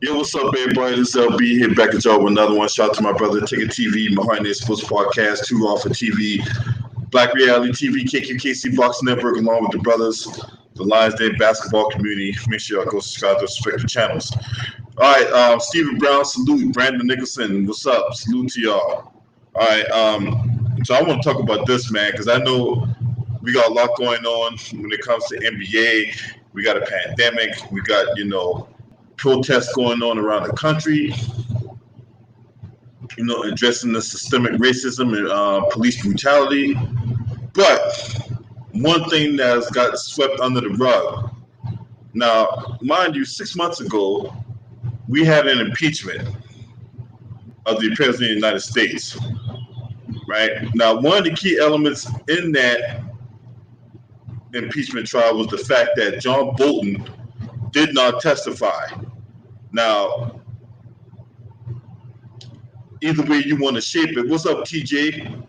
Yo, what's up, everybody? This is LB here back at y'all with another one. Shout out to my brother, Ticket TV, my Heart Sports Podcast, Too Raw for TV, Black Reality TV, KQKC Boxing Network, along with the brothers, the Lions Den basketball community. Make sure y'all go subscribe to respective channels. All right, Stephen Brown, salute. Brandon Nicholson, what's up? Salute to y'all. All right, so I want to talk about this, man, because I know we got a lot going on when it comes to NBA. We got a pandemic. We got, protests going on around the country, addressing the systemic racism and police brutality. But one thing that has got swept under the rug. Now, mind you, 6 months ago, we had an impeachment of the President of the United States, right? Now, one of the key elements in that impeachment trial was the fact that John Bolton did not testify. Now, either way you want to shape it. What's up, TJ?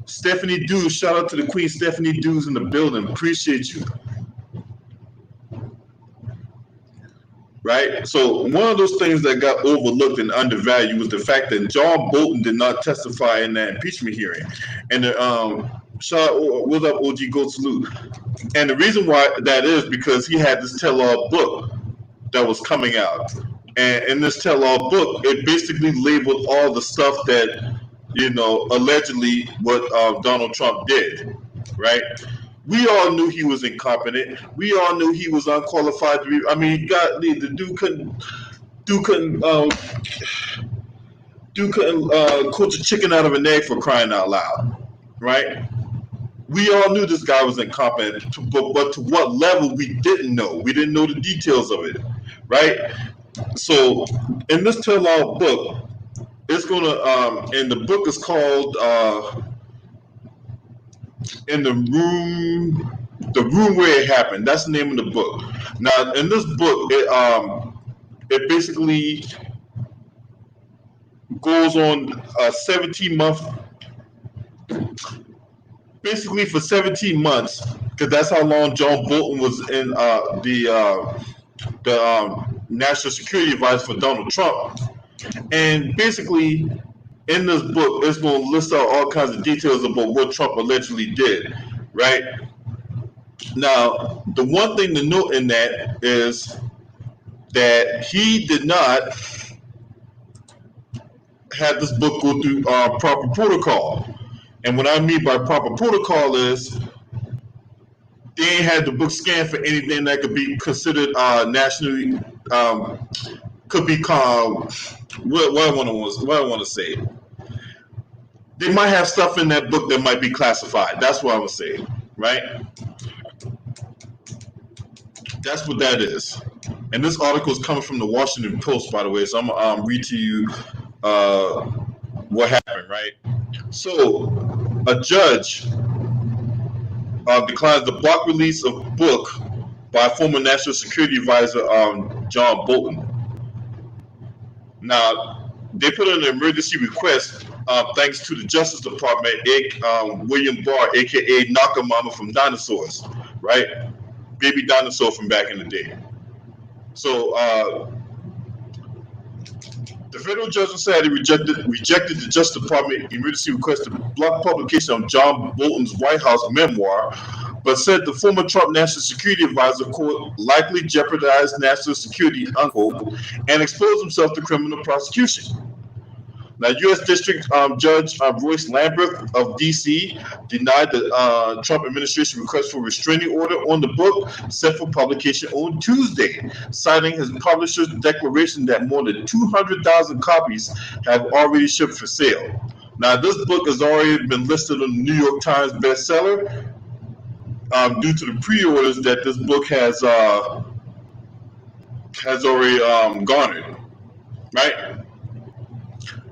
Stephanie Dews, shout out to the Queen Stephanie Dews in the building. Appreciate you. Right? So one of those things that got overlooked and undervalued was the fact that John Bolton did not testify in that impeachment hearing. And shout out, what's up, OG Go Salute. And the reason why that is because he had this tell-all book that was coming out. And in this tell-all book, it basically labeled all the stuff that, allegedly what Donald Trump did, right? We all knew he was incompetent. We all knew he was unqualified to be. I mean, the dude couldn't coach a chicken out of an egg, for crying out loud, right? We all knew this guy was incompetent, but to what level we didn't know. We didn't know the details of it, right? So in this tell-all book, it's gonna and the book is called In the Room Where It Happened. That's the name of the book. Now, in this book, it basically goes on a 17-month. Basically, for 17 months, because that's how long John Bolton was in the National Security Advisor for Donald Trump. And basically, in this book, it's going to list out all kinds of details about what Trump allegedly did, right? Now, the one thing to note in that is that he did not have this book go through proper protocol. And what I mean by proper protocol is they ain't had the book scanned for anything that could be considered nationally, could be called, what I want to say. They might have stuff in that book that might be classified. That's what I would say, right? That's what that is. And this article is coming from the Washington Post, by the way, so I'm going to read to you what happened, right? So, a judge declines the block release of book by former National Security Advisor John Bolton. Now, they put in an emergency request thanks to the Justice Department, William Barr, a.k.a. Nakamama from Dinosaurs, right? Baby dinosaur from back in the day. So, the federal judge said he rejected the Justice Department emergency request to block publication of John Bolton's White House memoir, but said the former Trump National Security Advisor, quote, likely jeopardized national security, unquote, and exposed himself to criminal prosecution. Now, U.S. District Judge Royce Lamberth of D.C. denied the Trump administration request for a restraining order on the book set for publication on Tuesday, citing his publisher's declaration that more than 200,000 copies have already shipped for sale. Now, this book has already been listed on the New York Times bestseller due to the pre-orders that this book has already garnered, right?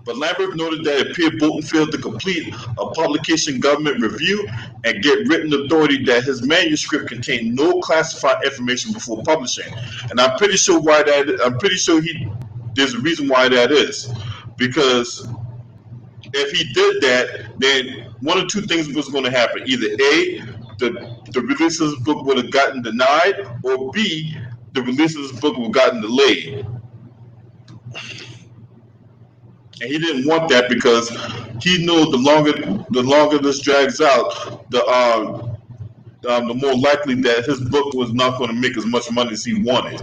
But Lambert noted that it appeared Bolton failed to complete a publication government review and get written authority that his manuscript contained no classified information before publishing. And I'm pretty sure why that is. I'm pretty sure there's a reason why that is. Because if he did that, then one of two things was going to happen. Either A, the release of this book would have gotten denied, or B, the release of this book would have gotten delayed. And he didn't want that because he knew the longer this drags out, the more likely that his book was not going to make as much money as he wanted.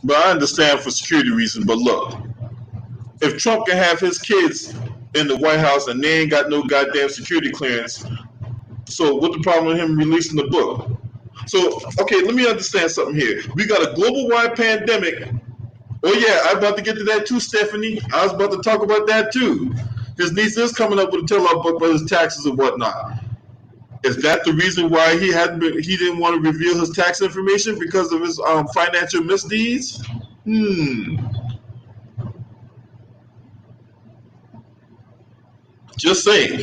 But I understand for security reasons. But look, if Trump can have his kids in the White House and they ain't got no goddamn security clearance, so what's the problem with him releasing the book? So, okay, let me understand something here. We got a global-wide pandemic. Oh, yeah, I'm about to get to that too, Stephanie. I was about to talk about that too. His niece is coming up with a tell-off book about his taxes and whatnot. Is that the reason why he didn't want to reveal his tax information because of his financial misdeeds? Just saying.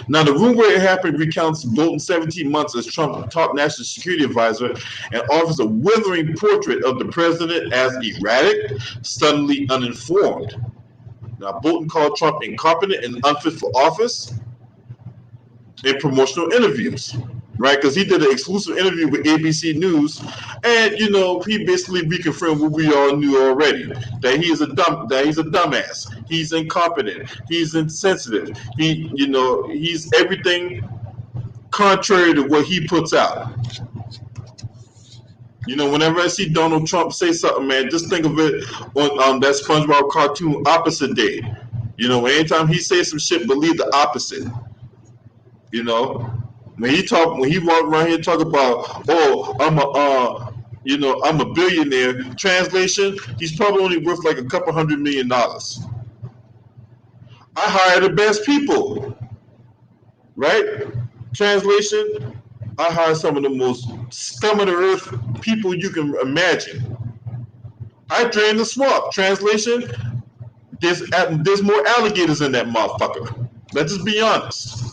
Now, the room where it happened recounts Bolton's 17 months as Trump's top national security advisor and offers a withering portrait of the president as erratic, suddenly uninformed. Now, Bolton called Trump incompetent and unfit for office in promotional interviews, right? Because he did an exclusive interview with ABC News, and he basically reconfirmed what we all knew already: that he's a dumbass, he's incompetent, he's insensitive, he's everything contrary to what he puts out. Whenever I see Donald Trump say something, man, just think of it on that SpongeBob cartoon Opposite Day. Anytime he says some shit, believe the opposite. When he walk around here and talk about, oh, I'm a billionaire. Translation, he's probably only worth like a couple $100 million. I hire the best people, right? Translation, I hire some of the most scum of the earth people you can imagine. I drain the swamp. Translation, there's more alligators in that motherfucker. Let's just be honest.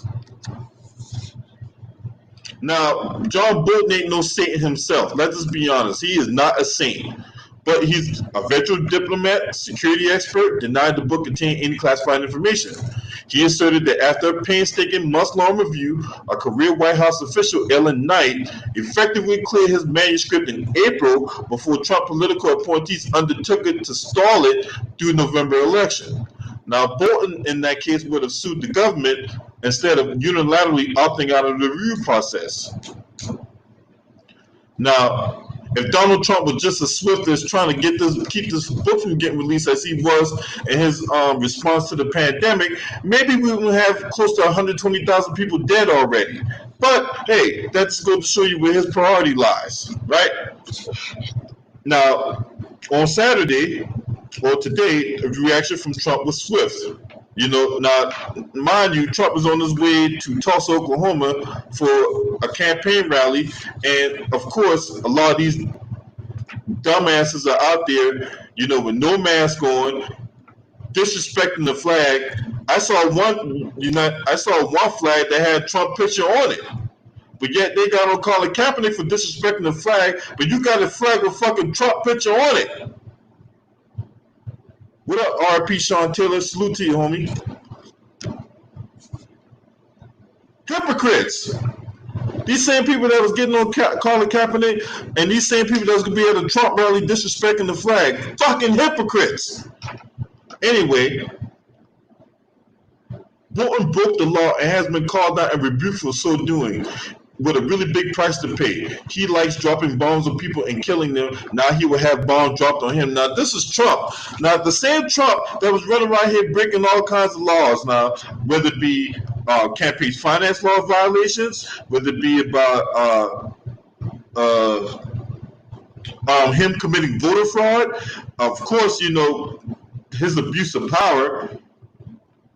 Now, John Bolton ain't no saint himself. Let's just be honest. He is not a saint. But he's a veteran diplomat, security expert, denied the book contained any classified information. He asserted that after a painstaking months-long review, a career White House official, Ellen Knight, effectively cleared his manuscript in April before Trump political appointees undertook it to stall it through November election. Now, Bolton, in that case, would have sued the government instead of unilaterally opting out of the review process. Now, if Donald Trump was just as swift as trying to keep this book from getting released as he was in his response to the pandemic, maybe we would have close to 120,000 people dead already. But hey, that's going to show you where his priority lies, right? Now, on Saturday, or today, the reaction from Trump was swift. Now, mind you, Trump is on his way to Tulsa, Oklahoma for a campaign rally. And, of course, a lot of these dumbasses are out there, with no mask on, disrespecting the flag. I saw one flag that had Trump picture on it. But yet they got on Colin Kaepernick for disrespecting the flag, but you got a flag with fucking Trump picture on it. What up, RP Sean Taylor? Salute to you, homie. Hypocrites. These same people that was getting on Colin Kaepernick and these same people that was going to be at a Trump rally disrespecting the flag. Fucking hypocrites. Anyway, Bolton broke the law and has been called out and rebuked for so doing, with a really big price to pay. He likes dropping bombs on people and killing them. Now he will have bombs dropped on him. Now this is Trump. Now the same Trump that was running around here breaking all kinds of laws. Now, whether it be campaign finance law violations, whether it be about him committing voter fraud, of course, his abuse of power,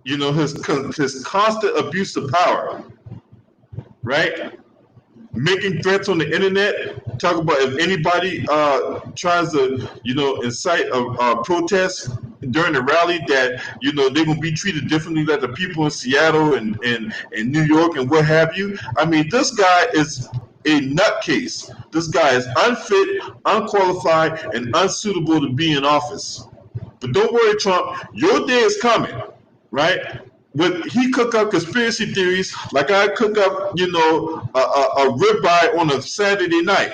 his constant abuse of power, right? Making threats on the internet, talk about if anybody tries to, incite a protest during the rally, that they're gonna be treated differently than the people in Seattle and New York and what have you. I mean, this guy is a nutcase. This guy is unfit, unqualified, and unsuitable to be in office. But don't worry, Trump, your day is coming, right? He cook up conspiracy theories like I cook up, a ribeye on a Saturday night.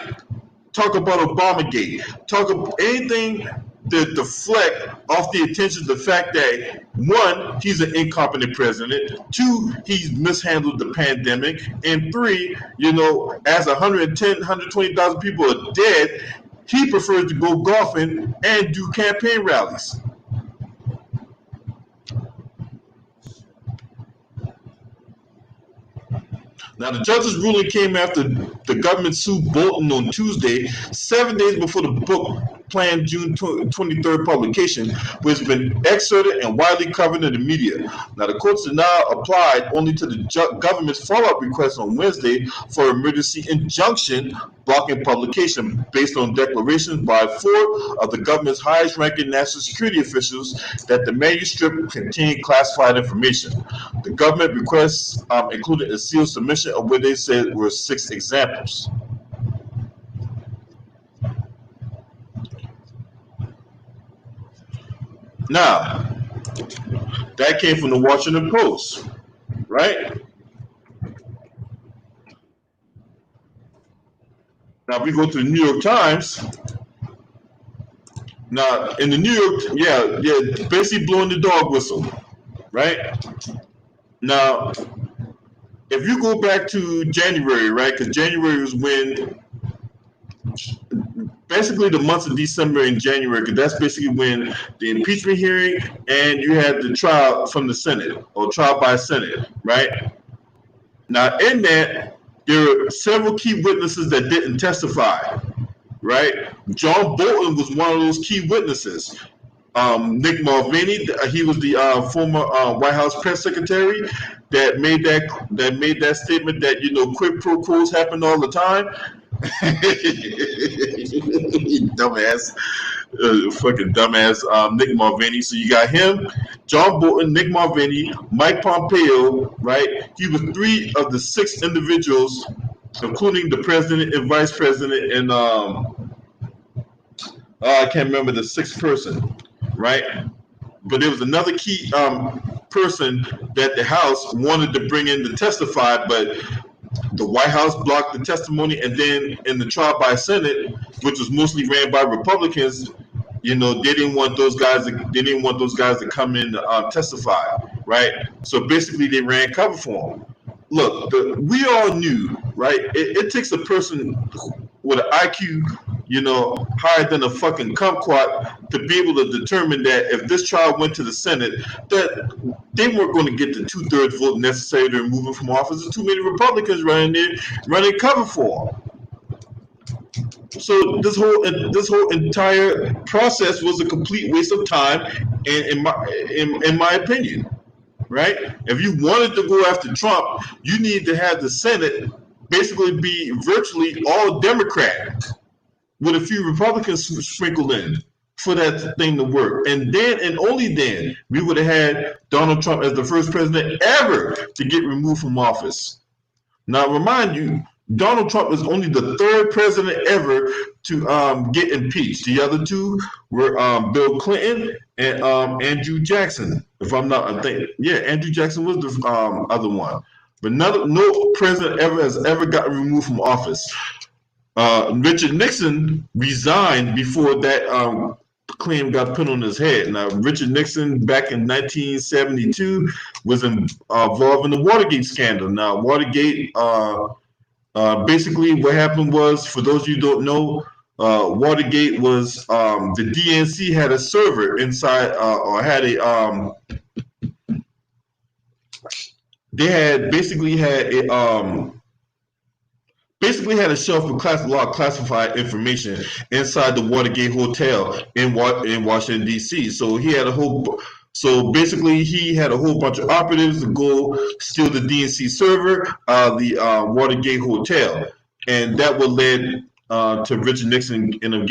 talk about Obamagate, talk about anything to deflect off the attention the fact that one, he's an incompetent president, two, he's mishandled the pandemic, and three, as 110, 120,000 people are dead, he prefers to go golfing and do campaign rallies. Now, the judge's ruling came after the government sued Bolton on Tuesday, 7 days before the book planned June 23rd publication, which has been excerpted and widely covered in the media. Now, the court's denial applied only to the government's follow-up request on Wednesday for emergency injunction blocking publication based on declarations by 4 of the government's highest-ranking national security officials that the manuscript contained classified information. The government requests included a sealed submission of what they said were 6 examples. Now, that came from the Washington Post, right? Now, if we go to the New York Times, now in the New York, basically blowing the dog whistle, right? Now, if you go back to January, right? Because January was when, basically the months of December and January, because that's basically when the impeachment hearing and you had the trial from the Senate, or trial by Senate, right? Now, in that, there were several key witnesses that didn't testify, right? John Bolton was one of those key witnesses. Nick Mulvaney, he was the former White House press secretary that made that statement that quid pro quos happen all the time. Dumbass, fucking dumbass, Nick Mulvaney. So you got him, John Bolton, Nick Mulvaney, Mike Pompeo, right? He was 3 of the 6 individuals, including the president and vice president, and I can't remember the 6th person, right? But there was another key person that the House wanted to bring in to testify, but the White House blocked the testimony, and then in the trial by Senate, which was mostly ran by Republicans, they didn't want those guys. They didn't want those guys to come in to testify, right? So basically, they ran cover for them. Look, we all knew, right? It takes a person with an IQ, higher than a fucking kumquat to be able to determine that if this trial went to the Senate, that they weren't going to get the 2/3 vote necessary to remove him from office. There's too many Republicans running cover for him. So this whole entire process was a complete waste of time, and in my opinion, right? If you wanted to go after Trump, you need to have the Senate basically be virtually all Democrat, with a few Republicans sprinkled in for that thing to work. And then, and only then, we would have had Donald Trump as the first president ever to get removed from office. Now, remind you, Donald Trump is only the 3rd president ever to get impeached. The other 2 were Bill Clinton and Andrew Jackson. If I'm not, Andrew Jackson was the other one. But no president has ever gotten removed from office. Richard Nixon resigned before that claim got put on his head. Now, Richard Nixon, back in 1972, was involved in the Watergate scandal. Now, Watergate, basically what happened was, for those of you who don't know, Watergate was the DNC had a server inside, or had a they had basically had a shelf of a lot of classified information inside the Watergate Hotel in Washington D.C. So he had a whole bunch of operatives to go steal the DNC server, the Watergate Hotel, and that would lead to Richard Nixon getting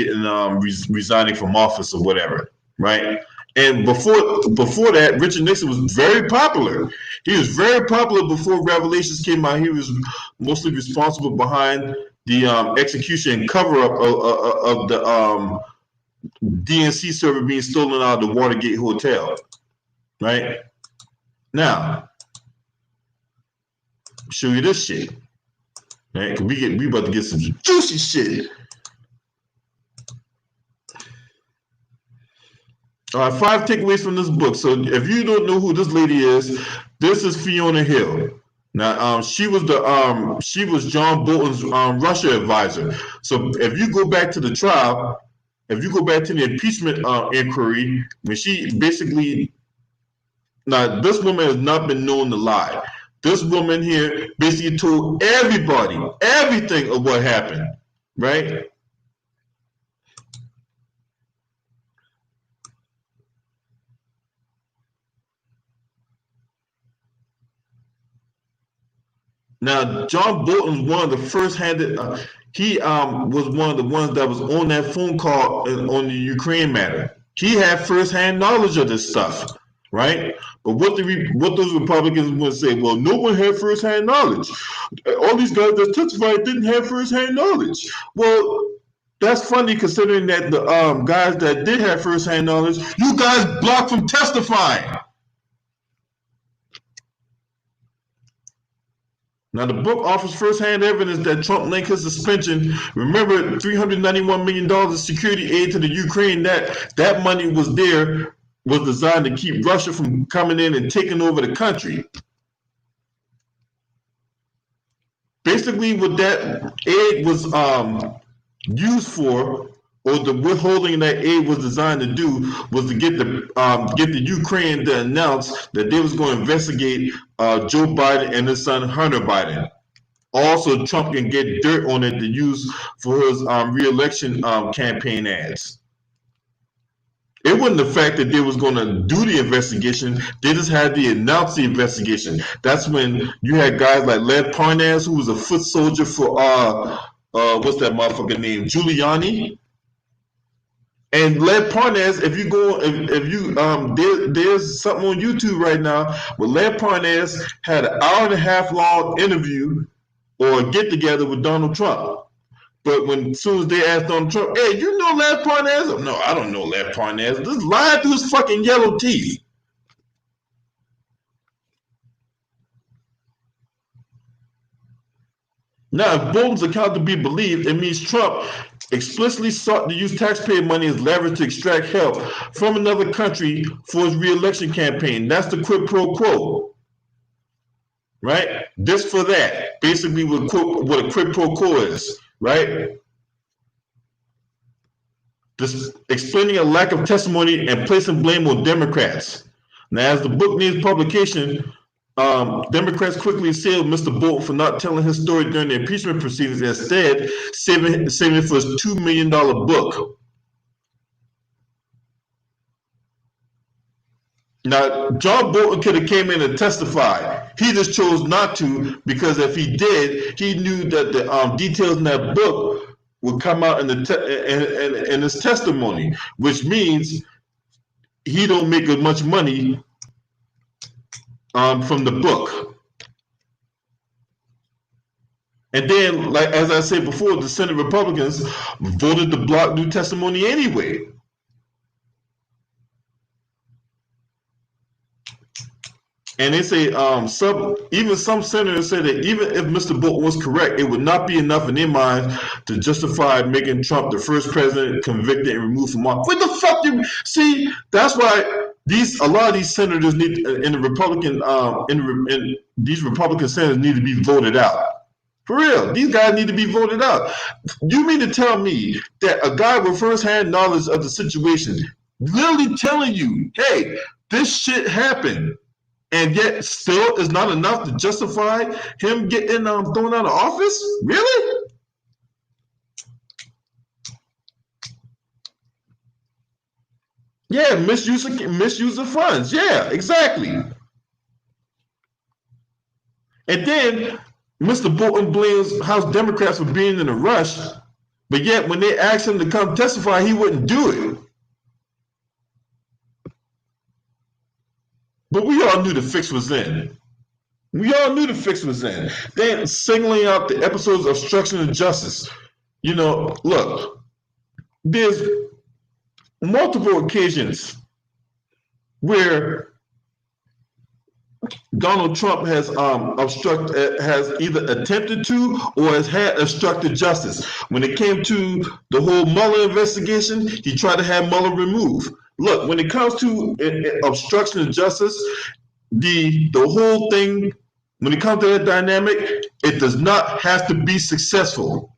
resigning from office or whatever, right? And before that, Richard Nixon was very popular. He was very popular before revelations came out. He was mostly responsible behind the execution and cover-up of the DNC server being stolen out of the Watergate Hotel. Right? Now, show you this shit. Right? We about to get some juicy shit. All right, 5 takeaways from this book. So if you don't know who this lady is, this is Fiona Hill. Now, she was John Bolton's Russia advisor. So if you go back to the trial, if you go back to the impeachment inquiry, when she basically, now this woman has not been known to lie. This woman here basically told everybody everything of what happened, right? Now, John Bolton was one of the first-handed. He was one of the ones that was on that phone call on the Ukraine matter. He had first-hand knowledge of this stuff, right? But what those Republicans would say, well, no one had first-hand knowledge. All these guys that testified didn't have first-hand knowledge. Well, that's funny considering that the guys that did have first-hand knowledge, you guys blocked from testifying. Now, the book offers first-hand evidence that Trump linked his suspension. Remember, $391 million of security aid to the Ukraine. That money was designed to keep Russia from coming in and taking over the country. Basically, what that aid was used for, or the withholding that aid was designed to do, was to get the Ukraine to announce that they was going to investigate Joe Biden and his son Hunter Biden. Also, Trump can get dirt on it to use for his re-election campaign ads. It wasn't the fact that they was going to do the investigation; they just had to announce the investigation. That's when you had guys like Lloyd Banks, who was a foot soldier for what's that motherfucker name, Giuliani. And Lloyd Banks, if you go, there's something on YouTube right now where Lloyd Banks had an hour-and-a-half long interview or a get-together with Donald Trump. But as soon as they asked Donald Trump, hey, you know Lloyd Banks? No, I don't know Lloyd Banks. Just lying through his fucking yellow teeth. Now, if Bolton's account to be believed, it means Trump explicitly sought to use taxpayer money as leverage to extract help from another country for his re-election campaign. That's the quid pro quo, right? This for that. Basically, what a quid pro quo is, right? This explaining a lack of testimony and placing blame on Democrats. Now, as the book needs publication, Democrats quickly assailed Mr. Bolton for not telling his story during the impeachment proceedings, instead saving it for his $2 million book. Now, John Bolton could have came in and testified. He just chose not to, because if he did, he knew that the details in that book would come out in his testimony, which means he don't make as much money from the book. And then, like as I said before, the Senate Republicans voted to block new testimony anyway. And they say even some senators say that even if Mr. Bolton was correct, it would not be enough in their minds to justify making Trump the first president convicted and removed from office. What the fuck? See, that's why a lot of these senators need in the Republican these Republican senators need to be voted out. For real, these guys need to be voted out. You mean to tell me that a guy with first-hand knowledge of the situation, literally telling you, hey, this shit happened, and yet still is not enough to justify him getting thrown out of office? Really? Yeah, misuse of funds. Yeah, exactly. And then Mr. Bolton blames House Democrats for being in a rush, but yet when they asked him to come testify, he wouldn't do it. But we all knew the fix was in. We all knew the fix was in. Then singling out the episodes of obstruction of justice. You know, look, there's multiple occasions where Donald Trump has either attempted to or has had obstructed justice. When it came to the whole Mueller investigation, he tried to have Mueller removed. Look, when it comes to obstruction of justice, the whole thing, when it comes to that dynamic, it does not have to be successful.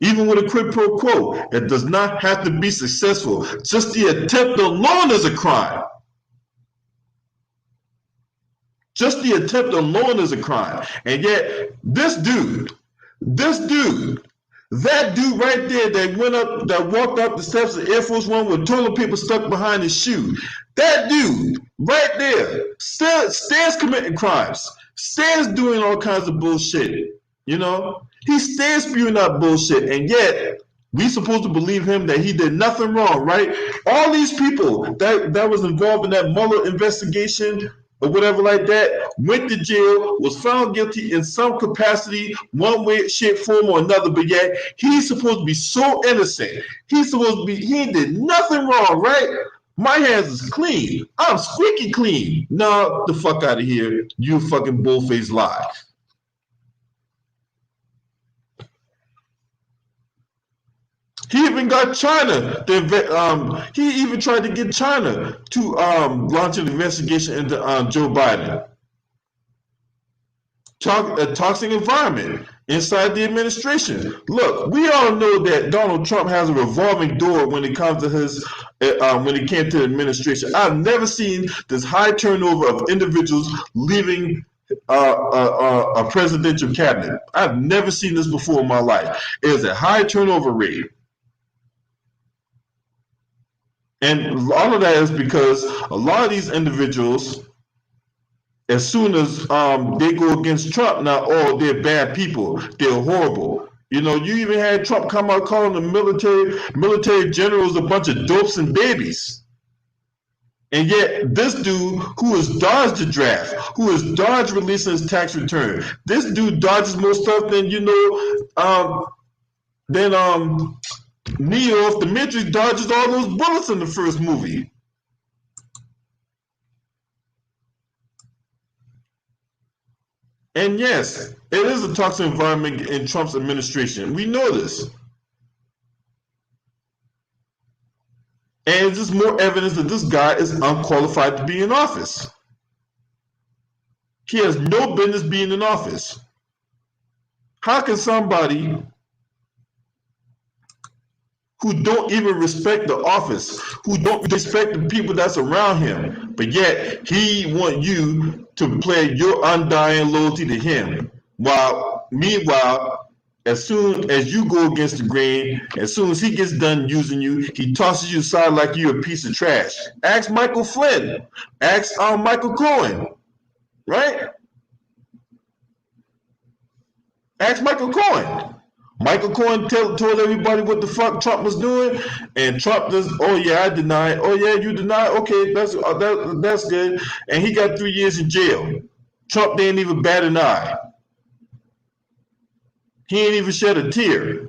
Even with a quid pro quo, it does not have to be successful. Just the attempt alone is a crime. Just the attempt alone is a crime. And yet, that dude right there that walked up the steps of Air Force One with toilet paper stuck behind his shoe, that dude right there stands committing crimes, stands doing all kinds of bullshit. He stands spewing out bullshit, and yet we supposed to believe him that he did nothing wrong, right? All these people that was involved in that Mueller investigation or whatever like that, went to jail, was found guilty in some capacity, one way, shape, form, or another, but yet he's supposed to be so innocent. He did nothing wrong, right? My hands is clean. I'm squeaky clean. No, the fuck out of here. You fucking bullface lie. He even got China. He even tried to get China to launch an investigation into Joe Biden. A toxic environment inside the administration. Look, we all know that Donald Trump has a revolving door when it comes to when it came to the administration. I've never seen this high turnover of individuals leaving a presidential cabinet. I've never seen this before in my life. It is a high turnover rate. And all of that is because a lot of these individuals, as soon as they go against Trump, now, they're bad people, they're horrible. You even had Trump come out calling the military generals a bunch of dopes and babies. And yet, this dude who has dodged the draft, who has dodged releasing his tax return, this dude dodges more stuff than Neo of the Matrix dodges all those bullets in the first movie. And yes, it is a toxic environment in Trump's administration. We know this. And it's just more evidence that this guy is unqualified to be in office. He has no business being in office. How can somebody who don't even respect the office, who don't respect the people that's around him, but yet he want you to play your undying loyalty to him, meanwhile, as soon as you go against the grain, as soon as he gets done using you, he tosses you aside like you're a piece of trash. Ask Michael Flynn. Ask Michael Cohen. Right? Ask Michael Cohen. Michael Cohen told everybody what the fuck Trump was doing, and Trump just, oh yeah, I deny it. Oh yeah, you deny it? Okay, that's good. And he got 3 years in jail. Trump didn't even bat an eye. He ain't even shed a tear.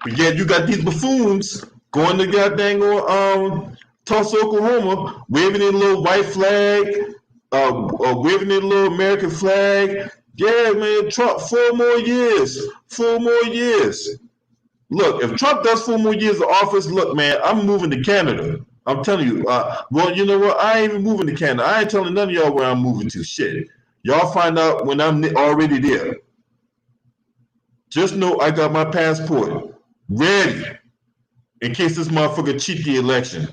But yet you got these buffoons going to goddamn Tulsa, Oklahoma, waving their little white flag, waving their little American flag. Yeah, man, Trump, 4 more years. 4 more years. Look, if Trump does 4 more years of office, look, man, I'm moving to Canada. I'm telling you. Well, you know what? I ain't even moving to Canada. I ain't telling none of y'all where I'm moving to. Shit. Y'all find out when I'm already there. Just know I got my passport ready in case this motherfucker cheat the election.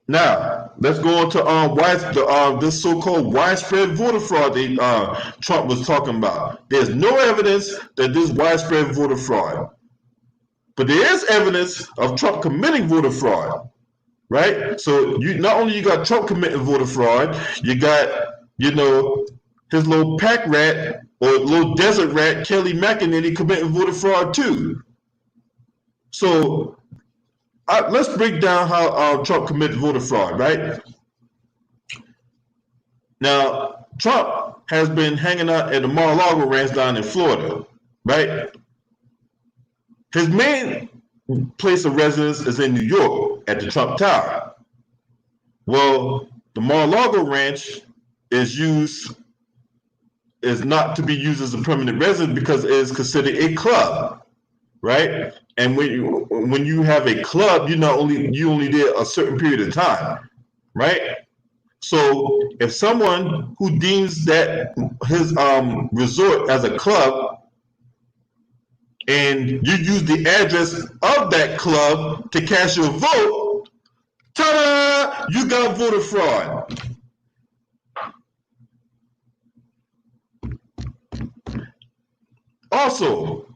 Now, let's go on to this so-called widespread voter fraud that Trump was talking about. There's no evidence that this widespread voter fraud. But there is evidence of Trump committing voter fraud, right? So not only you got Trump committing voter fraud, you got, his little pack rat or little desert rat, Kelly McEnany, committing voter fraud too. So let's break down how Trump committed voter fraud, right? Now, Trump has been hanging out at the Mar-a-Lago ranch down in Florida, right? His main place of residence is in New York at the Trump Tower. Well, the Mar-a-Lago ranch is used is not to be used as a permanent resident because it is considered a club, right? And when you have a club, you only there a certain period of time, right? So if someone who deems that his resort as a club, and you use the address of that club to cast your vote, ta-da! You got voter fraud. Also,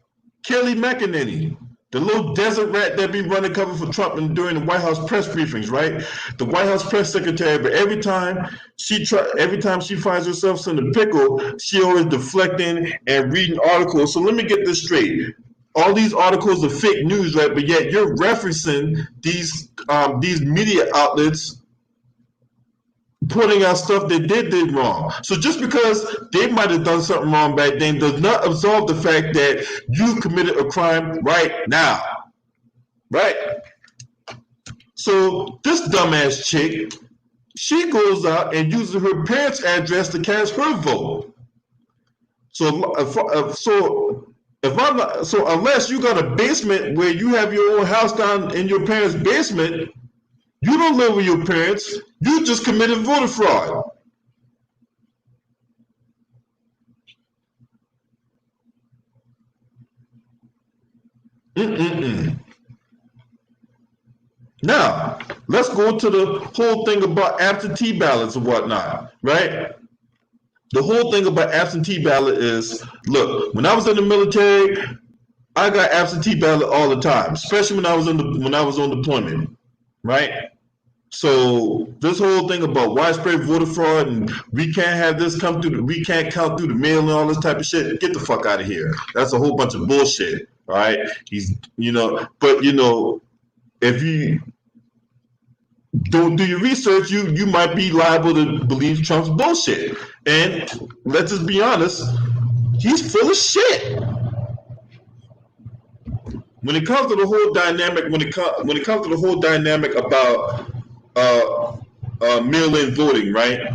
Kelly McEnany, the little desert rat that be running cover for Trump during the White House press briefings, right? The White House press secretary, but every time she finds herself in a pickle, she always deflecting and reading articles. So let me get this straight. All these articles are fake news, right? But yet you're referencing these media outlets putting out stuff they did wrong. So just because they might have done something wrong back then does not absolve the fact that you committed a crime right now. Right? So this dumbass chick, she goes out and uses her parents' address to cast her vote. So unless you got a basement where you have your own house down in your parents' basement, you don't live with your parents. You just committed voter fraud. Now, let's go to the whole thing about absentee ballots and whatnot, right? The whole thing about absentee ballot is, look, when I was in the military, I got absentee ballot all the time, especially when I was on deployment, right? So this whole thing about widespread voter fraud and we can't have this we can't count through the mail and all this type of shit, get the fuck out of here. That's a whole bunch of bullshit. All right. But if you don't do your research, you might be liable to believe Trump's bullshit. And let's just be honest, he's full of shit. When it comes to the whole dynamic, about mail-in voting, right?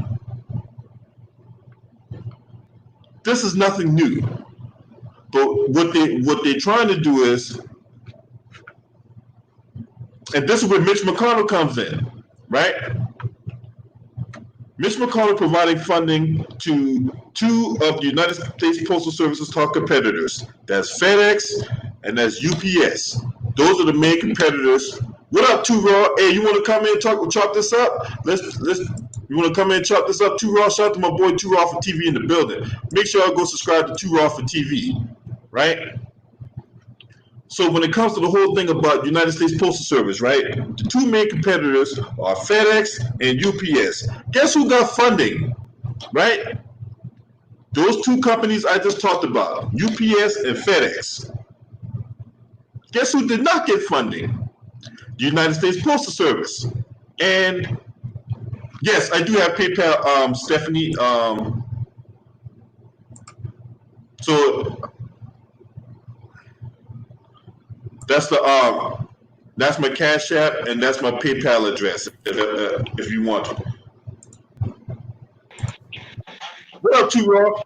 This is nothing new. But what they're trying to do is, and this is where Mitch McConnell comes in, right? Mitch McConnell providing funding to two of the United States Postal Service's top competitors. That's FedEx and that's UPS. Those are the main competitors. What up, Too Raw? Hey, you want to come in and chop this up? You want to come in and chop this up, Too Raw? Shout out to my boy Too Raw for TV in the building. Make sure y'all go subscribe to Too Raw for TV, right? So when it comes to the whole thing about United States Postal Service, right? The two main competitors are FedEx and UPS. Guess who got funding, right? Those two companies I just talked about, UPS and FedEx. Guess who did not get funding? The United States Postal Service. And yes, I do have PayPal, Stephanie. So that's my Cash App and that's my PayPal address if you want to. What up, Too Raw?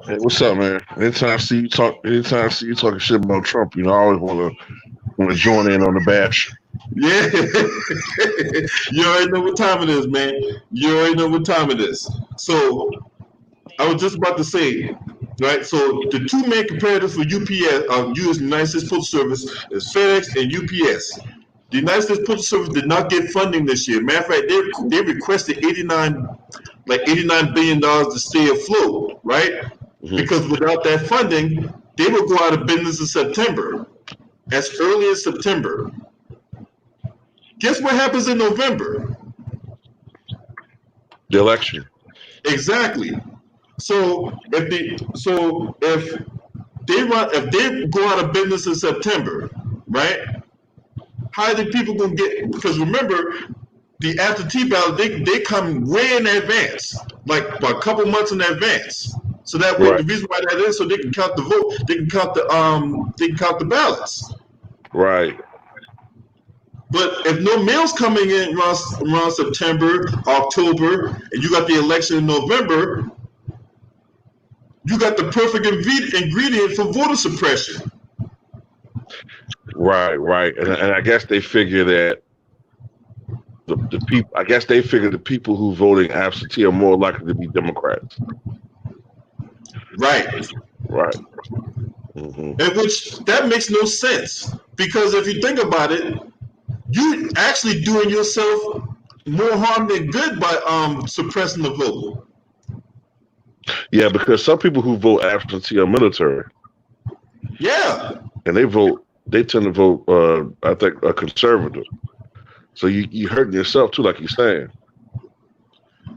Hey, what's up, man? Anytime I see you talking shit about Trump, I always want to join in on the bash. Yeah, you already know what time it is, man. You already know what time it is. So I was just about to say, right? So the two main competitors for UPS, U.S. United States Postal Service, is FedEx and UPS. The United States Postal Service did not get funding this year. Matter of fact, they requested $89 billion to stay afloat, right? Mm-hmm. Because without that funding, they would go out of business in September, as early as September. Guess what happens in November? The election. Exactly. So if they go out of business in September, right? How are the people gonna get? Because remember, the absentee ballot they come way in advance, like a couple months in advance. So that way, The reason why that is so they can count the vote, they can count the ballots. Right. But if no mail's coming in around September, October, and you got the election in November, you got the perfect ingredient for voter suppression. Right. And I guess they figure that the people. I guess they figure the people who voting absentee are more likely to be Democrats. Right. Mm-hmm. And which that makes no sense, because if you think about it, you actually doing yourself more harm than good by suppressing the vote. Yeah, because some people who vote absentee are military. Yeah. And they tend to vote, I think, a conservative. So you hurting yourself too, like you're saying.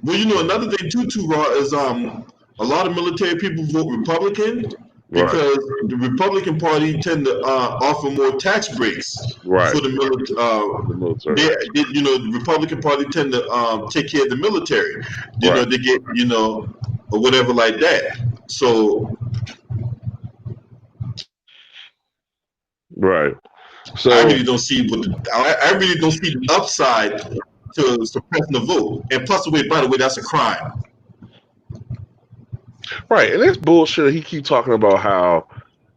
Well, another thing too, Raw, is a lot of military people vote Republican because the Republican Party tend to offer more tax breaks for the military. The Republican Party tend to take care of the military. They get or whatever like that. So. Right. So I really don't see the upside to suppressing the vote. And plus, by the way, that's a crime. Right, and it's bullshit. He keeps talking about how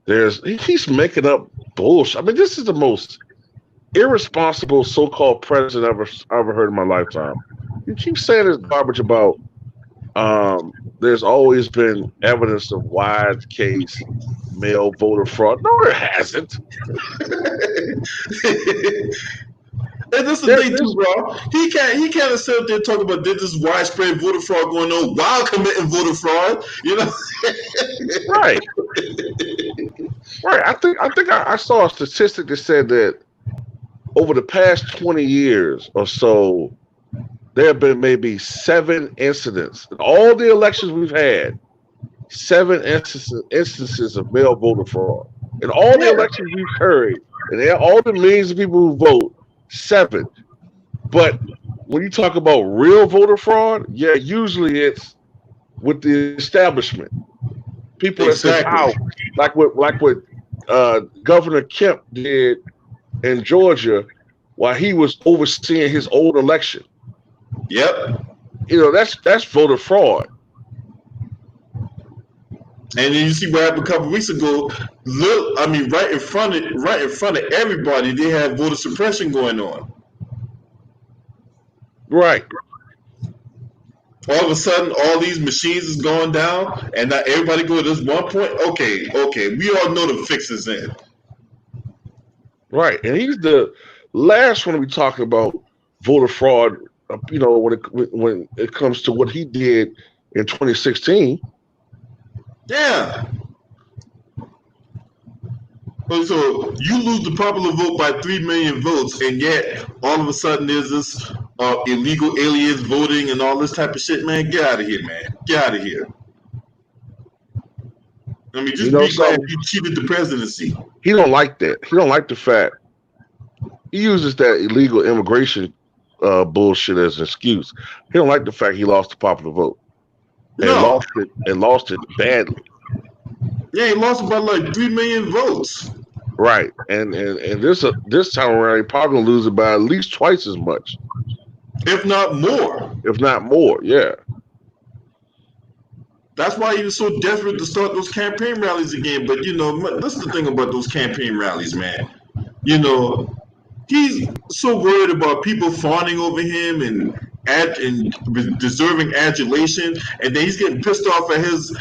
he keeps making up bullshit. I mean, this is the most irresponsible so-called president I've ever heard in my lifetime. You keep saying this garbage about there's always been evidence of wide case mail voter fraud. No, there hasn't. And this is the thing too, bro. He can't sit up there talking about this widespread voter fraud going on while committing voter fraud. Right. I think I saw a statistic that said that over the past 20 years or so, there have been maybe 7 incidents in all the elections we've had. 7 instances of mail voter fraud in all the elections we've heard, and all the millions of people who vote. 7. But when you talk about real voter fraud, usually it's with the establishment. People that say, like what Governor Kemp did in Georgia while he was overseeing his own election. Yep. That's voter fraud. And then you see what happened a couple of weeks ago. Right in front of everybody, they had voter suppression going on. Right. All of a sudden, all these machines is going down, and now everybody go to this one point. Okay, we all know the fix is in. Right, and he's the last one to be talking about voter fraud. When it comes to what he did in 2016. Yeah. So you lose the popular vote by 3 million votes, and yet all of a sudden there's this illegal aliens voting and all this type of shit, man. Get out of here, man. Get out of here. I mean, just be glad you cheated the presidency. He don't like that. He don't like the fact he uses that illegal immigration bullshit as an excuse. He don't like the fact he lost the popular vote. And lost it badly. Yeah, he lost by like 3 million votes. Right, and this time around, he probably gonna lose it by at least twice as much, if not more. Yeah. That's why he was so desperate to start those campaign rallies again. But that's the thing about those campaign rallies, man. He's so worried about people fawning over him and deserving adulation, and then he's getting pissed off at his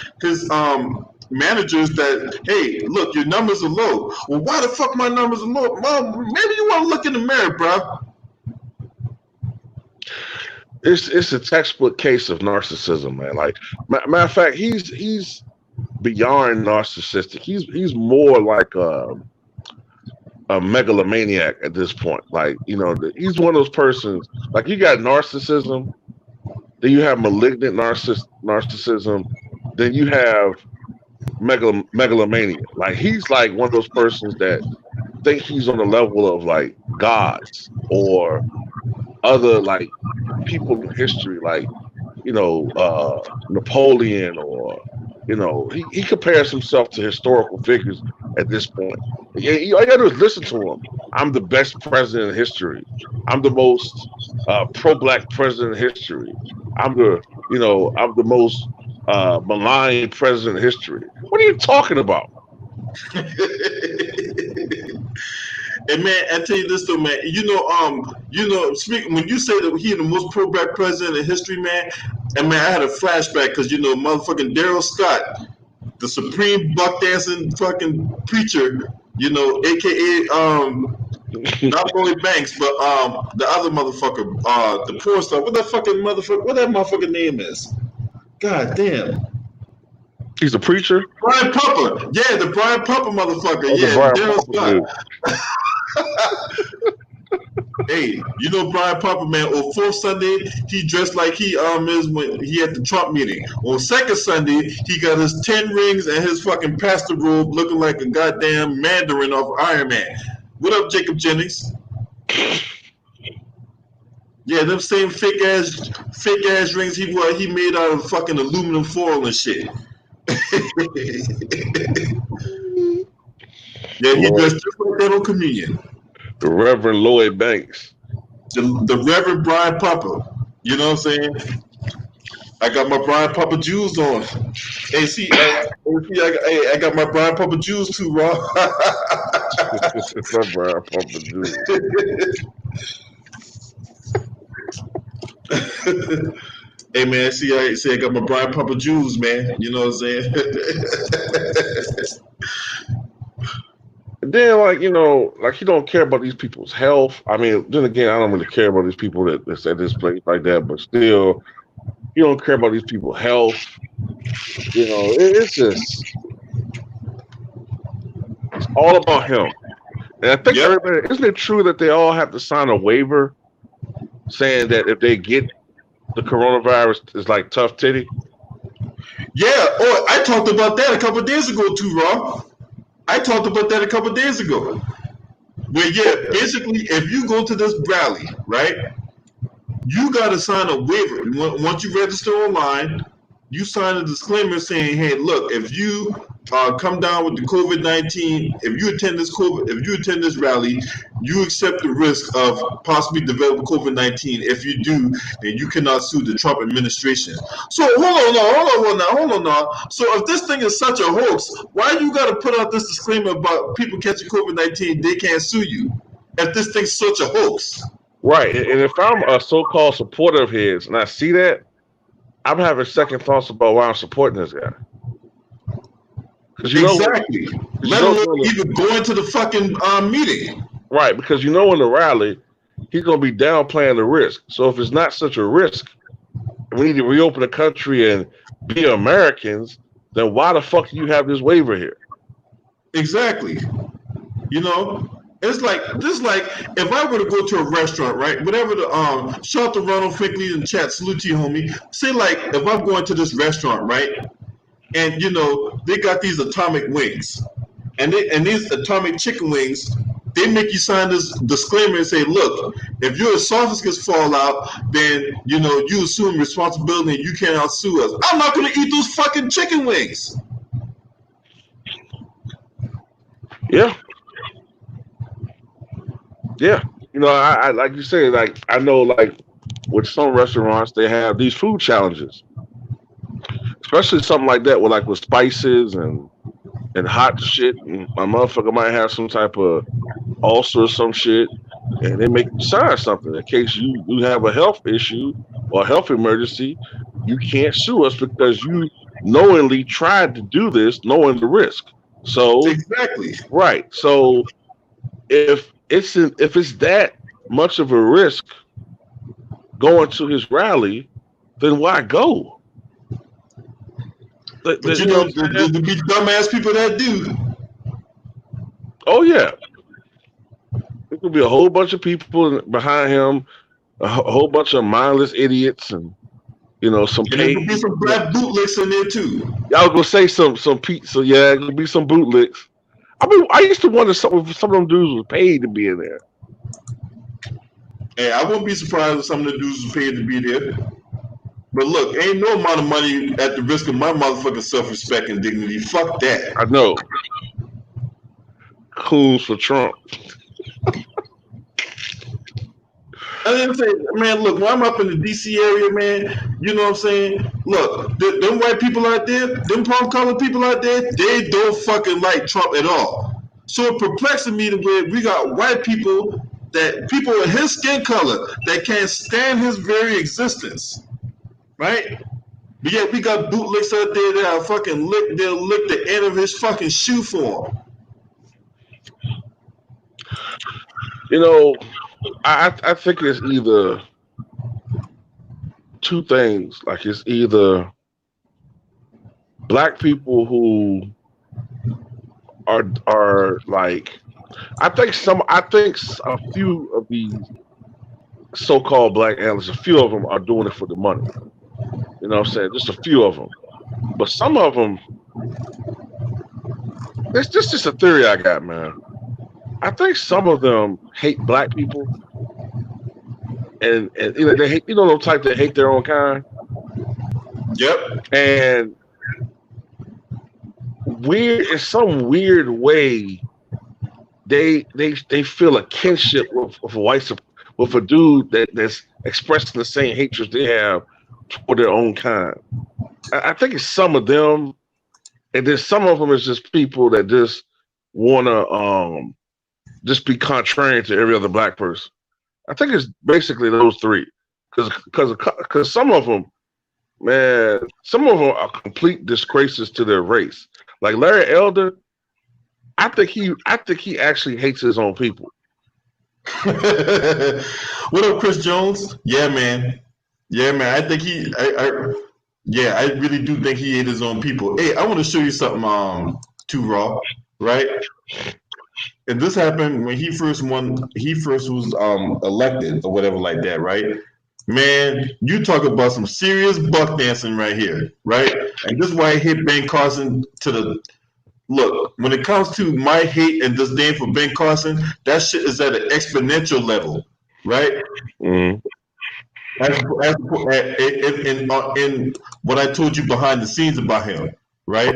managers that, hey, look, your numbers are low. Well, why the fuck my numbers are low? Mom, maybe you want to look in the mirror, bro. It's a textbook case of narcissism, man. Like, matter of fact, he's beyond narcissistic. He's more like a megalomaniac at this point. Like, he's one of those persons. Like, you got narcissism, then you have malignant narcissism, then you have megalomania. Like, he's like one of those persons that think he's on the level of like gods or other like people in history, like Napoleon, or he compares himself to historical figures at this point. All you gotta do is listen to him. I'm the best president in history. I'm the most pro-black president in history. I'm the most malign president in history. What are you talking about? And man, I tell you this though, man. Speaking when you say that he the most pro-black president in history, man, and man, I had a flashback because motherfucking Daryl Scott, the supreme buck dancing fucking preacher, aka not Lloyd Banks, but the other motherfucker, the porn star. What that motherfucker name is? God damn. He's a preacher. Brian Pupper. Yeah, the Brian Pupper motherfucker. Oh, yeah, Daryl Scott. Hey, Brian Pupper, man. On fourth Sunday, he dressed like he is when he at the Trump meeting. On second Sunday, he got his 10 rings and his fucking pastor robe, looking like a goddamn Mandarin off Iron Man. What up, Jacob Jennings? Yeah, them same fake ass rings he made out of fucking aluminum foil and shit. Yeah, he dressed just like that on Communion. The Reverend Lloyd Banks. The Reverend Brian Pupper. You know what I'm saying? I got my Brian Pupper jewels on. Hey, I got my Brian Pupper jewels too, Rob. It's my Brian Pupper jewels. Hey man, I got my Brian Pupper jewels, man. You know what I'm saying? Then, he don't care about these people's health. I mean, then again, I don't really care about these people that's at this place like that, but still, you don't care about these people's health. It's all about him. And I think everybody, isn't it true that they all have to sign a waiver saying that if they get the coronavirus, it's like tough titty? Yeah. Oh, I talked about that a couple of days ago too, Rob. I talked about that a couple of days ago. Where, basically, if you go to this rally, right, you got to sign a waiver. Once you register online, you sign a disclaimer saying, hey, look, if you come down with the COVID-19, if you attend this rally, you accept the risk of possibly developing COVID-19. If you do, then you cannot sue the Trump administration. So hold on now. So if this thing is such a hoax, why you got to put out this disclaimer about people catching COVID-19? They can't sue you if this thing's such a hoax. Right, and if I'm a so-called supporter of his and I see that, I'm having second thoughts about why I'm supporting this guy. Exactly. Let alone even going to the fucking meeting. Right, because in the rally, he's going to be downplaying the risk. So if it's not such a risk, we need to reopen the country and be Americans, then why the fuck do you have this waiver here? Exactly. It's like if I were to go to a restaurant, right? Whatever the shout out to Ronald Finkley in the chat, salute to you, homie. Say like if I'm going to this restaurant, right? And they got these atomic wings. And these atomic chicken wings, they make you sign this disclaimer and say, look, if your esophagus fall out, then you assume responsibility and you cannot sue us. I'm not gonna eat those fucking chicken wings. Yeah. Yeah, I like you say, like I know, like with some restaurants, they have these food challenges, especially something like that with spices and hot shit. And my motherfucker might have some type of ulcer or some shit, and they make you sign something in case you have a health issue or a health emergency. You can't sue us because you knowingly tried to do this, knowing the risk. So exactly right. So if it's that much of a risk going to his rally, then why go? But there'll be dumbass people that do. Oh yeah, there could be a whole bunch of people behind him, a whole bunch of mindless idiots, and some. And there could be some black bootlicks in there too. Y'all gonna say some pizza? Yeah, there could be some bootlicks. I mean, I used to wonder if some of them dudes was paid to be in there. Hey, I wouldn't be surprised if some of the dudes was paid to be there. But look, ain't no amount of money at the risk of my motherfucking self-respect and dignity. Fuck that. I know. Coons for Trump. I didn't say, man, look, when I'm up in the DC area, man, you know what I'm saying? Look, them white people out there, them palm colored people out there, they don't fucking like Trump at all. So it perplexes me the way we got white people people in his skin color that can't stand his very existence, right? But yet we got bootlicks out there that are fucking they'll lick the end of his fucking shoe for him. You know, I think it's either two things. Like it's either black people who are like, I think a few of these so-called black analysts, a few of them are doing it for the money. You know what I'm saying? Just a few of them. But some of them, it's just a theory I got, man. I think some of them hate black people, and you know, they hate, you know, those type that hate their own kind. Yep. And in some weird way, they feel a kinship with a dude that's expressing the same hatred they have toward their own kind. I think it's some of them, and then some of them is just people that just wanna just be contrarian to every other black person. I think it's basically those three, because some of them, man, some of them are complete disgraces to their race. Like Larry Elder, I think he actually hates his own people. What up, Chris Jones? Yeah, man. I think I really do think he ate his own people. Hey, I want to show you something, too, Raw, right? And this happened when he first was elected or whatever like that, right? Man, you talk about some serious buck dancing right here, right? And this is why I hit Ben Carson to the look. When it comes to my hate and disdain for Ben Carson, that shit is at an exponential level, right? Mm-hmm. In what I told you behind the scenes about him, right?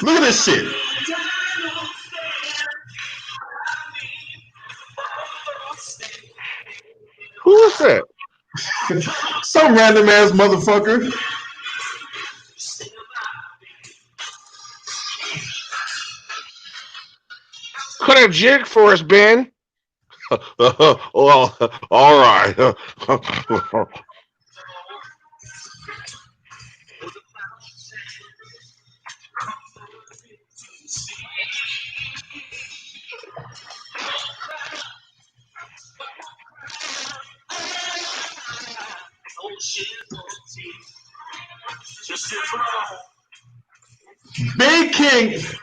Look at this shit. Who is that? Some random ass motherfucker. Cut a jig for us, Ben. Well, all right.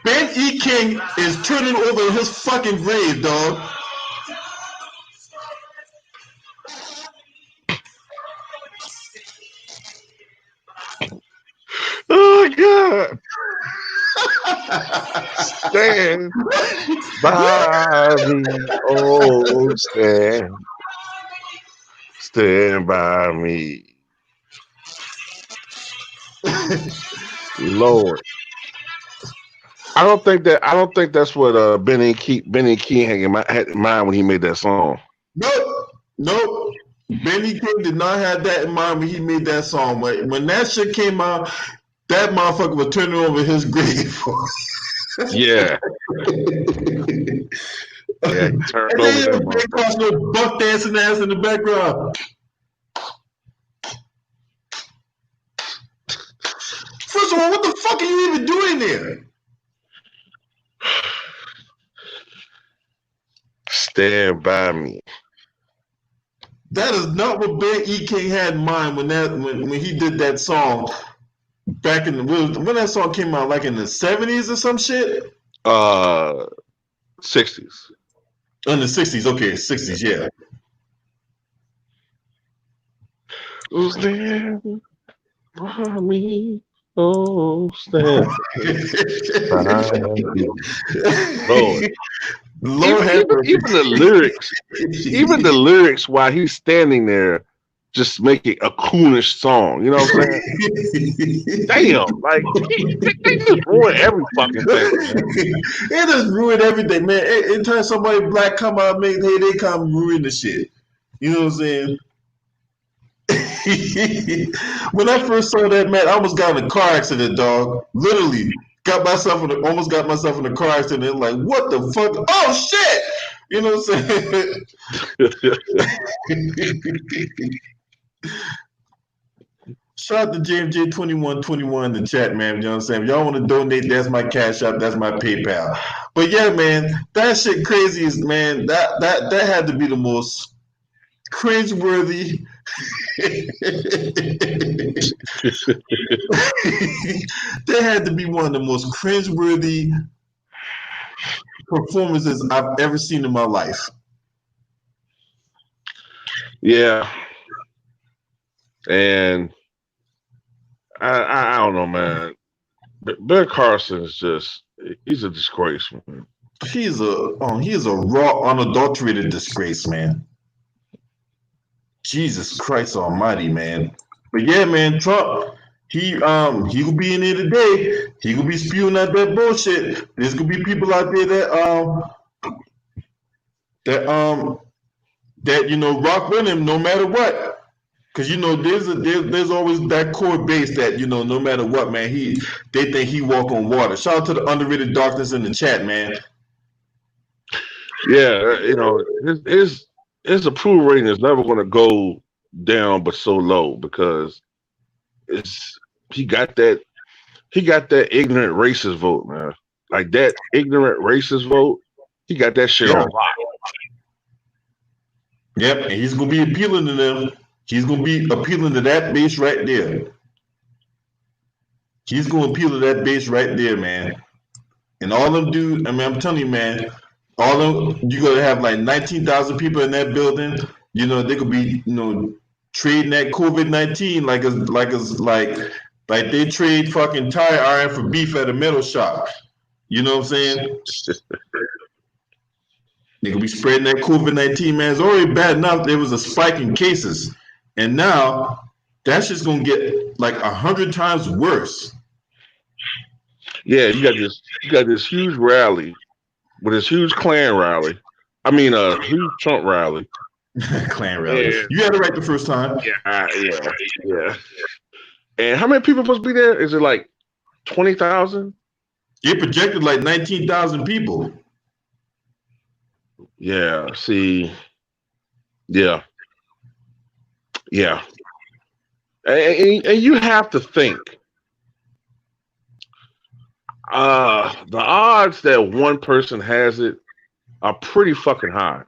Ben E. King is turning over his fucking grave, dog. Oh God. Stand by me, oh stand by me, Lord. I don't think that's what Benny King had in mind when he made that song. Nope. Benny King did not have that in mind when he made that song. When that shit came out, that motherfucker was turning over his grave. Yeah. Yeah, he turned over that motherfucker. No buck dancing ass in the background. First of all, what the fuck are you even doing there? Stand by me. That is not what Ben E. King had in mind when he did that song back in when that song came out, like in the 70s or some shit. 60s. In the 60s, okay, 60s, yeah. Stand by me. Oh, stand by me. Lord, even the lyrics while he's standing there just make it a coonish song. You know what I'm saying? Damn, like they just ruin every fucking thing, man. It just ruined everything, man. Anytime somebody black come out, man, they come ruin the shit. You know what I'm saying? When I first saw that, man, I almost got in a car accident, dog. Literally, almost got myself in a car accident. Like, what the fuck? Oh shit! You know what I'm saying? Shout out to JMJ2121 in the chat, man. You know what I'm saying? If y'all want to donate, that's my Cash App, that's my PayPal. But yeah, man, that shit crazy is, man, that had to be the most cringeworthy. That had to be one of the most cringeworthy performances I've ever seen in my life. Yeah. And I don't know, man. Ben Carson is he's a disgrace, man. He is a raw, unadulterated disgrace, man. Jesus Christ Almighty, man. But yeah, man, Trump, he will be in there today. He will be spewing out that bullshit. There's gonna be people out there that you know rock with him no matter what. Cause you know there's always that core base that, you know, no matter what, man, they think he walk on water. Shout out to the underrated darkness in the chat, man. Yeah, you know, his approval rating is never going to go down, but so low because he got that ignorant racist vote, man. Like that ignorant racist vote, he got that shit on lock. Yep, and he's gonna be appealing to them. He's gonna be appealing to that base right there. He's gonna appeal to that base right there, man. And all them dudes, I mean, I'm telling you, man, all them, you're gonna have like 19,000 people in that building. You know, they could be, you know, trading that COVID-19 like they trade fucking tire iron for beef at a metal shop. You know what I'm saying? They could be spreading that COVID-19, man. It's already bad enough there was a spike in cases. And now that's just gonna get like 100 times worse. Yeah, you got this huge rally with this huge Klan rally. I mean, a huge Trump rally. Klan rally. And, you had it right the first time. Yeah. And how many people supposed to be there? Is it like 20,000? It projected like 19,000 people. Yeah. See. Yeah. And you have to think. The odds that one person has it are pretty fucking high.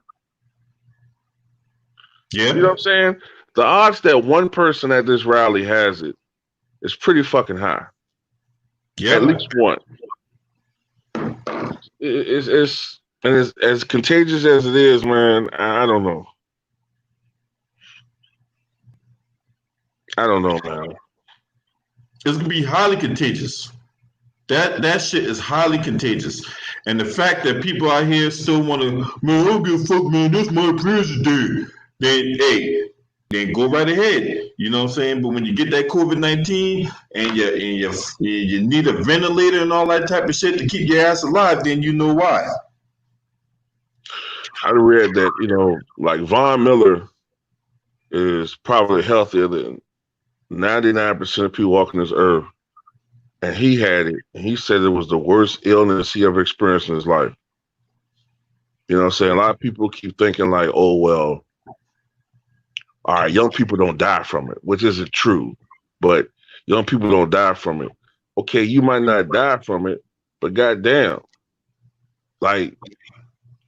Yeah. You know what I'm saying? The odds that one person at this rally has it is pretty fucking high. Yeah. At least one. It's as contagious as it is, man. I don't know. Man. It's gonna be highly contagious. That shit is highly contagious. And the fact that people out here still want to, man, I don't give a fuck, man, that's my president. Then go right ahead. You know what I'm saying? But when you get that COVID-19 and you need a ventilator and all that type of shit to keep your ass alive, then you know why. I read that, you know, like Von Miller is probably healthier than 99% of people walking this earth. And he had it, and he said it was the worst illness he ever experienced in his life. You know what I'm saying? A lot of people keep thinking like, oh, well, all right, young people don't die from it, which isn't true, but young people don't die from it. Okay, you might not die from it, but goddamn, like,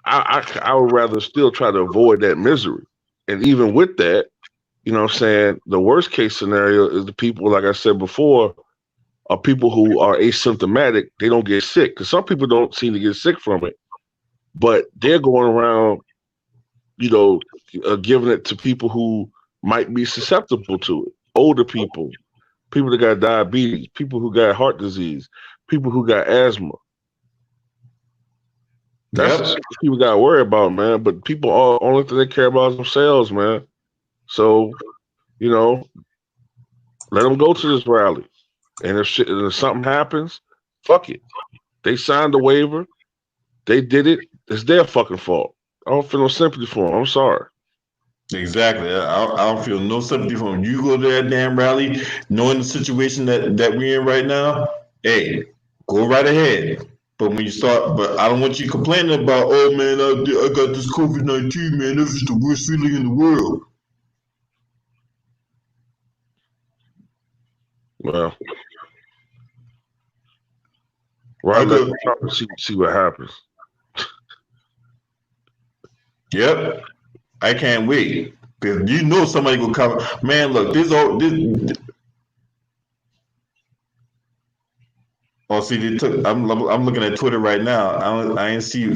I would rather still try to avoid that misery. And even with that, you know what I'm saying, the worst case scenario is the people, like I said before, are people who are asymptomatic. They don't get sick because some people don't seem to get sick from it, but they're going around, you know, giving it to people who might be susceptible to it. Older people that got diabetes, people who got heart disease, people who got asthma. That's what people got to worry about, man. But people, only thing they care about is themselves, man. So, You know, let them go to this rally. And if something happens, fuck it. They signed the waiver. They did it. It's their fucking fault. I don't feel no sympathy for them. I'm sorry. Exactly. I don't feel no sympathy for them. You go to that damn rally, knowing the situation that we're in right now. Hey, go right ahead. But when you start, but I don't want you complaining about, oh man, I got this COVID-19, man. This is the worst feeling in the world. Well, right. Let's see what happens. Yep. I can't wait. Because you know somebody gonna come. Man, look, this. Oh, see, they took. I'm looking at Twitter right now. I ain't see.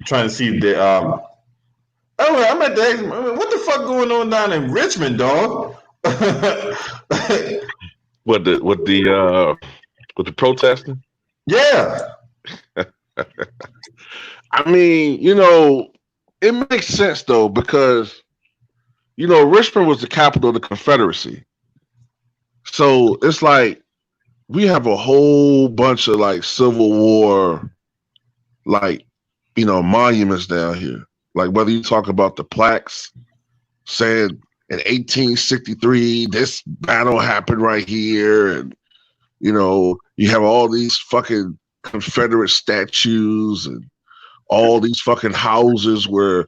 Trying to see if they. Oh, I'm at the. What the fuck going on down in Richmond, dog? With the protesting? Yeah. I mean, it makes sense though, because Richmond was the capital of the Confederacy. So it's like we have a whole bunch of like Civil War monuments down here. Like whether you talk about the plaques saying in 1863 this battle happened right here, and you have all these fucking Confederate statues and all these fucking houses where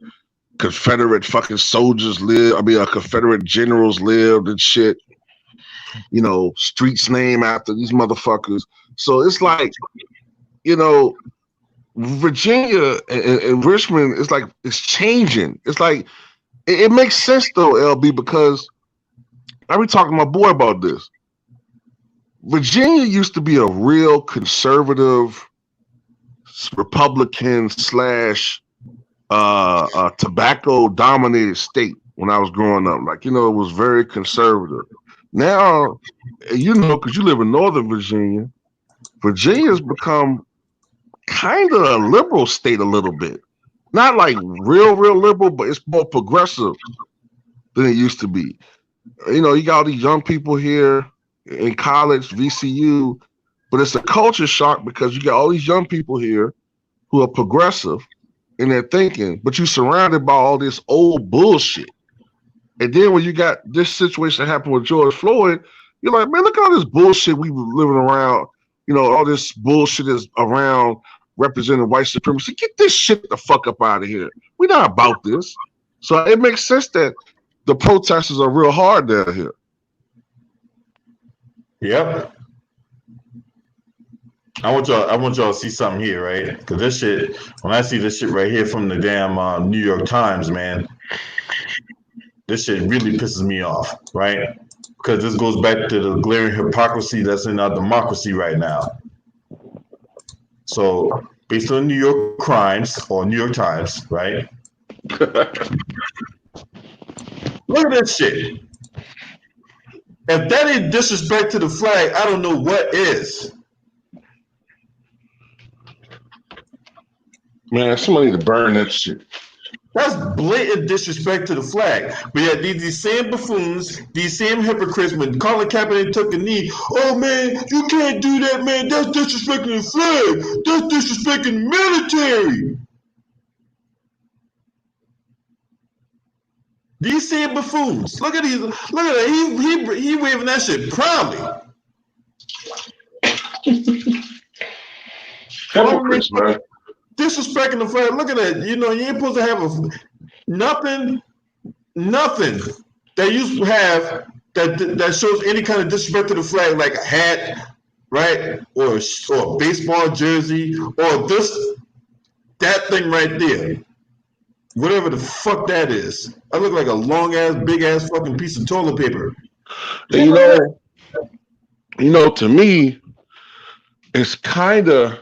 Confederate fucking soldiers live. I mean, Confederate generals lived and shit. Streets named after these motherfuckers. So it's like, Virginia and Richmond is like, it's changing. It's like, it makes sense though, LB, because I be talking to my boy about this. Virginia used to be a real conservative Republican / tobacco dominated state when I was growing up. Like, it was very conservative. Now, because you live in Northern Virginia, Virginia's become kind of a liberal state a little bit. Not like real liberal, but it's more progressive than it used to be. You got all these young people here in college, VCU, but it's a culture shock because you got all these young people here who are progressive in their thinking, but you're surrounded by all this old bullshit. And then when you got this situation happen with George Floyd, you're like, man, look at all this bullshit we were living around. All this bullshit is around representing white supremacy. Get this shit the fuck up out of here. We're not about this. So it makes sense that the protesters are real hard down here. Yep. I want y'all to see something here, right? Because this shit, when I see this shit right here from the damn New York Times, man, this shit really pisses me off, right? Because this goes back to the glaring hypocrisy that's in our democracy right now. So, based on New York Crimes or New York Times, right? Look at this shit. If that ain't disrespect to the flag, I don't know what is. Man, somebody need to burn that shit. That's blatant disrespect to the flag. But yeah, these same buffoons, these same hypocrites, when Colin Kaepernick took a knee, oh man, you can't do that, man. That's disrespecting the flag. That's disrespecting the military. These same buffoons. Look at these. Look at that. He waving that shit proudly. Hypocrites, man. Disrespecting the flag. Look at that. You ain't supposed to have nothing that you have that shows any kind of disrespect to the flag, like a hat, right, or a baseball jersey, or that thing right there, whatever the fuck that is. I look like a long ass, big ass fucking piece of toilet paper. And to me, it's kind of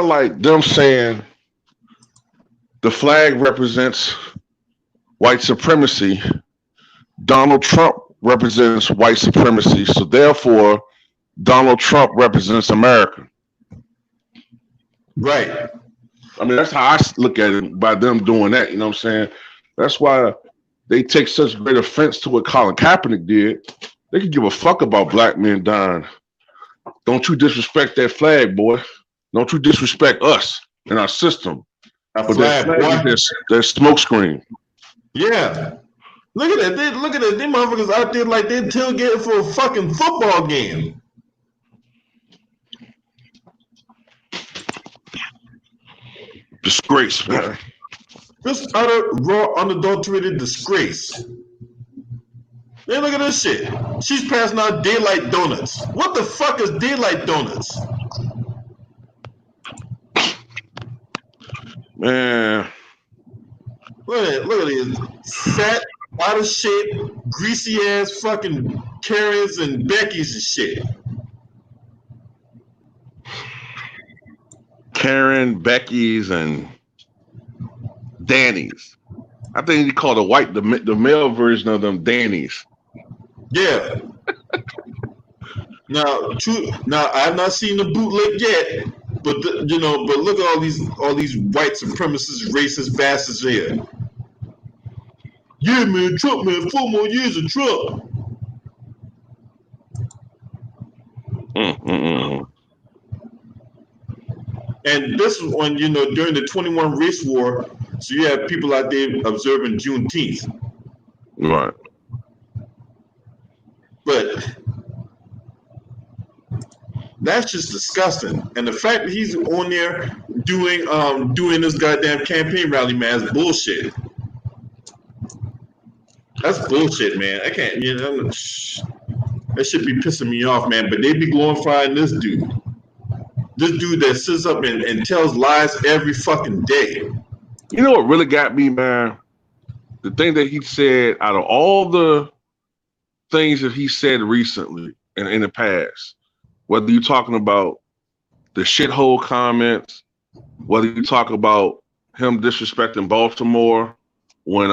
like them saying the flag represents white supremacy. Donald Trump represents white supremacy. So therefore, Donald Trump represents America. Right. I mean, that's how I look at it by them doing that. You know what I'm saying? That's why, they take such great offense to what Colin Kaepernick did. They can give a fuck about black men dying. Don't you disrespect that flag, boy. Don't you disrespect us and our system. But that flag is their smoke screen. Yeah. Look at that. Look at that. Them motherfuckers out there like they're tailgating for a fucking football game. Disgrace, man. This utter, raw, unadulterated disgrace. Man, look at this shit. She's passing out daylight donuts. What the fuck is daylight donuts? Man. Look at these fat, out of shape, greasy ass fucking Karens and Beckys and shit. Karen, Becky's, and Danny's. I think you call the male version of them Danny's. Yeah. Now I've not seen the bootleg yet, but but look at all these white supremacist, racist bastards here. Yeah, man, Trump, man, 4 more years of Trump. And this was on, during the 21 race war, so you have people out there observing Juneteenth. Right. But that's just disgusting. And the fact that he's on there doing this goddamn campaign rally, man, is bullshit. That's bullshit, man. I can't, that should be pissing me off, man. But they be glorifying this dude. This dude that sits up and tells lies every fucking day. You know what really got me, man? The thing that he said, out of all the things that he said recently and in the past, whether you're talking about the shithole comments, whether you talk about him disrespecting Baltimore when,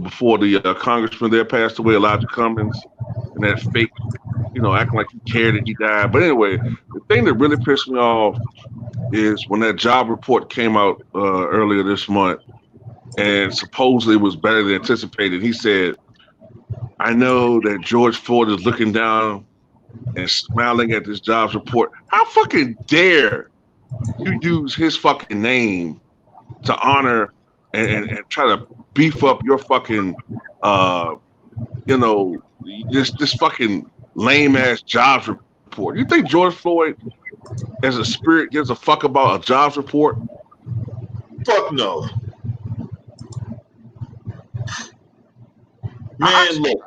before the congressman there passed away, Elijah Cummings, and that fake, acting like he cared that he died. But anyway, the thing that really pissed me off is when that job report came out earlier this month, and supposedly it was better than anticipated. He said, I know that George Floyd is looking down and smiling at this jobs report. How fucking dare you use his fucking name to honor and try to beef up your fucking, this fucking lame ass jobs report. You think George Floyd, as a spirit, gives a fuck about a jobs report? Fuck no. Man, look,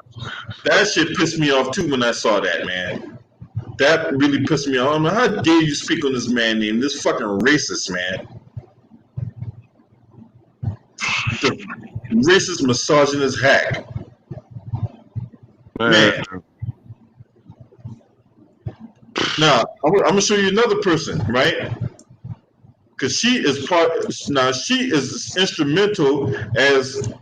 that shit pissed me off too when I saw that, man. That really pissed me off. I mean, how dare you speak on this man name? This fucking racist, man. The racist, misogynist hack. Man. Now, I'm going to show you another person, right? Because she is instrumental as,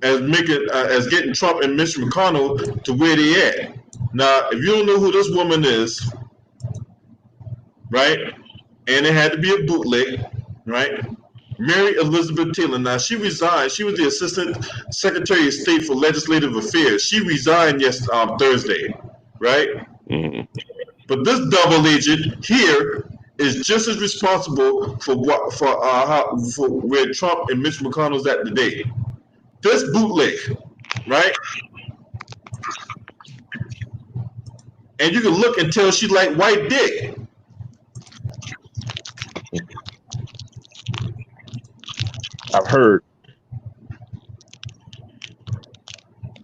as getting Trump and Mitch McConnell to where they at. Now, if you don't know who this woman is, right, and it had to be a bootleg, right, Mary Elizabeth Taylor. Now, she resigned. She was the Assistant Secretary of State for Legislative Affairs. She resigned Thursday, right? Mm-hmm. But this double agent here is just as responsible for where Trump and Mitch McConnell's at today. This bootleg, right? And you can look and tell she like white dick. I've heard.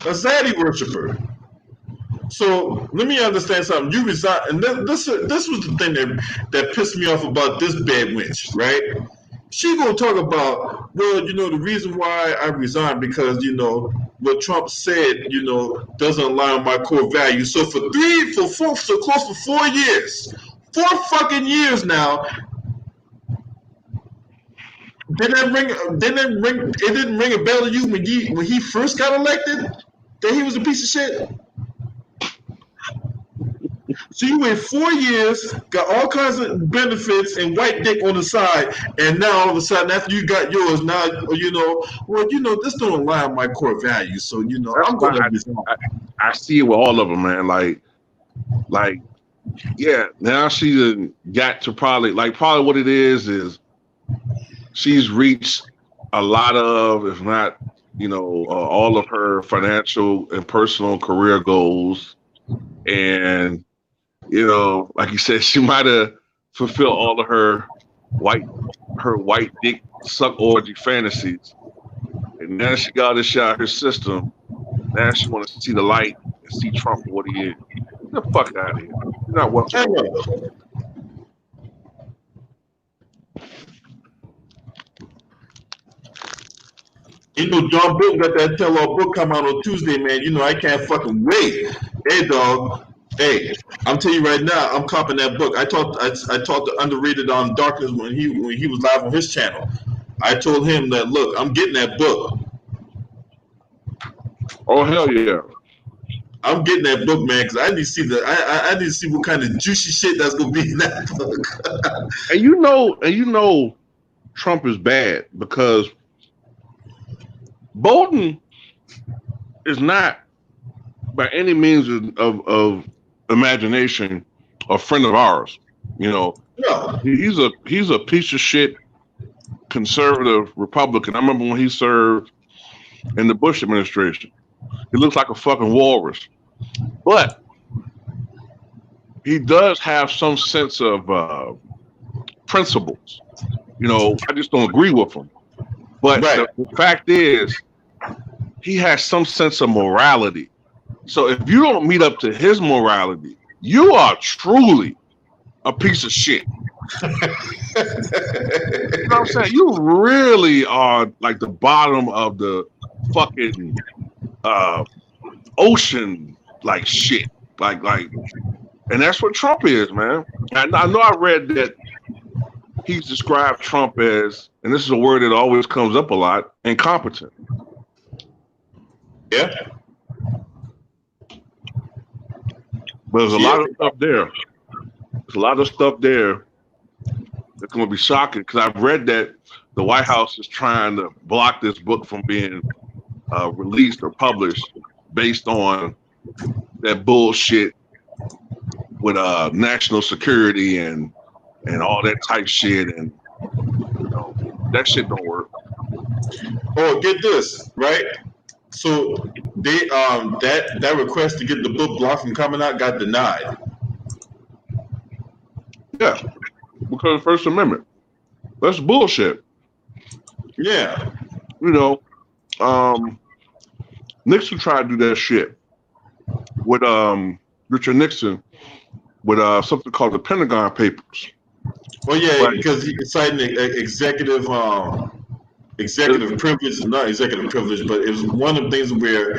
A zaddy worshiper. So let me understand something. You resign, and this was the thing that pissed me off about this bad wench, right? She gonna talk about, well, the reason why I resigned because what Trump said, doesn't align with my core values. So close to 4 years, 4 fucking years now. It didn't ring a bell to you when he first got elected that he was a piece of shit. So you wait 4 years, got all kinds of benefits and white dick on the side, and now all of a sudden after you got yours, now this don't align with my core values. So I'm going to. I see it with all of them, man. Like, yeah. Now she got to probably what it is she's reached a lot of, if not, all of her financial and personal career goals, and like you said, she might have fulfilled all of her white dick suck orgy fantasies, and now she got this shit out of her system. Now she want to see the light and see Trump for what he is. Get the fuck out of here! You're not welcome. John Bolton got that tell-all book come out on Tuesday, man. I can't fucking wait. Hey, dog. Hey, I'm telling you right now, I'm copping that book. I talked to Underrated on Darkness when he was live on his channel. I told him that, look, I'm getting that book. Oh hell yeah! I'm getting that book, man, because I need to see I need to see what kind of juicy shit that's gonna be in that book. and Trump is bad because Bolton is not by any means of imagination a friend of ours. No. He's a piece of shit conservative Republican. I remember when he served in the Bush administration. He looks like a fucking walrus. But he does have some sense of principles. I just don't agree with him. But right. the fact is, he has some sense of morality. So if you don't meet up to his morality, you are truly a piece of shit. You know what I'm saying? You really are like the bottom of the fucking ocean, like shit. Like, and that's what Trump is, man. And I know I read that he's described Trump as, and this is a word that always comes up a lot, incompetent. Yeah. But there's a lot of stuff there. There's a lot of stuff there that's going to be shocking, because I've read that the White House is trying to block this book from being released or published based on that bullshit with national security and all that type shit, and that shit don't work. Oh, get this, right? So they that request to get the book blocked from coming out got denied. Yeah, because of First Amendment. That's bullshit. Yeah. Nixon tried to do that shit with Richard Nixon with something called the Pentagon Papers. Well, yeah, because he cited executive privilege, not executive privilege, but it was one of the things where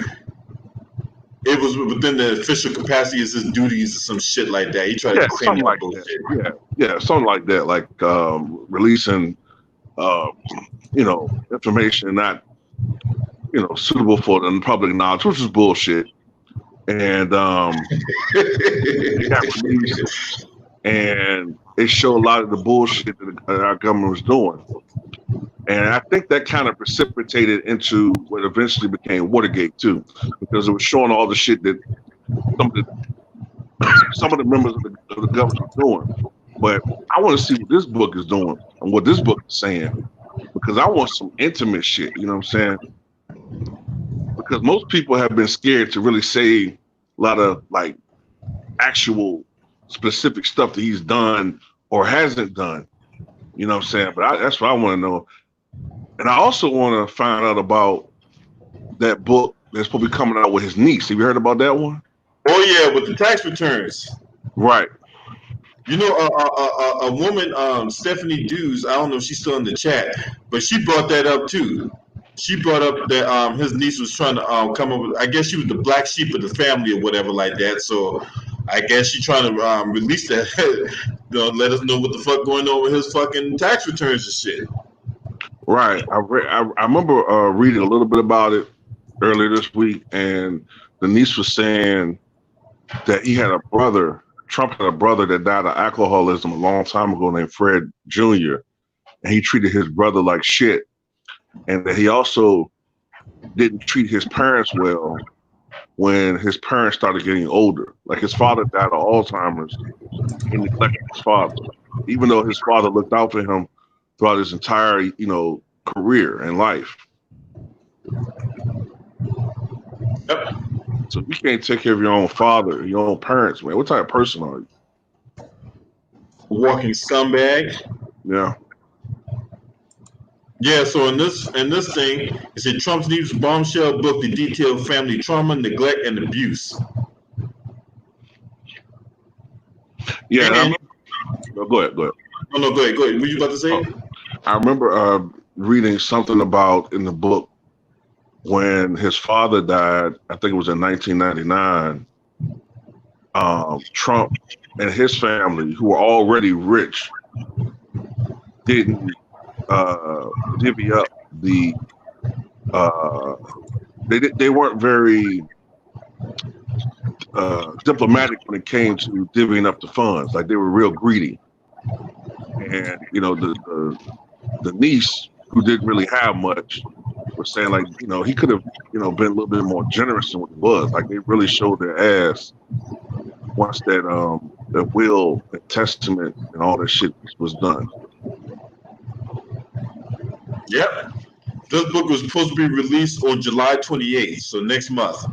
it was within the official capacity as his duties or some shit like that. He tried to claim like bullshit. that. Yeah, something like that, like releasing, information not, suitable for the public knowledge, which is bullshit. And it got released, and it showed a lot of the bullshit that our government was doing. And I think that kind of precipitated into what eventually became Watergate too, because it was showing all the shit that some of the members of the government were doing. But I want to see what this book is doing and what this book is saying, because I want some intimate shit. You know what I'm saying? Because most people have been scared to really say a lot of like actual specific stuff that he's done or hasn't done. You know what I'm saying? But that's what I want to know. And I also want to find out about that book that's supposed to be coming out with his niece. Have you heard about that one? Oh yeah, with the tax returns. Right. A woman, Stephanie Dews, I don't know if she's still in the chat, but she brought that up too. She brought up that his niece was trying to come up with, I guess she was the black sheep of the family or whatever like that. So I guess she's trying to release that, let us know what the fuck going on with his fucking tax returns and shit. Right. I remember reading a little bit about it earlier this week, and the niece was saying that he had a brother Trump had a brother that died of alcoholism a long time ago named Fred Jr., and he treated his brother like shit. And that he also didn't treat his parents well when his parents started getting older. Like his father died of Alzheimer's, he neglected his father, even though his father looked out for him throughout his entire, career and life. Yep. So if you can't take care of your own father, your own parents, man, what type of person are you? Walking scumbag. Yeah. Yeah, so in this thing, it said Trump's news bombshell book that detailed family trauma, neglect, and abuse. Yeah. No, go ahead. Oh, no, go ahead. What were you about to say? I remember reading something about in the book when his father died, I think it was in 1999, Trump and his family, who were already rich, didn't divvy up the they weren't very diplomatic when it came to divvying up the funds. Like they were real greedy. And the niece, who didn't really have much, was saying like, he could have, been a little bit more generous than what he was. Like they really showed their ass once that will and testament and all that shit was done. Yep. This book was supposed to be released on July 28th, so next month.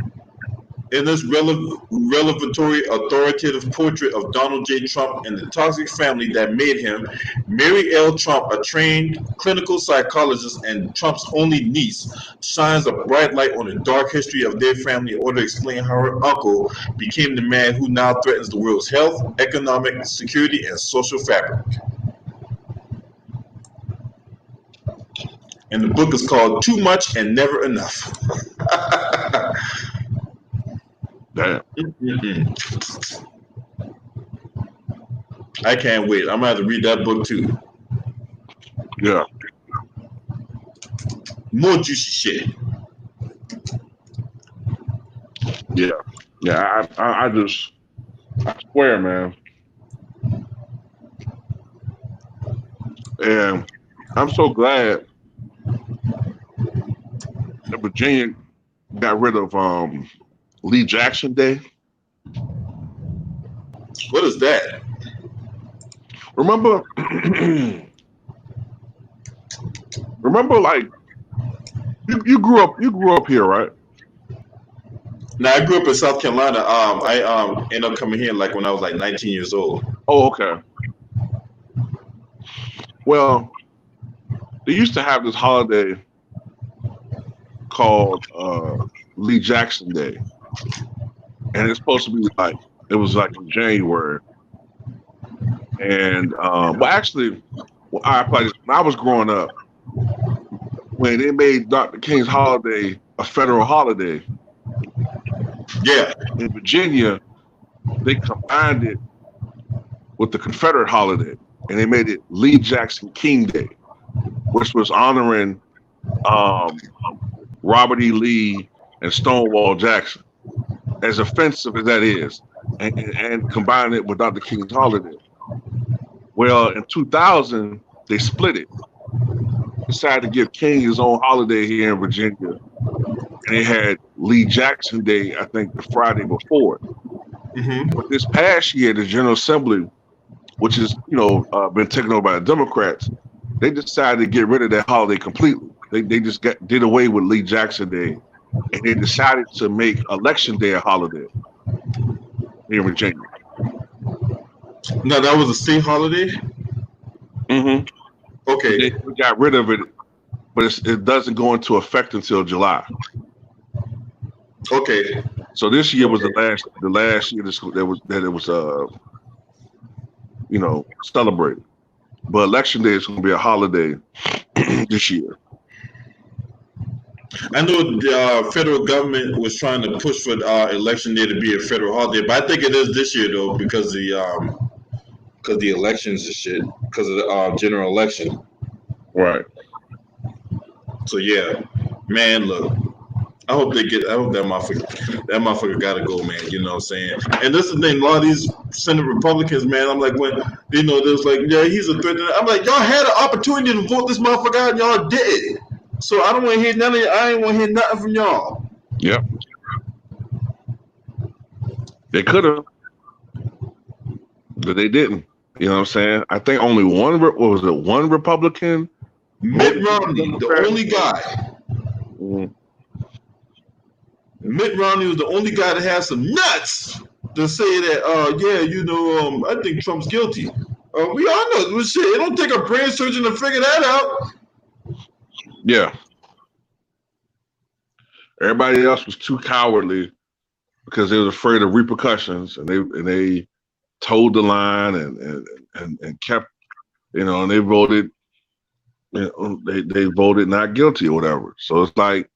In this revelatory, authoritative portrait of Donald J. Trump and the toxic family that made him, Mary L. Trump, a trained clinical psychologist and Trump's only niece, shines a bright light on the dark history of their family in order to explain how her uncle became the man who now threatens the world's health, economic security, and social fabric. And the book is called Too Much and Never Enough. Damn. I can't wait. I'm going to have to read that book too. Yeah. More juicy shit. Yeah. Yeah. I swear, man. And I'm so glad that Virginia got rid of Lee Jackson Day. What is that? Remember, like you grew up here, right? Now I grew up in South Carolina. I ended up coming here like when I was like 19 years old. Oh, okay. Well, they used to have this holiday called Lee Jackson Day, and it's supposed to be like in January. And when I was growing up, when they made Dr. King's holiday a federal holiday, yeah, in Virginia, they combined it with the Confederate holiday, and they made it Lee Jackson King Day, which was honoring Robert E. Lee and Stonewall Jackson, as offensive as that is, and combine it with Dr. King's holiday. Well, in 2000, they split it. Decided to give King his own holiday here in Virginia, and they had Lee Jackson Day, I think, the Friday before it. Mm-hmm. But this past year, the General Assembly, which is been taken over by the Democrats, they decided to get rid of that holiday completely. They just did away with Lee Jackson Day, and they decided to make Election Day a holiday here in Virginia. No, that was a state holiday? Mm-hmm. Okay. They got rid of it, but it doesn't go into effect until July. Okay. So this year was the last year that it was celebrated. But Election Day is going to be a holiday this year. I know the federal government was trying to push for Election Day to be a federal holiday, but I think it is this year though because the elections and shit, because of the general election. Right. So yeah, man, look, I hope that motherfucker gotta go, man. You know what I'm saying? And this is the thing, a lot of these Senate Republicans, man, I'm like, when there's like, yeah, he's a threat. I'm like, y'all had an opportunity to vote this motherfucker out and y'all did. So I don't want to hear none of y'all. I ain't want to hear nothing from y'all. Yep. They could have, but they didn't. You know what I'm saying? I think only one Republican? Mitt Romney, the only guy. Mm-hmm. Mitt Romney was the only guy that has some nuts to say that, I think Trump's guilty. We all know this shit. It don't take a brain surgeon to figure that out. Yeah. Everybody else was too cowardly because they was afraid of repercussions, and they toed the line and kept, and they voted. They voted not guilty or whatever. So it's like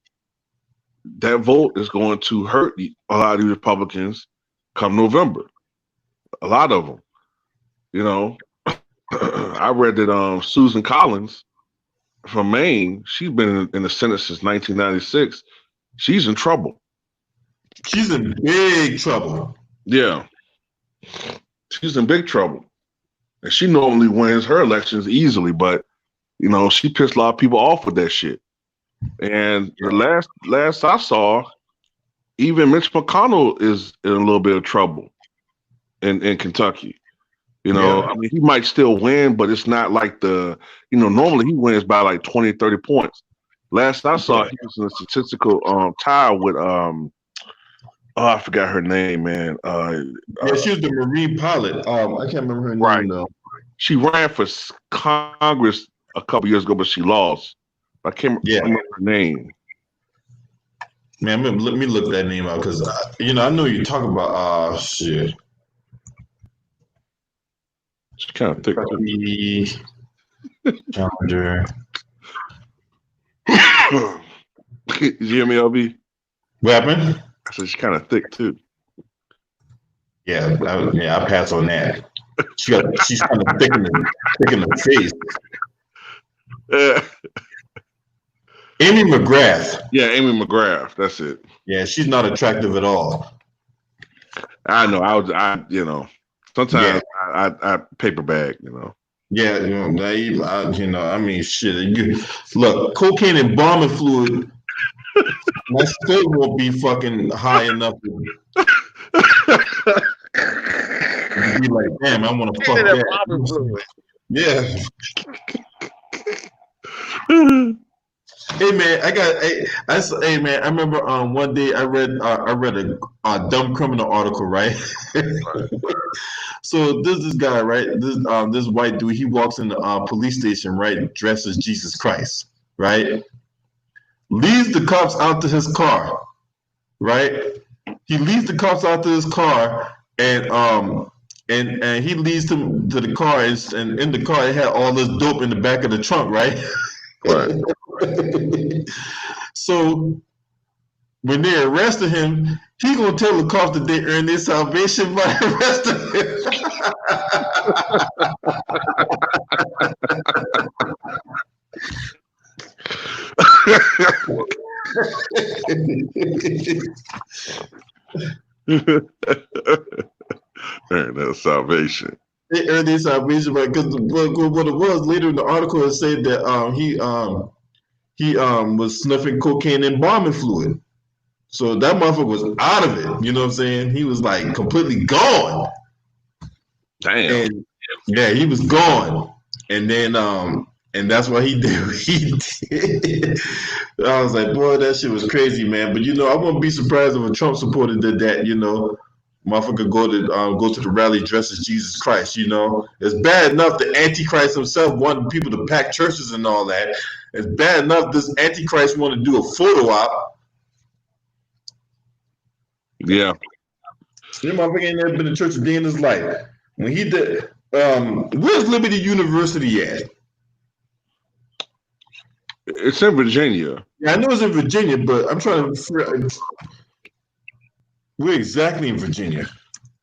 that vote is going to hurt a lot of these Republicans come November. A lot of them. I read that Susan Collins from Maine, she's been in the Senate since 1996. She's in trouble. She's in big trouble. Yeah. She's in big trouble. And she normally wins her elections easily, but she pissed a lot of people off with that shit. And the last I saw, even Mitch McConnell is in a little bit of trouble in Kentucky. I mean, he might still win, but it's not like normally he wins by like 20, 30 points. Last I saw, he was in a statistical tie with, I forgot her name, man. She was the Marine pilot. I can't remember her name, though. She ran for Congress a couple years ago, but she lost. I can't remember her name. Man, let me look that name out because I know you're talking about. Shit. She's kind of thick. Calendar. Did you hear me, LB? What happened? I said she's kind of thick too. Yeah, I pass on that. She's kind of thick in the face. Amy McGrath. Yeah, Amy McGrath. That's it. Yeah, she's not attractive at all. I know. Sometimes I paper bag. Yeah, I mean, shit. Look, cocaine and bombing fluid. My still won't be fucking high enough to be like, damn, I want to fuck that. Yeah. Hey man, hey man, I remember one day I read a dumb criminal article, right? So this guy, right? This white dude, he walks in the police station, right? Dressed as Jesus Christ, right? Leads the cops out to his car, right? He leads the cops out to his car, and he leads them to the car, and in the car it had all this dope in the back of the trunk, right? Right. So when they arrested him, he gonna tell the cops that they earned their salvation by arresting him. Earned their salvation. They earned their salvation because what it was later in the article, it said that he was sniffing cocaine and bombing fluid. So that motherfucker was out of it. You know what I'm saying? He was like completely gone. Damn. And, yeah, he was gone. And then and that's what he did. He did. I was like, boy, that shit was crazy, man. But I wouldn't be surprised if a Trump supporter did that. Motherfucker go to the rally dressed as Jesus Christ. It's bad enough the Antichrist himself wanted people to pack churches and all that. It's bad enough this Antichrist wanted to do a photo op. Yeah. This motherfucker ain't never been to church a day in his life. When he did, where's Liberty University at? It's in Virginia. Yeah, I know it's in Virginia, but I'm trying to. We're exactly in Virginia.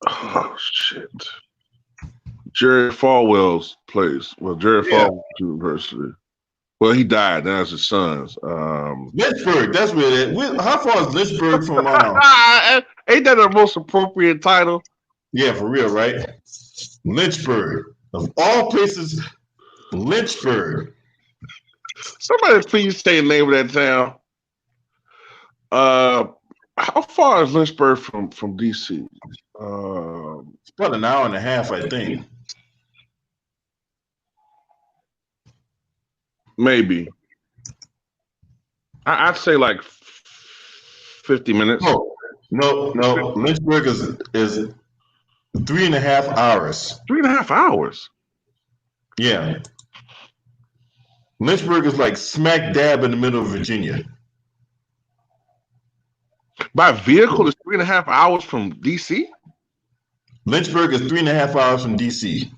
Oh shit! Jerry Falwell's place. Well, Jerry Falwell's University. Well, he died. That's his sons. Lynchburg. That's where that. How far is Lynchburg from? Ain't that the most appropriate title? Yeah, for real, right? Lynchburg, of all places, Lynchburg. Somebody please say the name of that town. How far is Lynchburg from DC? It's about an hour and a half, I think. Maybe. I'd say like 50 minutes. No. Lynchburg is 3.5 hours. 3.5 hours? Yeah. Lynchburg is like smack dab in the middle of Virginia. By vehicle, it's 3.5 hours from DC? Lynchburg is 3.5 hours from DC.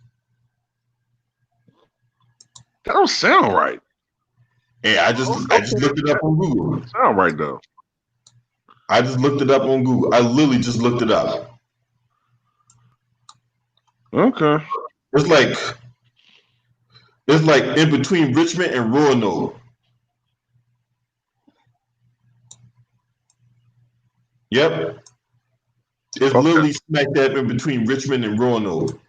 That don't sound right. Yeah, I just looked it up on Google. Sound right though. I just looked it up on Google. I literally just looked it up. Okay. It's like in between Richmond and Roanoke. Yep. It's literally smack dab in between Richmond and Roanoke.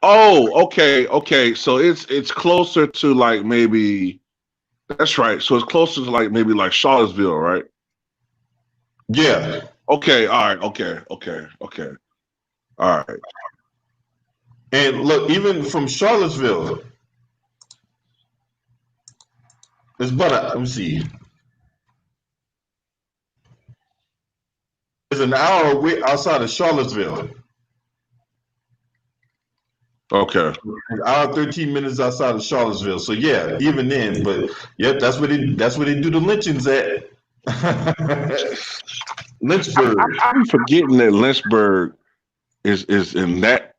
Oh, okay. So it's closer to like maybe. That's right. So it's closer to like maybe like Charlottesville, right? Yeah. Okay. All right. Okay. All right. And look, even from Charlottesville, it's about let me see. It's an hour away outside of Charlottesville. Okay. An hour 13 minutes outside of Charlottesville. So yeah, even then, but yep, that's where they do the lynchings at. Lynchburg. I'm forgetting that Lynchburg is in that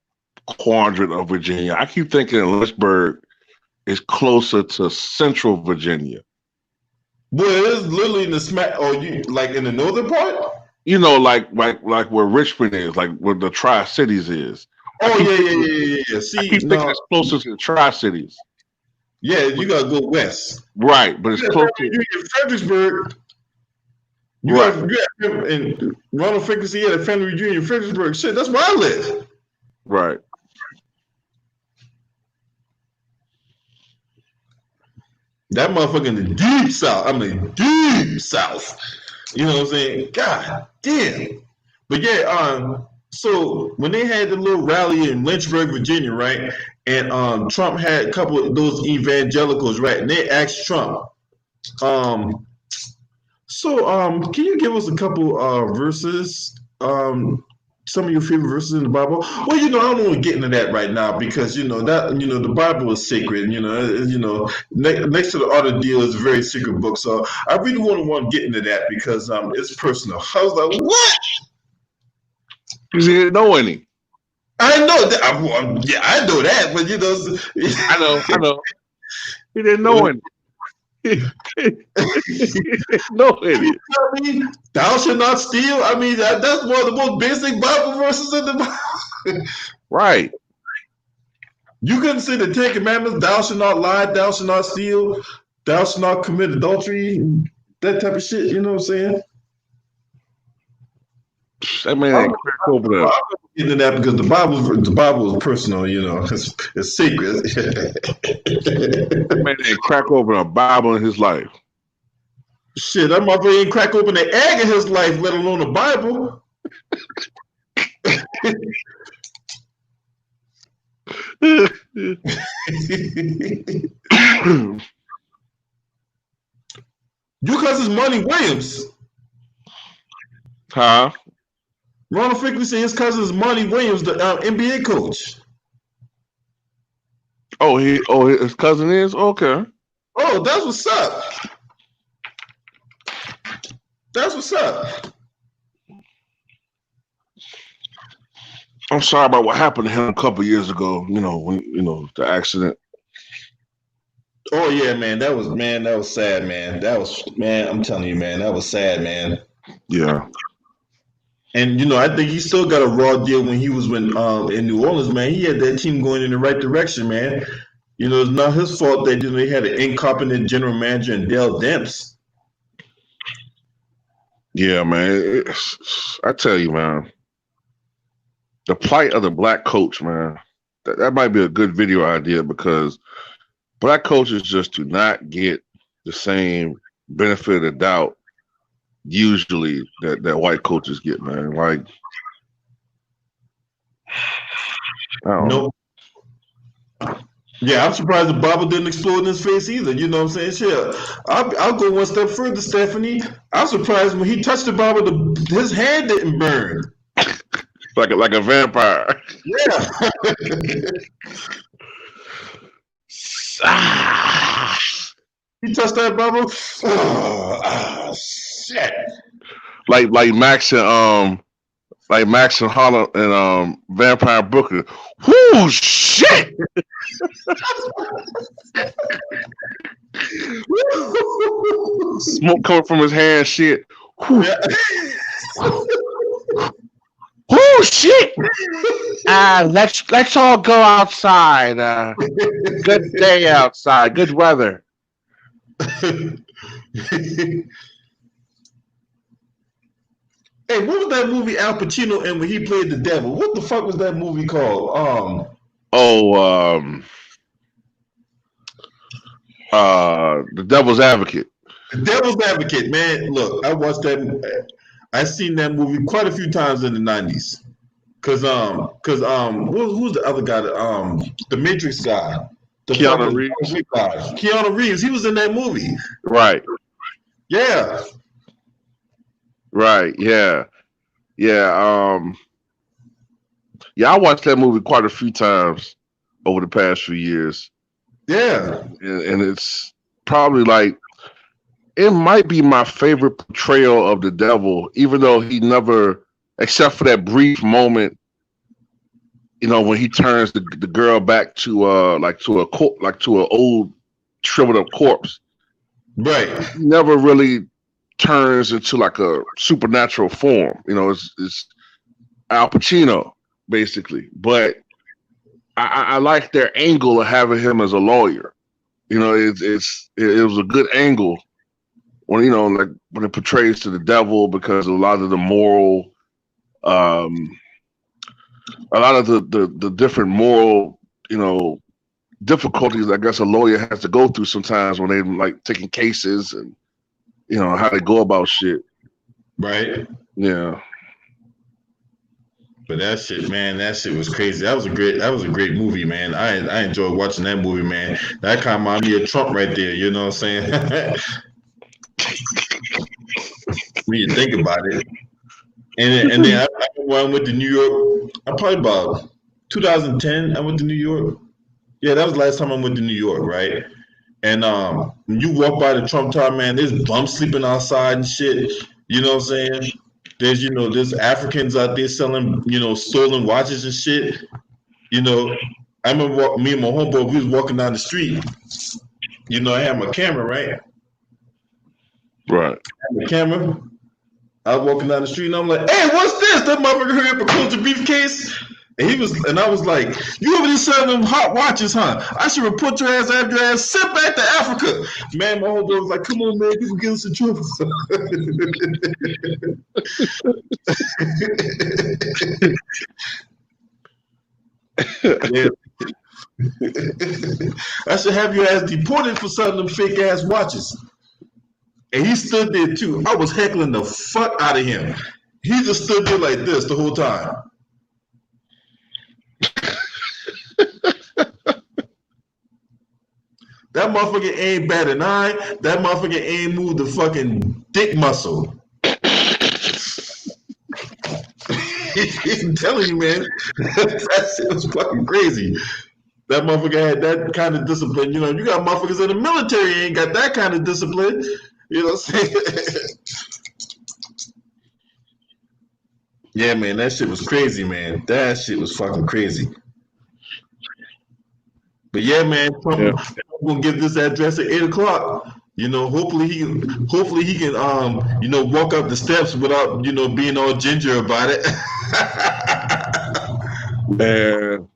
quadrant of Virginia. I keep thinking Lynchburg is closer to Central Virginia. Well, it is literally in the smack. Oh, you like in the northern part? You know, like where Richmond is, like where the Tri-Cities is. Oh yeah. See, I keep thinking it's closer to the Tri-Cities. Yeah, you gotta go west. Right, but it's close to Fredericksburg. You got and Ronald Frequency at Family Reunion, Fredericksburg. Shit, that's where I live. Right. That motherfucker in the deep south. I mean, deep south. You know what I'm saying? God damn. But yeah, so when they had the little rally in Lynchburg, Virginia, right? And Trump had a couple of those evangelicals, right? And they asked Trump, can you give us a couple verses? Some of your favorite verses in the Bible? Well, I don't want to get into that right now because the Bible is sacred. Next to the Art of Deal is a very secret book. So I really want to get into that because it's personal. I was like, what? Because he didn't know any. I know that. I know that, but I know. He didn't know any. No idiot. Thou shalt not steal. I mean, that's one of the most basic Bible verses in the Bible. Right. You couldn't say the 10 Commandments, thou shalt not lie, thou shalt not steal, thou shalt not commit adultery, that type of shit, you know what I'm saying? That man ain't crack open I'm getting into that because the Bible is personal, it's secret. That man ain't crack open a Bible in his life. Shit, that motherfucker ain't crack open the egg in his life, let alone the Bible. Your cousin's Monty Williams. Huh? Ronald Frequency, his cousin's Monty Williams, the NBA coach. Oh, his cousin is? Okay. Oh, that's what's up. That's what's up. I'm sorry about what happened to him a couple years ago, when the accident. Oh yeah, man. That was sad, man. I'm telling you, man, that was sad, man. Yeah. And I think he still got a raw deal when he was in New Orleans, man. He had that team going in the right direction, man. it's not his fault that they had an incompetent general manager in Dale Demps. Yeah, man. I tell you, man, the plight of the black coach, man, that might be a good video idea because black coaches just do not get the same benefit of the doubt usually that white coaches get, man. Like, I don't know. Yeah, I'm surprised the Bible didn't explode in his face either. You know what I'm saying? Shit, I'll go one step further, Stephanie. I'm surprised when he touched the Bible, his hand didn't burn. Like a vampire. Yeah. He touched that Bible. Oh, shit. Like Max and Holland and Vampire Brooklyn. Whoo, shit! Smoke coming from his hand, shit. Whoo, whoo shit! Let's all go outside. Good day outside. Good weather. Hey, what was that movie Al Pacino in when he played the devil? What the fuck was that movie called? The Devil's Advocate. The Devil's Advocate, man. Look, I watched that. I seen that movie quite a few times in the 90s. Cause who's the other guy? The Matrix guy. Keanu Reeves. Keanu Reeves. He was in that movie. Right. Yeah. Right. Yeah. Yeah. Yeah. I watched that movie quite a few times over the past few years. Yeah. And it's probably like it might be my favorite portrayal of the devil, even though he never, except for that brief moment, when he turns the girl back to an old shriveled up corpse. Right. He never really turns into like a supernatural form. It's Al Pacino basically, but I like their angle of having him as a lawyer. It was a good angle when when it portrays to the devil, because a lot of the moral, a lot of the different moral, difficulties I guess a lawyer has to go through sometimes when they like taking cases and how they go about shit. Right. Yeah. But that shit, man, that shit was crazy. That was a great movie, man. I enjoyed watching that movie, man. That kind of reminded me of Trump right there. You know what I'm saying? When you think about it. And then I went to New York. Probably about 2010. I went to New York. Yeah, that was the last time I went to New York, right? And when you walk by the Trump Tower, man, there's bums sleeping outside and shit. You know what I'm saying? There's Africans out there selling, stolen watches and shit. I remember me and my homeboy, we was walking down the street. I had my camera, right? Right. I had the camera. I was walking down the street and I'm like, hey, what's this? That motherfucker hurry up and close the briefcase. And I was like, you over there selling them hot watches, huh? I should report your ass after your ass sent back to Africa. Man, my whole boy was like, come on, man, people get us in trouble. Yeah. I should have your ass deported for selling them fake ass watches. And he stood there too. I was heckling the fuck out of him. He just stood there like this the whole time. That motherfucker ain't bat an eye. That motherfucker ain't moved the fucking dick muscle. I'm telling you, man. That shit was fucking crazy. That motherfucker had that kind of discipline. You got motherfuckers in the military ain't got that kind of discipline. You know what I'm saying? Yeah, man, that shit was crazy, man. That shit was fucking crazy. But yeah, man, I'm gonna give this address at 8:00. Hopefully he can walk up the steps without being all ginger about it. Man,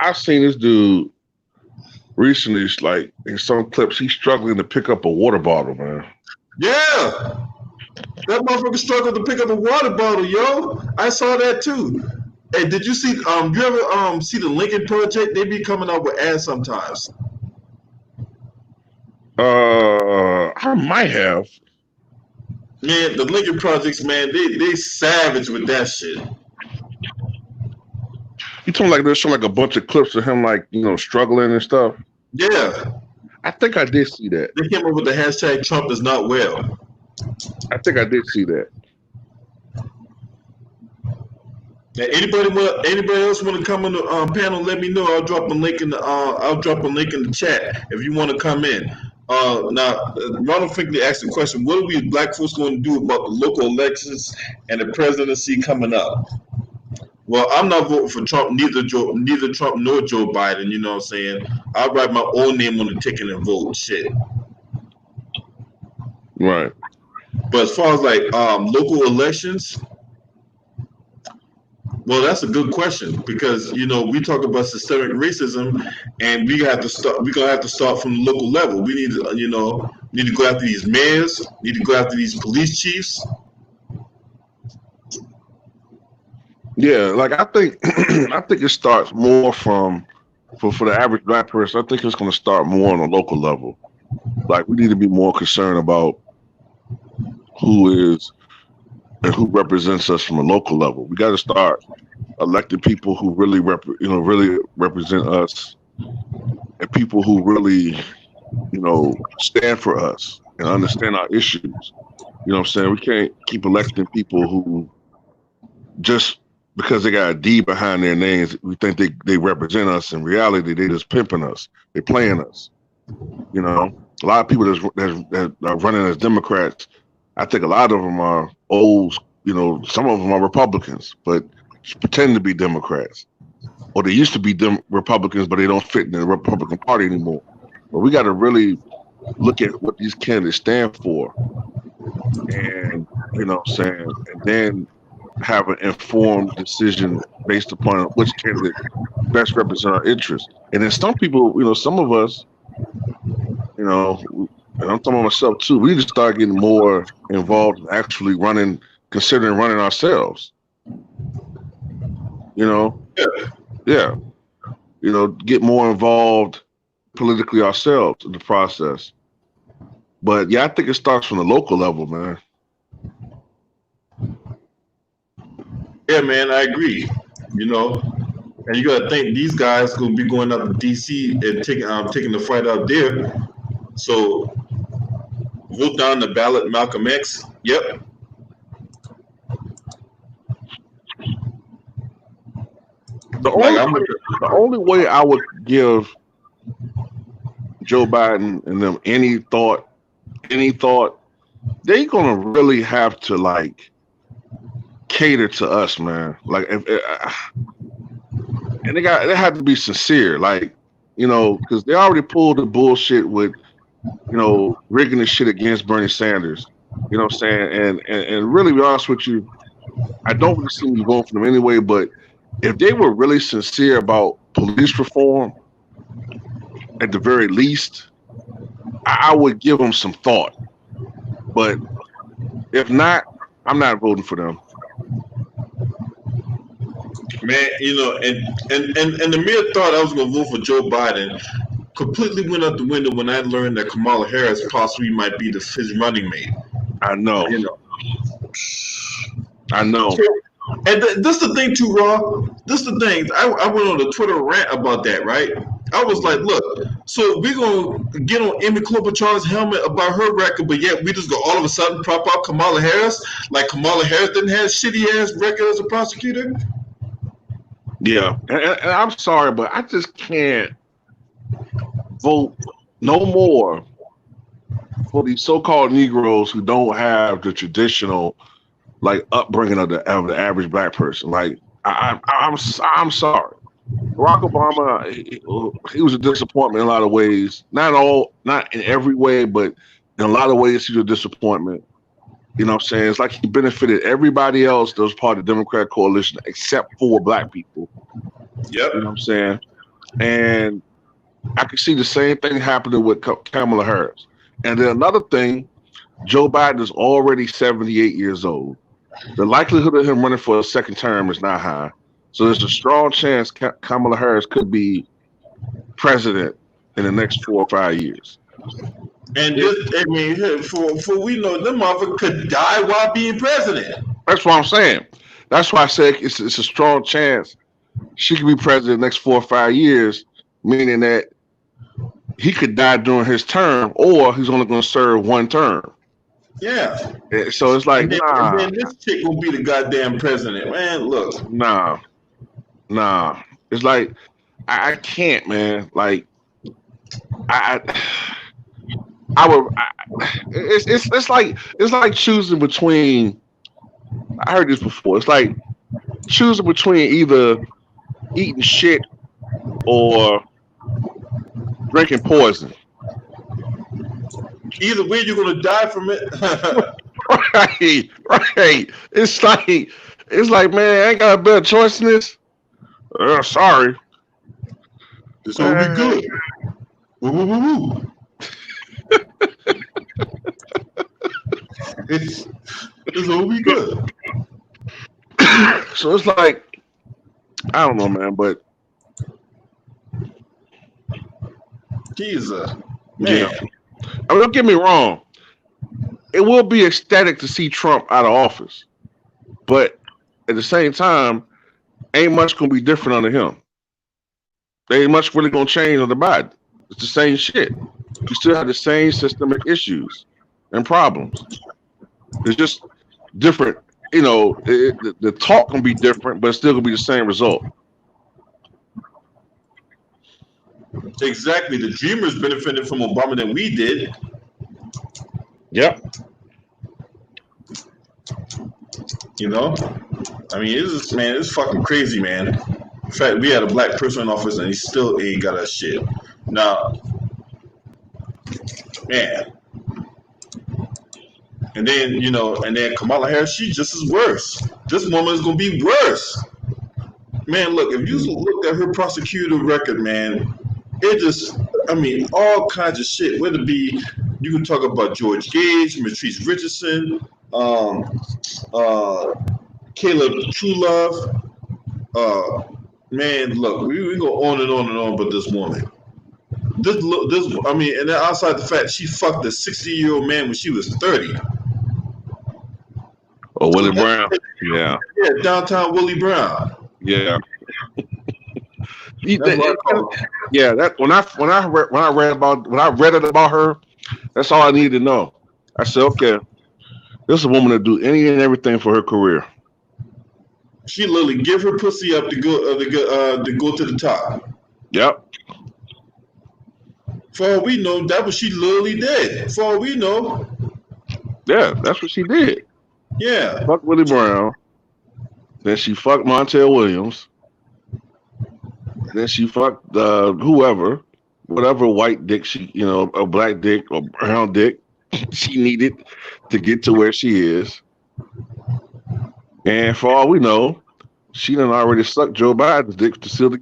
I've seen this dude recently, it's like in some clips, he's struggling to pick up a water bottle, man. Yeah. That motherfucker struggled to pick up a water bottle, yo. I saw that too. Hey, did you see? You ever see the Lincoln Project? They be coming out with ads sometimes. I might have. Man, the Lincoln Projects, man, they savage with that shit. You told me like there's some like a bunch of clips of him like struggling and stuff. Yeah. I think I did see that. They came up with the hashtag Trump is not well. I think I did see that. Now, anybody else want to come on the panel? Let me know. I'll drop a link in the chat if you want to come in. Now, Ronald Finkley asked the question: what are we black folks going to do about the local elections and the presidency coming up? Well, I'm not voting for Trump, neither Trump nor Joe Biden. You know what I'm saying? I'll write my own name on the ticket and vote. Shit. Right. But as far as like local elections. Well, that's a good question because we talk about systemic racism, and we have to start. We're gonna have to start from the local level. We need to, need to go after these mayors. Need to go after these police chiefs. Yeah, like I think it starts more from for the average black person. I think it's going to start more on a local level. Like we need to be more concerned about who is and who represents us from a local level. We got to start electing people who really really represent us, and people who really stand for us and understand our issues. You know what I'm saying? We can't keep electing people who just because they got a D behind their names, we think they represent us. In reality, they just pimping us. They playing us. A lot of people that are running as Democrats, I think a lot of them are old. Some of them are Republicans, but pretend to be Democrats, or they used to be Republicans, but they don't fit in the Republican Party anymore. But we got to really look at what these candidates stand for, and and then have an informed decision based upon which candidate best represent our interests. And then some people, some of us, and I'm talking about myself too, we need to start getting more involved in actually considering running ourselves. Yeah. Get more involved politically ourselves in the process. But yeah, I think it starts from the local level, man. Yeah, man, I agree. And you gotta think these guys gonna be going up to DC and taking the fight out there. So vote down the ballot, Malcolm X. Yep. The only way I would give Joe Biden and them any thought, they're gonna really have to cater to us, man. And they have to be sincere, because they already pulled the bullshit with, rigging the shit against Bernie Sanders. You know what I'm saying? And really, be honest with you, I don't really see me voting for them anyway. But if they were really sincere about police reform, at the very least, I would give them some thought. But if not, I'm not voting for them. Man, and the mere thought I was gonna vote for Joe Biden completely went out the window when I learned that Kamala Harris possibly might be his running mate. I know. I know. And this the thing too, Raw. This the thing. I went on a Twitter rant about that, right? I was like, look, so we're going to get on Amy Klobuchar's helmet about her record, but yet we just go all of a sudden prop out Kamala Harris? Like Kamala Harris didn't have a shitty-ass record as a prosecutor? Yeah, and I'm sorry, but I just can't vote no more for these so-called Negroes who don't have the traditional upbringing of the average black person. I'm sorry. Barack Obama, he was a disappointment in a lot of ways. Not in every way, but in a lot of ways he was a disappointment. You know what I'm saying? It's like he benefited everybody else that was part of the Democratic coalition except for black people. Yep. You know what I'm saying? And I can see the same thing happening with Kamala Harris. And then another thing, Joe Biden is already 78 years old. The likelihood of him running for a second term is not high. So there's a strong chance Kamala Harris could be president in the next 4 or 5 years. And for we know, them motherfucker could die while being president. That's what I'm saying. That's why I say it's a strong chance she could be president the next 4 or 5 years, meaning that he could die during his term, or he's only going to serve 1 term. Yeah. So it's like, and then this chick will be the goddamn president, man. Look. Nah. It's like I can't, man. Like it's like choosing between. I heard this before. It's like choosing between either eating shit or drinking poison. Either way, you're gonna die from it. Right. It's like, man, I ain't got a better choice than this. Sorry. It's gonna be good. Woo. It's gonna be good. So it's like, I don't know, man, but he's a man. Yeah. I mean, don't get me wrong. It will be ecstatic to see Trump out of office, but at the same time, ain't much gonna be different under him. There ain't much really gonna change under Biden. It's the same shit. You still have the same systemic issues and problems. It's just different. You know, the talk can be different, but it's still gonna be the same result. Exactly. The Dreamers benefited from Obama than we did. Yep. You know, I mean, it's fucking crazy, man. In fact, we had a black person in office and he still ain't got that shit. Now, man. And then Kamala Harris, she just as worse. This woman is gonna be worse. Man, look, if you look at her prosecutor record, man, it just, I mean, all kinds of shit. Whether it be, you can talk about George Gage, Matrice Richardson, Caleb Truelove. Man, look, we go on and on and on about this woman. This, I mean, and then outside the fact she fucked a 60-year-old man when she was 30. Oh, Willie Brown. Yeah, downtown Willie Brown. Yeah. That when I read it about her, that's all I needed to know. I said, okay, this is a woman that do any and everything for her career. She literally give her pussy up to go to the top. Yep. For all we know, that what she literally did. For all we know. Yeah, that's what she did. Yeah. Fuck Willie Brown. Then she fucked Montel Williams. Then she fucked whatever white dick a black dick or brown dick she needed to get to where she is. And for all we know, she done already sucked Joe Biden's dick to seal the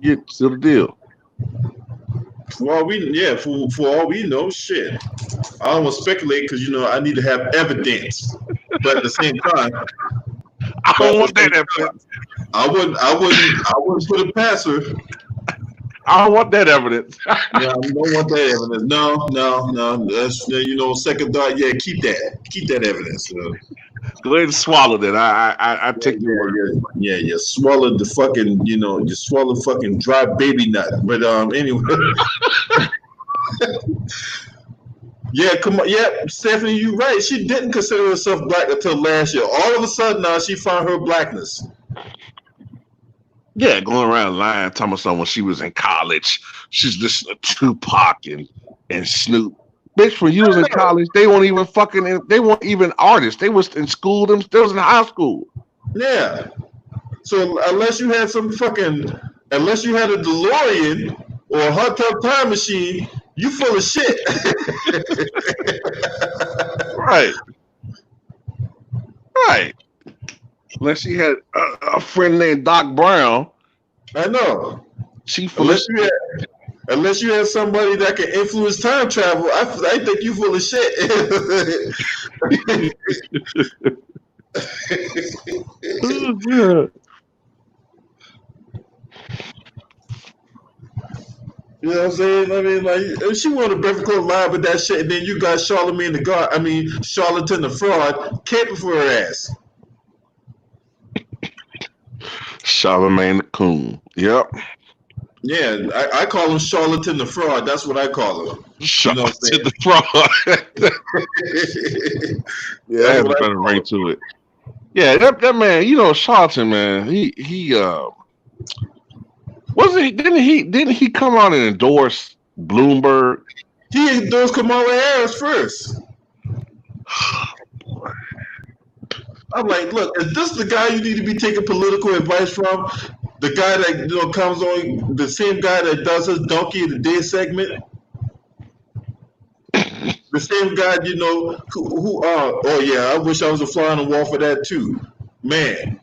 deal. For all we know, shit. I don't want to speculate because I need to have evidence. But at the same time, I don't want that evidence. I wouldn't put it past her. I don't want that evidence. Yeah, I don't want that evidence. No. That's second thought. Yeah, keep that evidence. Go ahead and swallow that. I take your word. Yeah. You swallowed the fucking, you swallowed fucking dry baby nut. But anyway. Yeah, come on. Yeah, Stephanie, you're right. She didn't consider herself black until last year. All of a sudden now she found her blackness. Yeah, going around lying, talking about someone she was in college. She's listening to Tupac and Snoop. Bitch, when you was in college, they weren't even artists. They was in school, they was in high school. Yeah. So unless you had a DeLorean or a hot tub time machine, you full of shit. Right. Unless she had a friend named Doc Brown. I know. She full of shit. Unless you have somebody that can influence time travel, I think you full of shit. You know what I'm saying? I mean, like, if she wanted to Breakfast Club live with that shit, and then you got Charlamagne the God, Charlatan the fraud, camping for her ass. Charlamagne the coon. Yep. Yeah, I call him Charlatan the fraud. That's what I call him. Charlatan the fraud. Yeah, that has a better ring to it. Yeah, that man, Charlatan, man, he didn't he come out and endorse Bloomberg? He endorsed Kamala Harris first. I'm like, look, is this the guy you need to be taking political advice from? The guy that comes on, the same guy that does his Donkey of the Day segment? The same guy, who oh yeah, I wish I was a fly on the wall for that too. Man.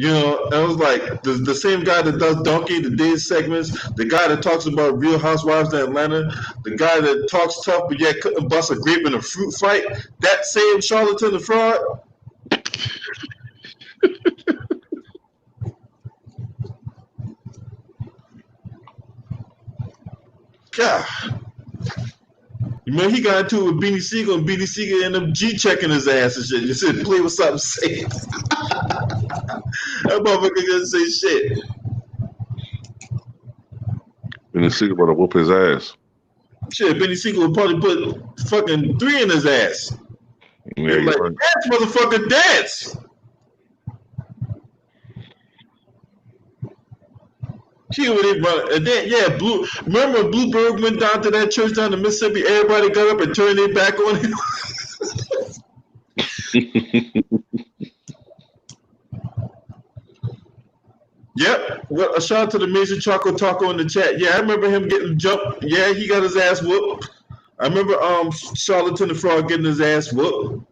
I was like, the same guy that does Donkey of the Day segments, the guy that talks about Real Housewives of Atlanta, the guy that talks tough but yet couldn't bust a grape in a fruit fight, that same Charlatan the fraud. God. He got into it with Beanie Siegel, and Beanie Siegel ended up G-checking his ass and shit. You said, play with something safe. That motherfucker didn't say shit. Beanie Siegel about to whoop his ass. Shit, Beanie Siegel would probably put fucking 3 in his ass. Yeah, like, right. Dance, motherfucker, dance! And then, remember Blueberg went down to that church down in Mississippi, everybody got up and turned their back on him? Yep. Well, a shout out to the Major Choco Taco in the chat. Yeah, I remember him getting jumped. Yeah, he got his ass whooped. I remember Charlatan the Fraud getting his ass whooped.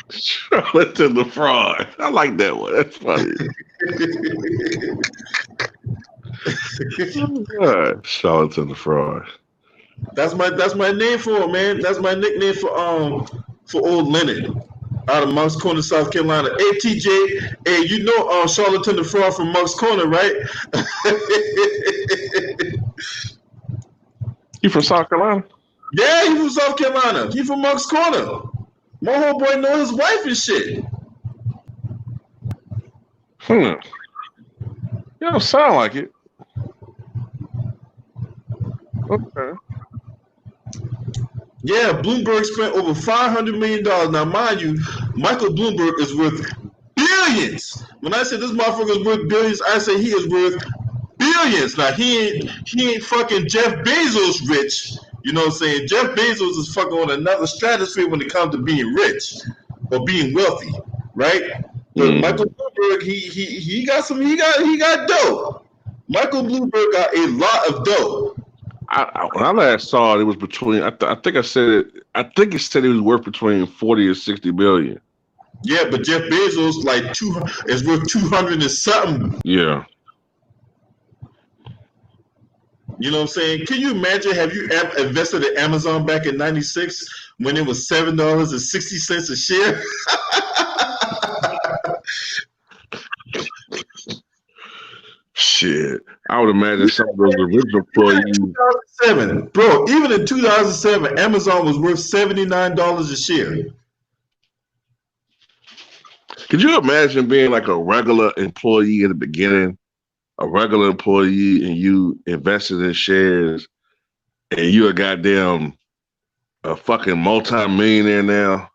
Charlatan the Fraud. I like that one. That's funny. Oh, God. Charlatan the Fraud. That's my name for him, man. That's my nickname for old Leonard out of Monk's Corner, South Carolina. Hey TJ, hey, Charlatan the Fraud from Monk's Corner, right? You from South Carolina? Yeah, he from South Carolina. He from Monk's Corner. My whole boy know his wife and shit. You don't sound like it. Okay. Yeah, Bloomberg spent over $500 million. Now, mind you, Michael Bloomberg is worth billions. When I say this motherfucker is worth billions, I say he is worth billions. Now, he ain't fucking Jeff Bezos rich. You know what I'm saying? Jeff Bezos is fucking on another stratosphere when it comes to being rich or being wealthy, right? But Michael Bloomberg, he got dough. Michael Bloomberg got a lot of dough. When I last saw it, it was between. I think it said it was worth between 40 and 60 billion. Yeah, but Jeff Bezos is worth 200 and something. Yeah. You know what I'm saying? Can you imagine? Have you invested in Amazon back in '96 when it was $7.60 a share? Shit, I would imagine some of those original employees. 2007, bro. Even in 2007, Amazon was worth $79 a share. Could you imagine being like a regular employee at the beginning, a regular employee, and you invested in shares, and you're a fucking multi-millionaire now?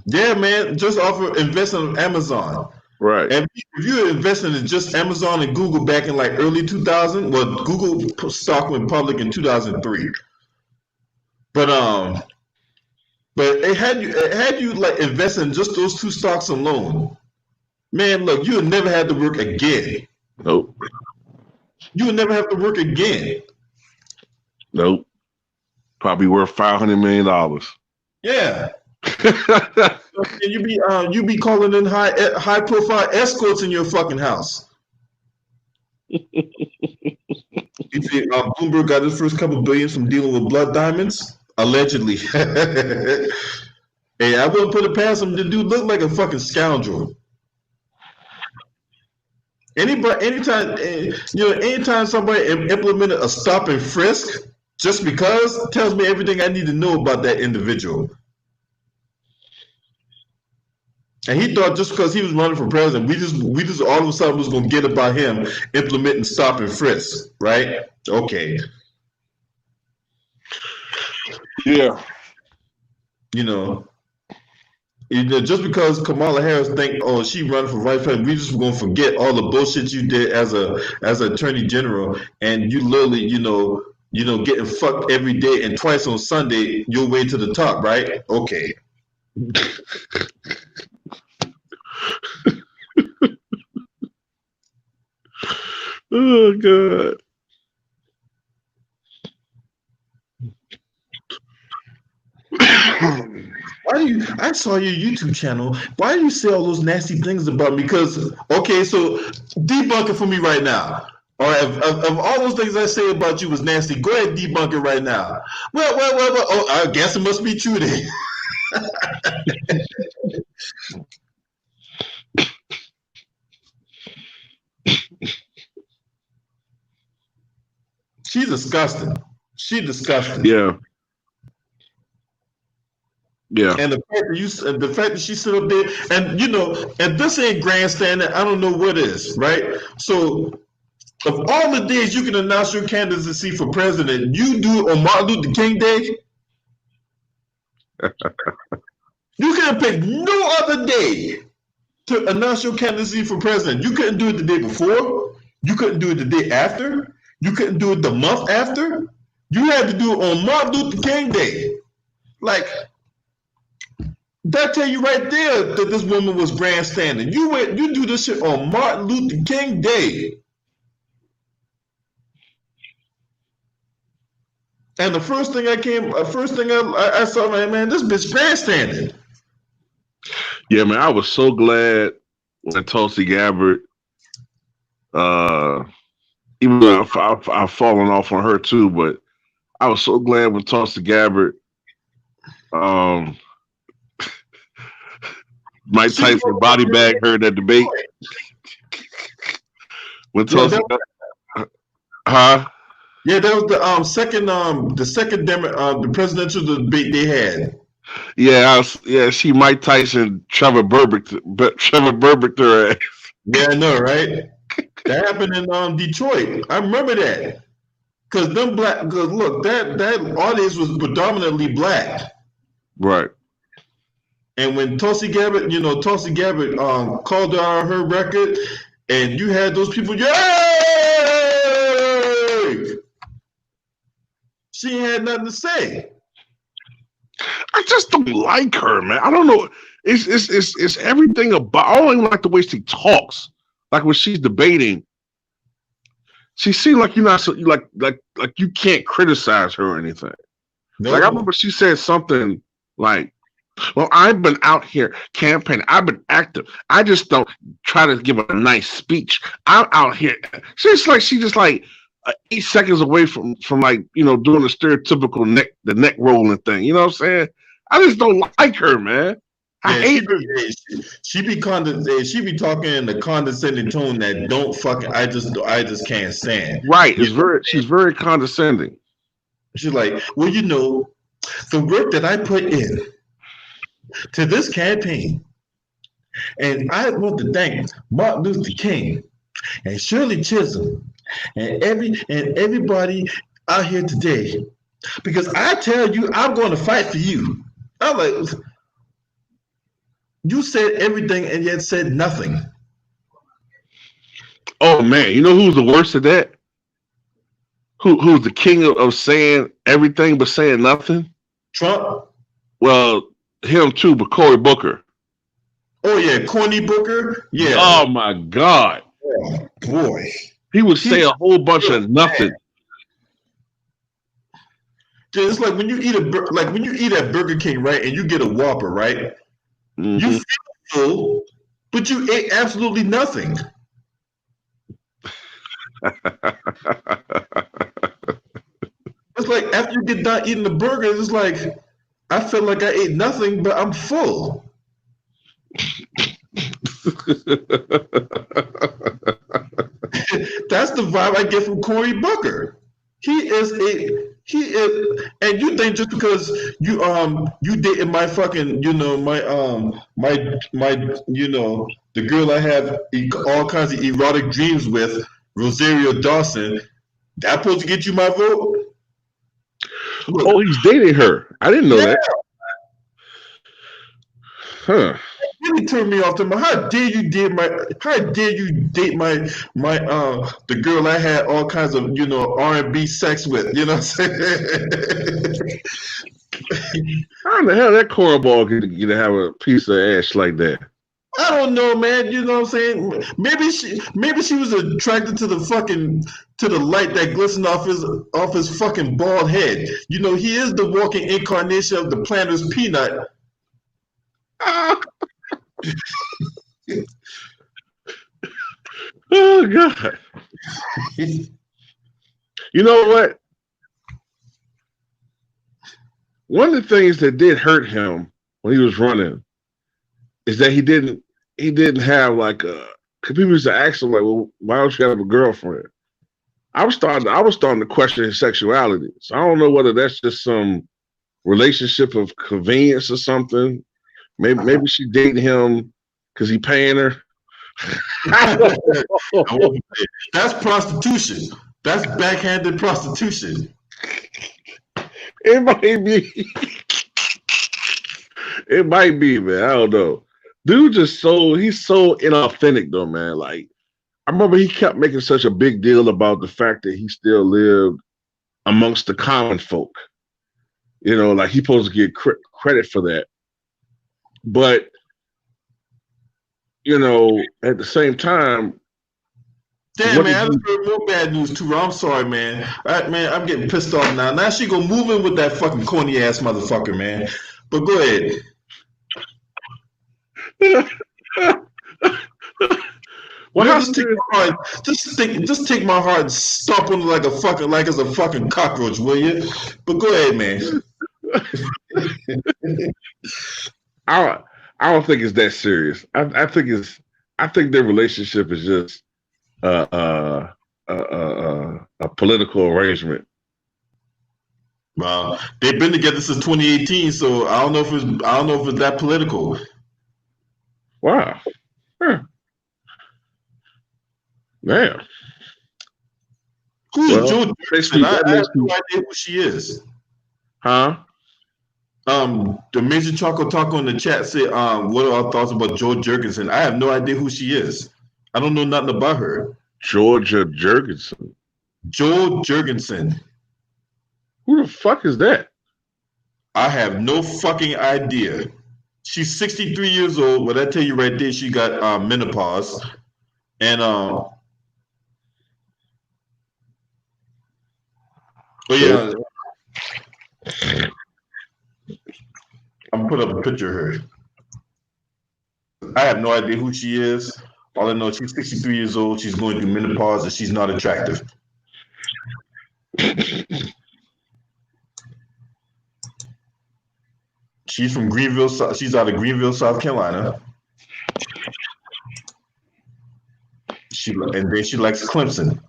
Yeah, man. Just off of investing in Amazon. Right. And if you're investing in just Amazon and Google back in like early 2000, well, Google stock went public in 2003. But it had you like invest in just those 2 stocks alone. Man, look, you would never have to work again. Nope. You would never have to work again. Nope. Probably worth $500 million. Yeah. And you be calling in high profile escorts in your fucking house. You see, Bloomberg got his first couple billions from dealing with blood diamonds, allegedly. Hey, I wouldn't put it past him. The dude looked like a fucking scoundrel. Anytime somebody implemented a stop and frisk just because tells me everything I need to know about that individual. And he thought just because he was running for president, we just all of a sudden was gonna get about him implementing stop and frisk, right? Okay. Yeah. Just because Kamala Harris think, oh, she running for vice president, we just gonna forget all the bullshit you did as an attorney general, and you literally, getting fucked every day and twice on Sunday, your way to the top, right? Okay. Oh God. I saw your YouTube channel. Why do you say all those nasty things about me? Because, okay, so debunk it for me right now. All right, if all those things I say about you was nasty, go ahead and debunk it right now. Well, oh, I guess it must be true then. She's disgusting. She's disgusting. Yeah. Yeah. And the fact that she stood up there, and and this ain't grandstanding. I don't know what is, right? So, of all the days you can announce your candidacy for president, you do it on Martin Luther King Day. You couldn't pick no other day to announce your candidacy for president. You couldn't do it the day before. You couldn't do it the day after. You couldn't do it the month after. You had to do it on Martin Luther King Day. Like, that tell you right there that this woman was grandstanding. You do this shit on Martin Luther King Day. And the first thing I saw, man, this bitch grandstanding. Yeah, man, I was so glad when Tulsi Gabbard, even though I've fallen off on her too, but I was so glad when Tulsi Gabbard, Mike Tyson body bag her in that debate. When Tulsi, huh? Yeah, that was the second the presidential debate they had. Yeah, she Mike Tyson, Trevor Burbick her ass. Yeah, I know, right? That happened in Detroit. I remember that. Because look, that audience was predominantly black. Right. And when Tulsi Gabbard called out her record, and you had those people, yay! She had nothing to say. I just don't like her, man. I don't know. It's everything about. I don't even like the way she talks. Like when she's debating, she seems like you're not so like you can't criticize her or anything. No. Like I remember she said something like, "Well, I've been out here campaigning. I've been active. I just don't try to give a nice speech. I'm out here." She's just like 8 seconds away from like doing the stereotypical neck rolling thing. You know what I'm saying? I just don't like her, man. I hate her. She be talking in the condescending tone that I just can't stand. Right. She's very condescending. She's like, well, the work that I put in to this campaign, and I want to thank Martin Luther King and Shirley Chisholm and everybody out here today, because I tell you, I'm going to fight for you. I'm like, you said everything and yet said nothing. Oh man, you know who's the worst at that? Who's the king of saying everything but saying nothing? Trump. Well, him too, but Cory Booker. Oh yeah, Cory Booker. Yeah. Oh my God. Oh boy. He would say a whole bunch of nothing. It's like when you eat at Burger King, right, and you get a Whopper, right? Mm-hmm. You feel full, but you ate absolutely nothing. It's like after you get done eating the burger, it's like I feel like I ate nothing, but I'm full. That's the vibe I get from Cory Booker. He is, and you think just because you dating my fucking, my the girl I have all kinds of erotic dreams with, Rosario Dawson, that supposed to get you my vote? Look, oh, he's dating her. I didn't know that. Huh. Really turned me off to my. How dare you date my? How dare you date my the girl I had all kinds of R&B sex with? You know what I'm saying? How in the hell that cornball could have a piece of ass like that? I don't know, man. You know what I'm saying? Maybe she was attracted to the light that glistened off his fucking bald head. You know, he is the walking incarnation of the planter's peanut. Oh God! You know what? One of the things that did hurt him when he was running is that he didn't have like a. Because people used to ask him like, "Well, why don't you have a girlfriend?" I was starting to question his sexuality. So I don't know whether that's just some relationship of convenience or something. Maybe she dated him because he paying her. That's prostitution. That's backhanded prostitution. It might be. It might be, man. I don't know. Dude he's so inauthentic though, man. Like, I remember he kept making such a big deal about the fact that he still lived amongst the common folk. You know, like he's supposed to get credit for that. But, you know, at the same time, damn, man, I just heard more bad news too. I'm sorry, man. Man, I'm getting pissed off now. Now she gonna move in with that fucking corny ass motherfucker, man. But go ahead. Well, just take my heart and stomp on it like it's a fucking cockroach, will you? But go ahead, man. I don't think it's that serious. I think their relationship is just a political arrangement. Well, they've been together since 2018, so I don't know if it's that political. Wow. Huh. Man. Who's Joe Jurgensen? I have no idea who she is. Huh? The Major Choco Taco in the chat said, what are our thoughts about Joe Jurgensen? I have no idea who she is. I don't know nothing about her. Georgia Jurgensen. Joe Jurgensen. Who the fuck is that? I have no fucking idea. She's 63 years old. What I tell you right there, she got menopause. And oh yeah. I'm put up a picture of her. I have no idea who she is. All I know is she's 63 years old. She's going through menopause and she's not attractive. She's from Greenville. She's out of Greenville, South Carolina. And then she likes Clemson.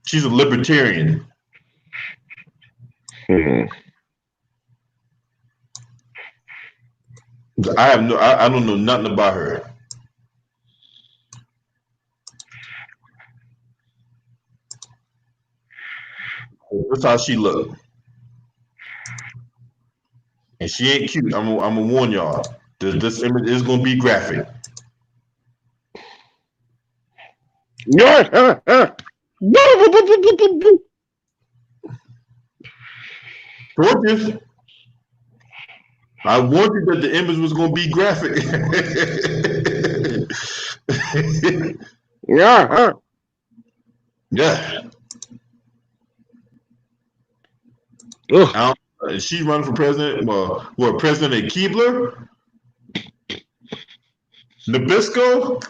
She's a libertarian. Mm-hmm. I don't know nothing about her. That's how she look. And she ain't cute. I'm gonna warn y'all. This image is gonna be graphic. Gorgeous. I warned you that the image was going to be graphic. Yeah. Yeah. Is she running for president? Well, what, President Keebler? Nabisco?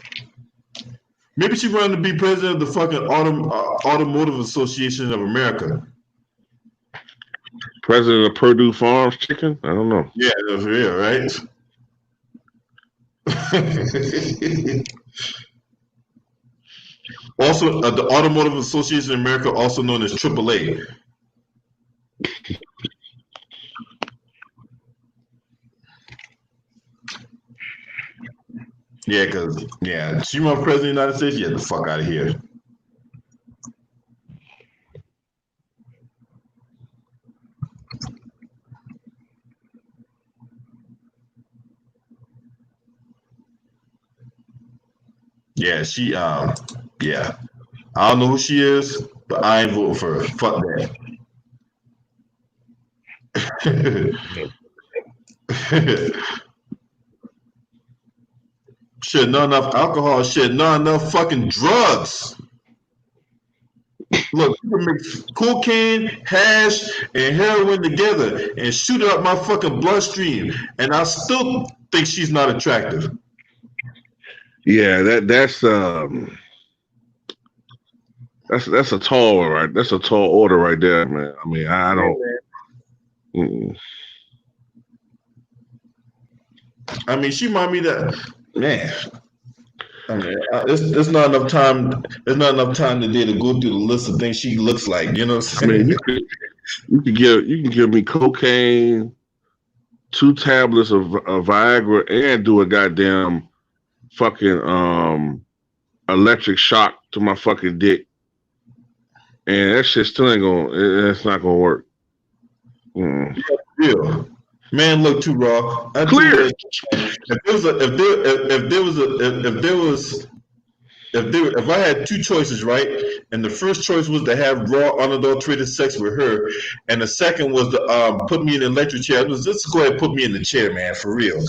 Maybe she wanted to be president of the fucking Automotive Association of America. President of Purdue Farms Chicken? I don't know. Yeah, that's real, right? Also, the Automotive Association of America, also known as AAA. Yeah, because, she wants president of the United States. Get the fuck out of here. Yeah, she, I don't know who she is, but I ain't voting for her. Fuck that. Shit, not enough alcohol. Shit, not enough fucking drugs. Look, you can mix cocaine, hash, and heroin together and shoot it up my fucking bloodstream, and I still think she's not attractive. Yeah, that's a tall one, right? That's a tall order right there, man. I mean, I don't. I mean, she might be that man. I mean, there's not enough time. There's not enough time today to go through the list of things she looks like. You know what I'm saying? I mean, you can give me cocaine, 2 tablets of Viagra, and do a goddamn fucking electric shock to my fucking dick, and that shit still ain't gonna. It's not gonna work. Yeah. Man, look too raw. Clear. If I had 2 choices, right, and the first choice was to have raw, unadulterated sex with her, and the second was to put me in an electric chair, just go ahead and put me in the chair, man, for real.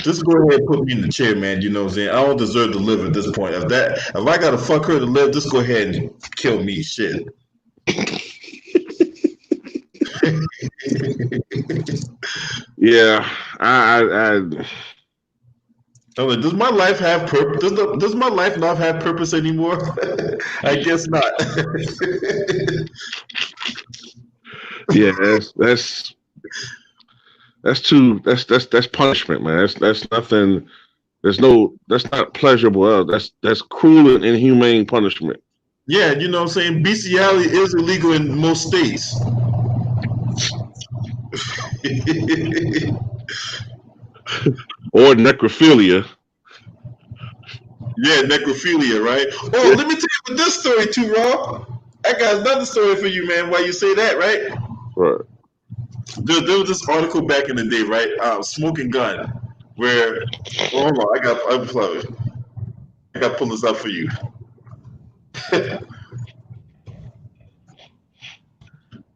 Just go ahead and put me in the chair, man. You know what I'm saying? I don't deserve to live at this point. If I gotta fuck her to live, just go ahead and kill me, shit. Yeah, I does my life have purpose? Does my life not have purpose anymore? I guess not. Yeah, that's punishment, man. That's nothing. That's not pleasurable. That's cruel and inhumane punishment. Yeah, you know what I'm saying? Bestiality is illegal in most states. Or necrophilia. Yeah, necrophilia, right? Oh, let me tell you this story too, Rob. I got another story for you, man. Why you say that, right? Right. There was this article back in the day, right? Smoking Gun, where hold on, I got to pull this up for you.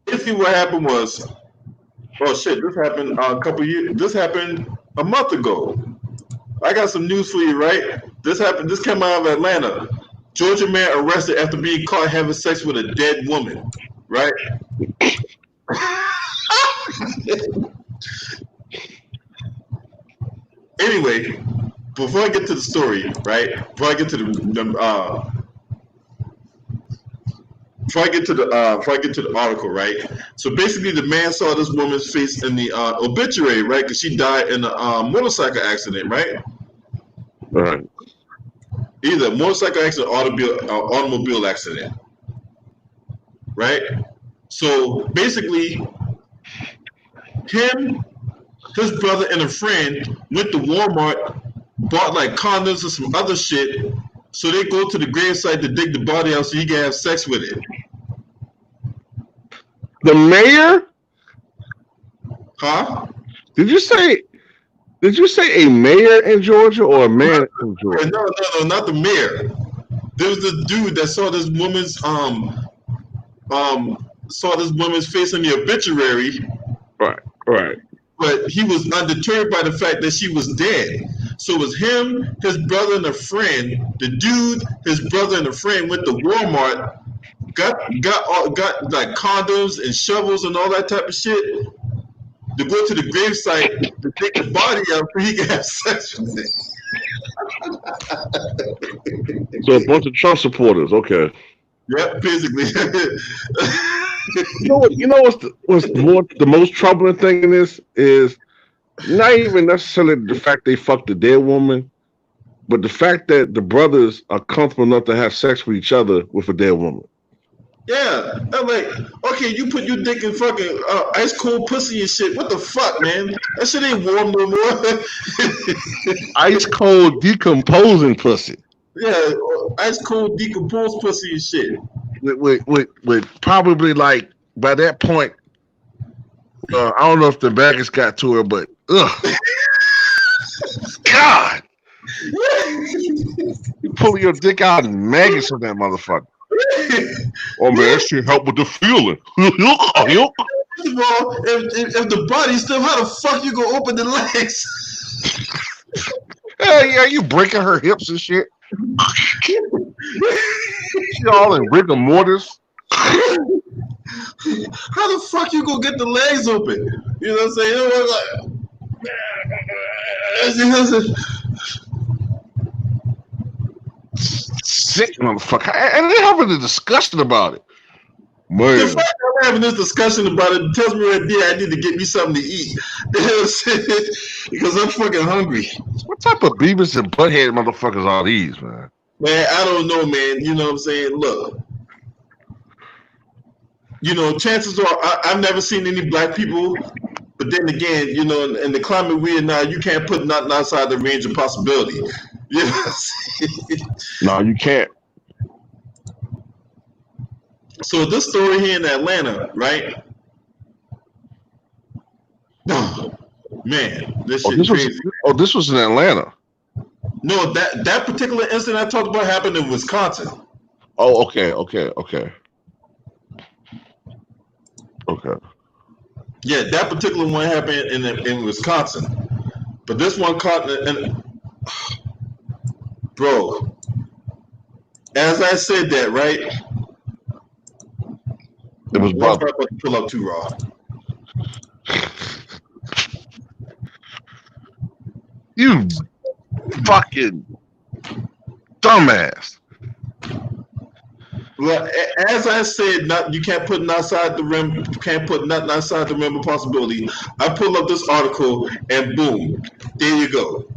Basically, what happened was, oh shit, this happened This happened a month ago. I got some news for you, right? This came out of Atlanta. Georgia man arrested after being caught having sex with a dead woman, right? Anyway, before I get to the story, right? Before I get to the article, right? So basically, the man saw this woman's face in the obituary, right? Because she died in a motorcycle accident, right? Right. Either motorcycle accident or automobile accident, right? So basically, his brother, and a friend went to Walmart, bought like condoms and some other shit. So they go to the gravesite to dig the body out so he can have sex with it. The mayor? Huh? Did you say a mayor in Georgia or a man in Georgia? No, not the mayor. There was this dude that saw this woman's face in the obituary. Right. But he was undeterred by the fact that she was dead. So it was him, his brother, and a friend. The dude, his brother, and a friend went to Walmart, got like condoms and shovels and all that type of shit. to go to the gravesite to take the body out so he can have sex with it. So a bunch of Trump supporters. Okay. Yep, basically. You know what's the most troubling thing in this is not even necessarily the fact they fucked the dead woman, but the fact that the brothers are comfortable enough to have sex with each other with a dead woman. Yeah, I'm like, okay, you put your dick in fucking ice cold pussy and shit. What the fuck, man? That shit ain't warm no more. Ice cold decomposing pussy. Yeah, ice cold decomposed pussy and shit. With probably like by that point, I don't know if the baggage got to her, but God, you pull your dick out and maggots on that motherfucker. Oh man, that shit help with the feeling. First of all, if the body's still, how the fuck you gonna open the legs? Yeah, you breaking her hips and shit. She all in rigor mortis. How the fuck you gonna get the legs open? You know what I'm saying? Sick motherfucker. And they're having a discussion about it. Man. The fact that we're having this discussion about it tells me right there I need to get me something to eat. Because I'm fucking hungry. What type of Beavis and Butthead motherfuckers are these, man? Man, I don't know, man. You know what I'm saying? Look. You know, chances are I've never seen any black people, but then again, you know, in the climate we're in now, you can't put nothing outside the range of possibility. You know what I'm saying? No, you can't. So this story here in Atlanta, right? Man, this shit crazy. This was in Atlanta. No, that particular incident I talked about happened in Wisconsin. Oh, okay. Yeah, that particular one happened in Wisconsin, but this one caught in. Bro, as I said that, right? It was brother. About to pull up too raw. You fucking dumbass. Well, as I said, you can't put nothing outside the rim. Can't put nothing outside the rim of possibility. I pull up this article, and boom, there you go.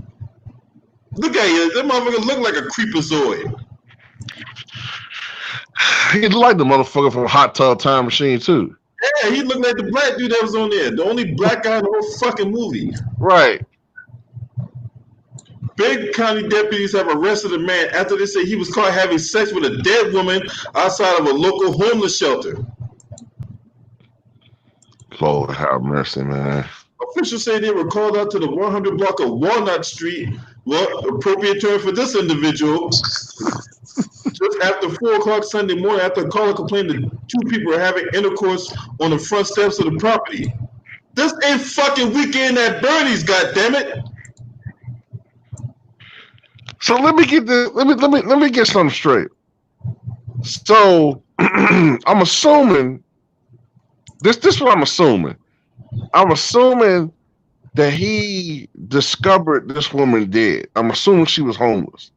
Look at you. That motherfucker look like a creepazoid. He looked like the motherfucker from Hot Tub Time Machine too. Yeah, he looked like the black dude that was on there. The only black guy in the whole fucking movie. Right. Big County deputies have arrested a man after they say he was caught having sex with a dead woman outside of a local homeless shelter. Lord have mercy, man. Officials say they were called out to the 100 block of Walnut Street. Well, appropriate term for this individual. Just after 4 o'clock Sunday morning, after a caller complained that 2 people were having intercourse on the front steps of the property. This ain't fucking Weekend at Bernie's, goddammit. So let me get this. Let me get something straight. So I'm assuming this. This is what I'm assuming. I'm assuming that he discovered this woman dead. I'm assuming she was homeless.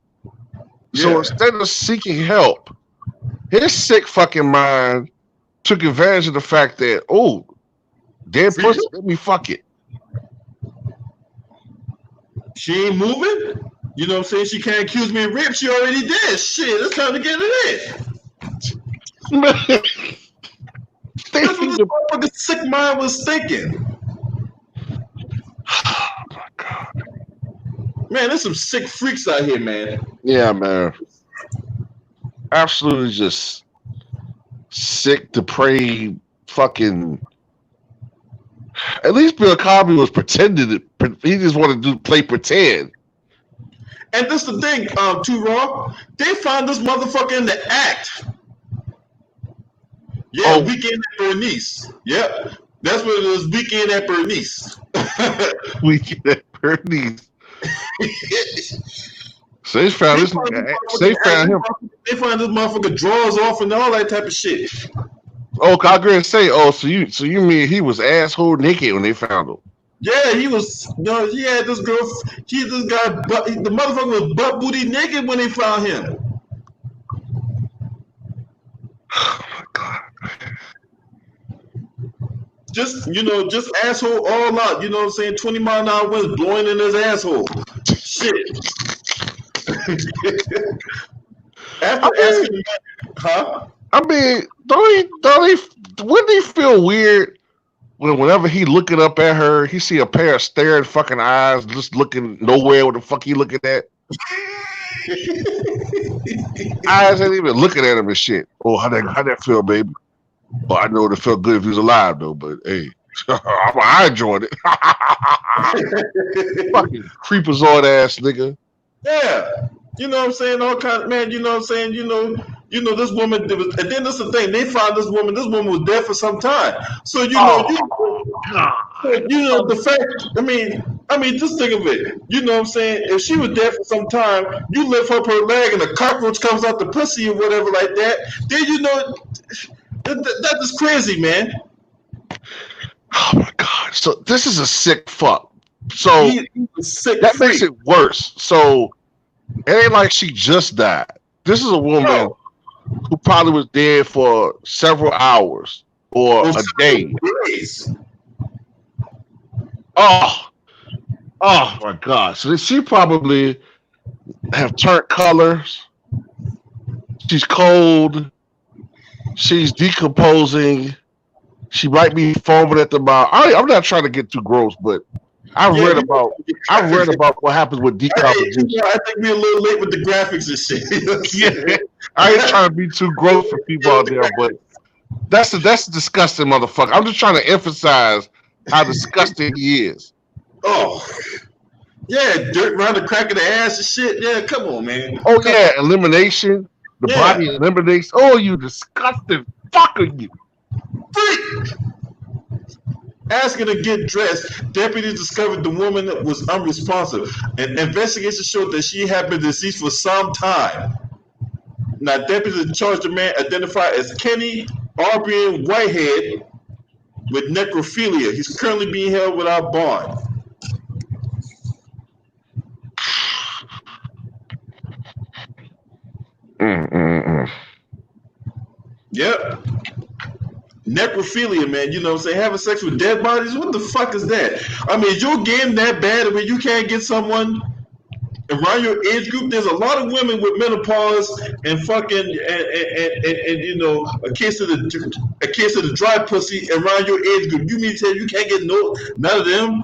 Yeah. So instead of seeking help, his sick fucking mind took advantage of the fact that, oh, dead pussy, let me fuck it. She ain't moving? You know what I'm saying? She can't accuse me of rape. She already did. Shit, it's time to get it in. That's what this motherfucking sick mind was thinking. Oh my God. Man, there's some sick freaks out here, man. Yeah, man. Absolutely just sick, depraved, fucking. At least Bill Cosby was pretending. He just wanted to play pretend. And that's the thing, Too Raw. They found this motherfucker in the act. Yeah, Weekend at Bernice. Yep. That's what it is, Weekend at Bernice. Weekend at Bernice. So they found this. They found him. They found this motherfucker drawers off and all that type of shit. Oh, I was gonna say, so you mean he was asshole naked when they found him? Yeah, he was. He had this girl. This guy. The motherfucker was butt booty naked when they found him. Oh my God. Just asshole all out. You know what I'm saying? 20-mile-an-hour winds blowing in his asshole. Shit. Asking him, huh? I mean, wouldn't he feel weird whenever he looking up at her, he see a pair of staring fucking eyes, just looking nowhere what the fuck he looking at? Eyes ain't even looking at him and shit. Oh, how that feel, baby? Oh, I know it felt good if he was alive though, but hey, I enjoyed it. Fucking creepazoid ass nigga. Yeah. You know what I'm saying? All kind of, man, you know what I'm saying? You know, this woman, and then that's the thing, they found this woman was dead for some time. So, the fact, I mean, just think of it. You know what I'm saying? If she was dead for some time, you lift up her leg and a cockroach comes out the pussy or whatever like that, then that is crazy, man. Oh my God. So this is a sick fuck. So he's a sick that freak. makes it worse. So it ain't like she just died. This is a woman who probably was dead for several hours or a day. Days. Oh my God. So she probably have turned colors. She's cold. She's decomposing. She might be foaming at the mouth. I'm not trying to get too gross, but I read about what happens with decomposition. I think we're a little late with the graphics and shit. Yeah, I ain't trying to be too gross for people out there, but that's a disgusting motherfucker. I'm just trying to emphasize how disgusting he is. Oh, yeah, dirt around the crack of the ass and shit. Yeah, come on, man. Oh yeah, elimination. The body eliminates. Oh, you disgusting fucker, you. Freak. Asking to get dressed, deputies discovered the woman was unresponsive. An investigation showed that she had been deceased for some time. Now, deputies charged the man identified as Kenny Aubrey Whitehead with necrophilia. He's currently being held without bond. Yep. Necrophilia, man. You know what I'm saying? Having sex with dead bodies? What the fuck is that? I mean, is your game that bad where you can't get someone around your age group? There's a lot of women with menopause and fucking and you know, a case of the dry pussy around your age group. You mean to tell you can't get none of them?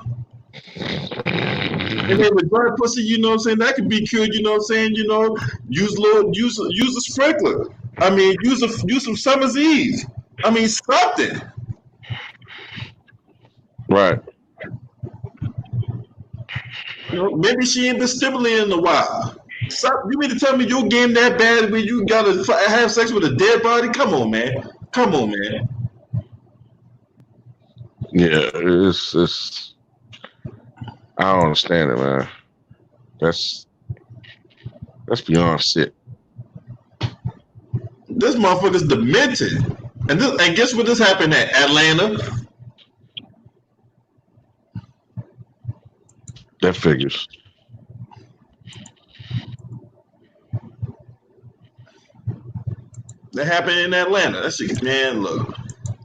And then with dry pussy, you know what I'm saying, that can be cured, you know what I'm saying, you know, use a sprinkler. I mean, use some Summer's Eve. I mean, something. Right. You know, maybe she ain't been stimulated in a while. You mean to tell me your game that bad when you gotta have sex with a dead body? Come on, man. Come on, man. Yeah, it's. I don't understand it, man. That's beyond sick. This motherfucker's demented. And guess what this happened at? Atlanta. That figures. That happened in Atlanta. That shit, man, look.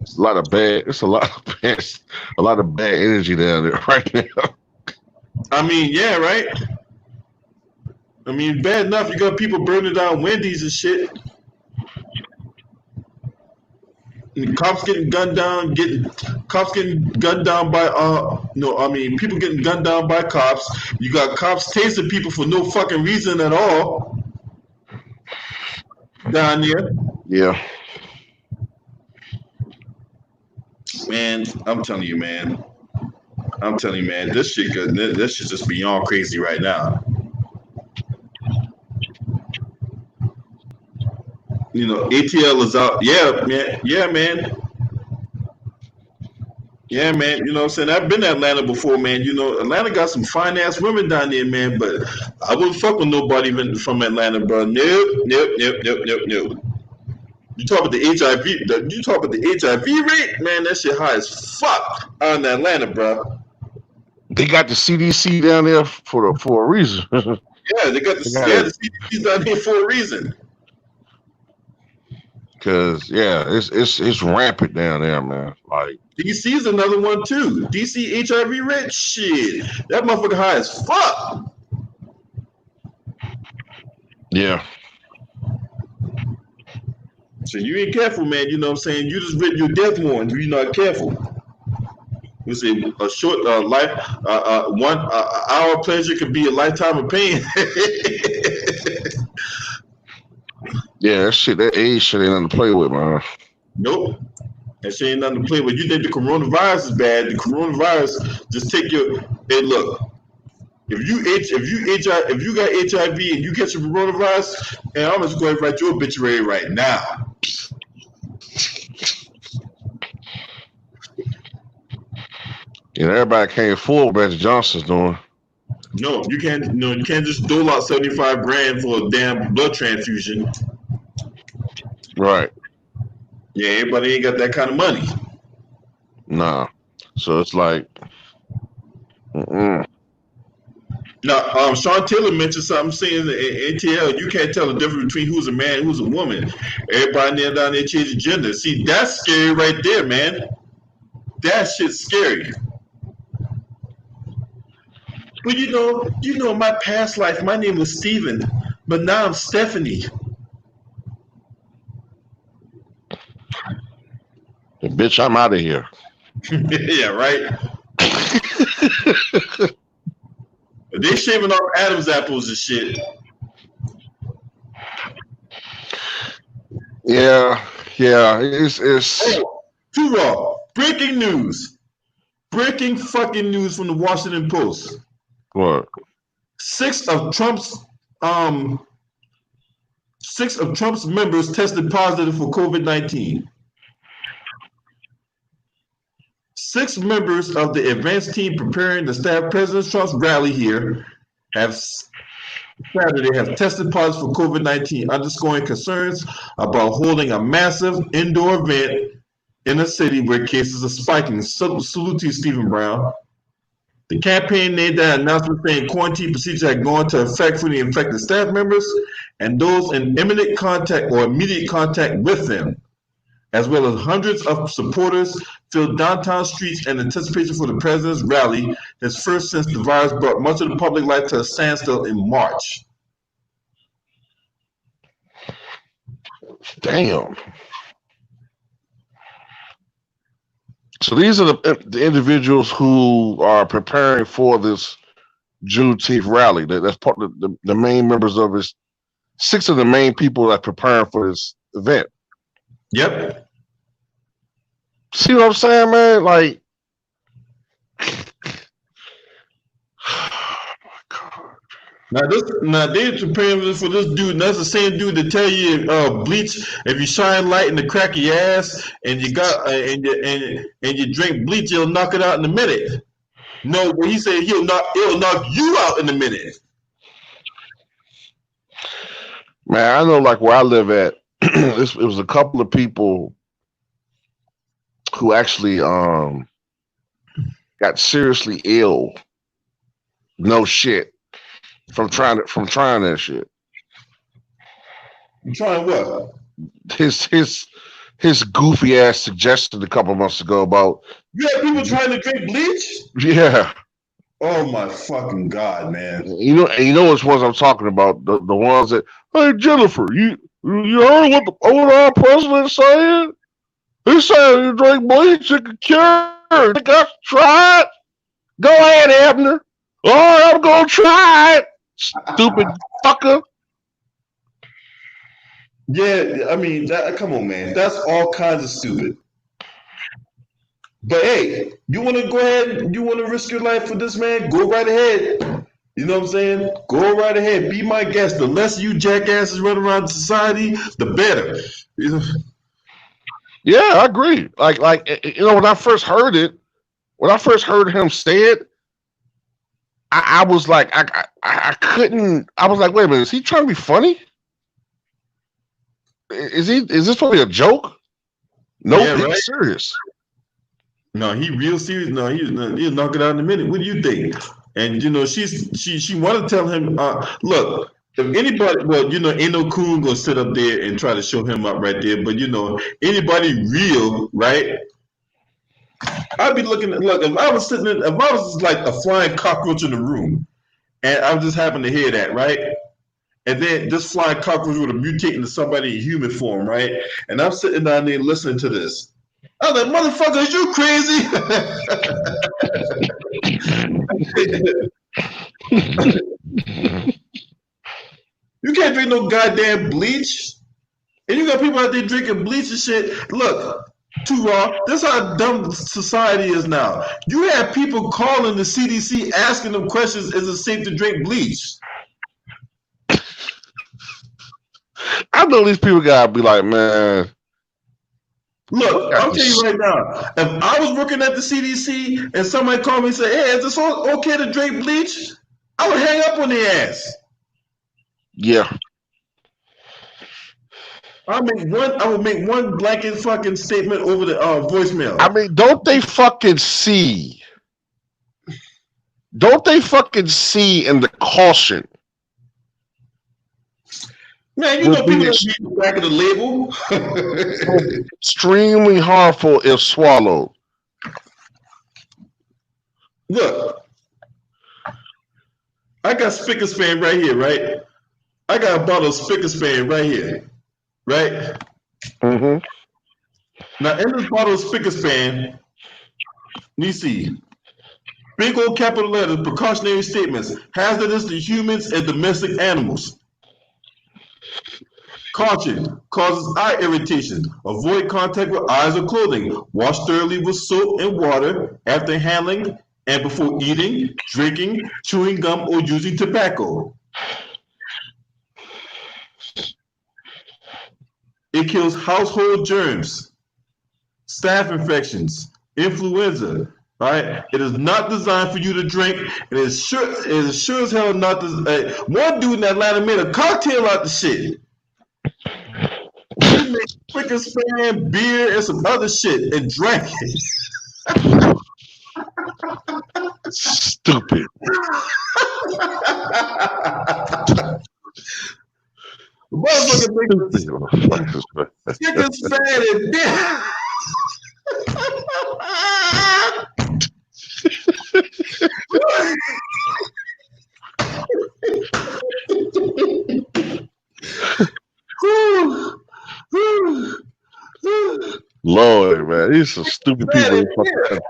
It's a lot of bad energy down there right now. I mean, yeah, right? I mean, bad enough you got people burning down Wendy's and shit. And cops getting gunned down, people getting gunned down by cops. You got cops tasing people for no fucking reason at all down there. Yeah. Man, I'm telling you, man. This shit just beyond crazy right now. You know, ATL is out. Yeah, man. Yeah, man. Yeah, man. You know what I'm saying? I've been to Atlanta before, man. You know, Atlanta got some fine ass women down there, man. But I wouldn't fuck with nobody from Atlanta, bro. Nope. You talk about the HIV. You talk about the HIV rate, man. That shit high as fuck out in Atlanta, bro. They got the CDC down there for a reason. Yeah, they got the CDC down here for a reason. Cause yeah, it's rampant down there, man. Like DC's another one too. DC HIV rate, shit. That motherfucker high as fuck. Yeah. So you ain't careful, man. You know what I'm saying? You just read your death warrant. You're not careful. You say a short life, 1 hour pleasure could be a lifetime of pain. Yeah, that AIDS shit ain't nothing to play with, man. Nope. That shit ain't nothing to play with. You think the coronavirus is bad? The coronavirus just take your. Hey, look. If you got HIV and you catch the coronavirus, and I'm just going to write your obituary right now. Yeah, everybody can't afford what Johnson's doing. No, you can't. No, you can't just dole out $75,000 for a damn blood transfusion. Right. Yeah, everybody ain't got that kind of money. Nah. So it's like. Now, Sean Taylor mentioned something saying in ATL, you can't tell the difference between who's a man and who's a woman. Everybody down there changing gender. See, that's scary right there, man. That shit's scary. But you know, in my past life, my name was Steven, but now I'm Stephanie. Bitch, I'm out of here. Yeah, right? They shaving off Adam's apples and shit. Yeah. It's Too raw. Breaking news. Breaking fucking news from the Washington Post. What? 6 of Trump's members tested positive for COVID-19. 6 members of the advanced team preparing to staff President Trump's rally here have tested positive for COVID-19, underscoring concerns about holding a massive indoor event in a city where cases are spiking. Salute to you, Stephen Brown. The campaign made that announcement saying quarantine procedures had gone into effect for the infected staff members and those in imminent contact or immediate contact with them, as well as hundreds of supporters filled downtown streets in anticipation for the president's rally, his first since the virus brought much of the public life to a standstill in March. Damn. So these are the individuals who are preparing for this Juneteenth rally. That's part of the main members of his 6 of the main people that are preparing for this event. Yep. See what I'm saying, man? Like, Now they're preparing for this dude. And that's the same dude that tell you bleach. If you shine light in the crack of your ass and you got and you drink bleach, it'll knock it out in a minute. No, but he said it'll knock you out in a minute. Man, I know, like where I live at, it was a couple of people who actually got seriously ill. No shit. From trying that shit. You trying what? His goofy ass suggestion a couple months ago about you had people trying to drink bleach? Yeah. Oh my fucking God, man. You know which ones I'm talking about. The ones that, hey Jennifer, you heard what our president's saying? He said you drink bleach, it can cure. You got to try it. Go ahead, Abner. All right, I'm gonna try it. Stupid fucker. Yeah, I mean, come on, man. That's all kinds of stupid. But hey, you want to go ahead? You want to risk your life for this man? Go right ahead. You know what I'm saying? Go right ahead. Be my guest. The less you jackasses run around society, the better. You know? Yeah, I agree. Like when I first heard him say it, I was like, I couldn't. I was like, wait a minute, is he trying to be funny? Is this probably a joke? No, Yeah, right? he's serious. No, he real serious. No, he'll knock it out in a minute. What do you think? And she want to tell him, look, if anybody, well, ain't no coon gonna sit up there and try to show him up right there. But anybody real, right? I'd be looking at look. If I was like a flying cockroach in the room, and I just happened to hear that, right? And then this flying cockroach would have mutated into somebody in human form, right? And I'm sitting down there listening to this. I'm like, motherfucker, is you crazy? You can't drink no goddamn bleach. And you got people out there drinking bleach and shit. Look, too raw. This is how dumb society is now. You have people calling the CDC asking them questions, is it safe to drink bleach? I know these people gotta be like, man. Look, I'll tell you right now. If I was working at the CDC and somebody called me and said, hey, is this okay to drink bleach? I would hang up on their ass. Yeah. I would make one blanket fucking statement over the voicemail. I mean, don't they fucking see in the caution? Man, people that read the back of the label. Extremely harmful if swallowed. Look, I got Spick-a-Span right here, right? I got a bottle of Spick-a-Span right here, right? Mm-hmm. Now, in this bottle of Spick-a-Span, you see, big old capital letters, precautionary statements, hazardous to humans and domestic animals. Caution, causes eye irritation. Avoid contact with eyes or clothing. Wash thoroughly with soap and water after handling and before eating, drinking, chewing gum, or using tobacco. It kills household germs, staph infections, influenza. Right? It is not designed for you to drink. It is sure as hell not. One dude in Atlanta made a cocktail out the shit. He made Spick-a-Span, beer, and some other shit and drank it. Stupid. Motherfucker makes Spick-a-Span and beer. Lord, man, these some stupid people in the fucking country,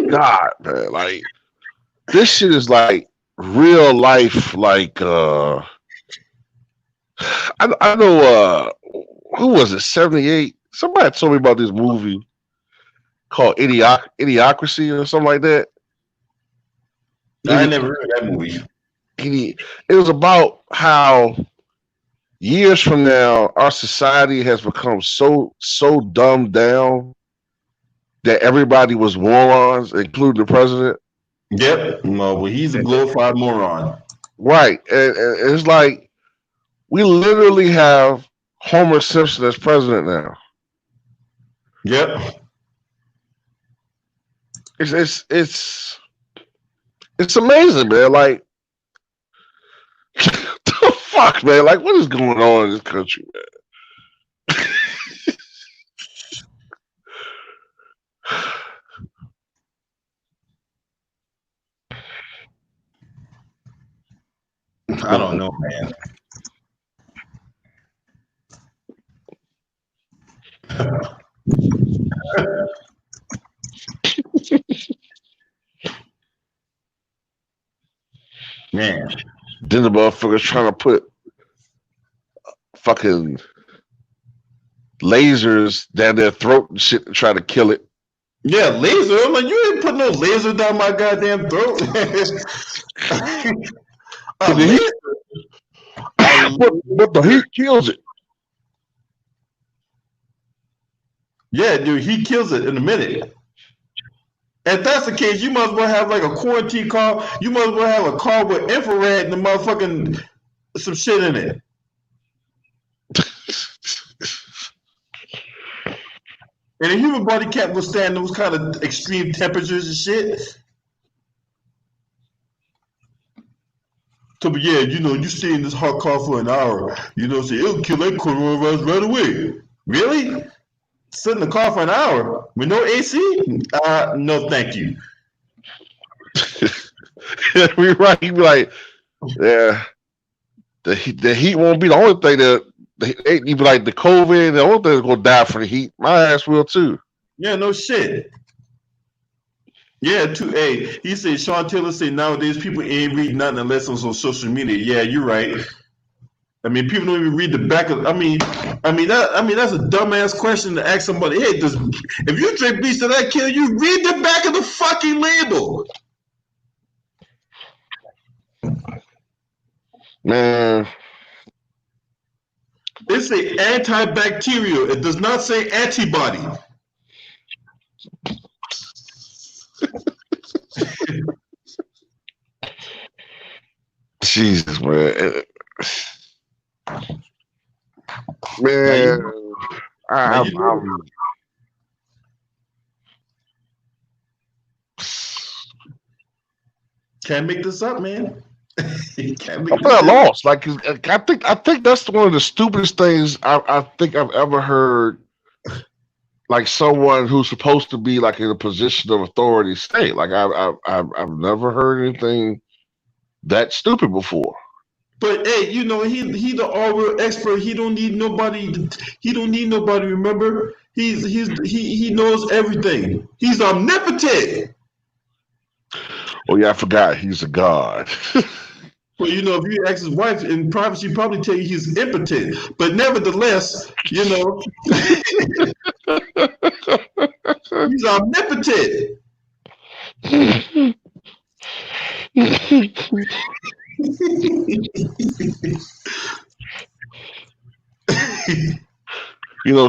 man. God, man, like this shit is like real life. Like, I know. Who was it? 78. Somebody told me about this movie called Idiocracy or something like that. I never heard of that movie. It was about how years from now our society has become so dumbed down that everybody was morons, including the president. Yep. No, but he's a glorified moron. Right. And it's like we literally have Homer Simpson as president now. Yep. It's amazing, man. Like, the fuck, man. Like, what is going on in this country, man? I don't know, man. Man. Then the motherfuckers trying to put fucking lasers down their throat and shit and try to kill it. Yeah, laser. I'm like, you ain't put no laser down my goddamn throat. But the heat kills it. Yeah, dude, he kills it in a minute. If that's the case, you might as well have like a quarantine car. You might as well have a car with infrared and the motherfucking some shit in it. And the human body can't withstand those kind of extreme temperatures and shit. So, but yeah, you stay in this hot car for an hour, say it'll kill that coronavirus right away. Really? Sit in the car for an hour with no AC? No, thank you. We're right. He'd be like, yeah, the heat won't be the only thing that he'd be like the COVID. The only thing that's gonna die for the heat. My ass will too. Yeah, no shit. Yeah, hey, he said Sean Taylor said nowadays people ain't read nothing unless it's on social media. Yeah, you're right. I mean, people don't even read the back of. I mean that's a dumbass question to ask somebody. Hey, if you drink bleach, does that kill you? Read the back of the fucking label. Man, it say antibacterial. It does not say antibody. Jesus, man. Man, can't make this up, man. I'm at a loss. Like, I think that's one of the stupidest things I think I've ever heard. Like someone who's supposed to be like in a position of authority say. Like I've never heard anything that stupid before. But hey, he the all-real expert. He don't need nobody. Remember, he knows everything. He's omnipotent. Oh yeah, I forgot. He's a god. Well, if you ask his wife in private, she'd probably tell you he's impotent. But nevertheless, he's omnipotent.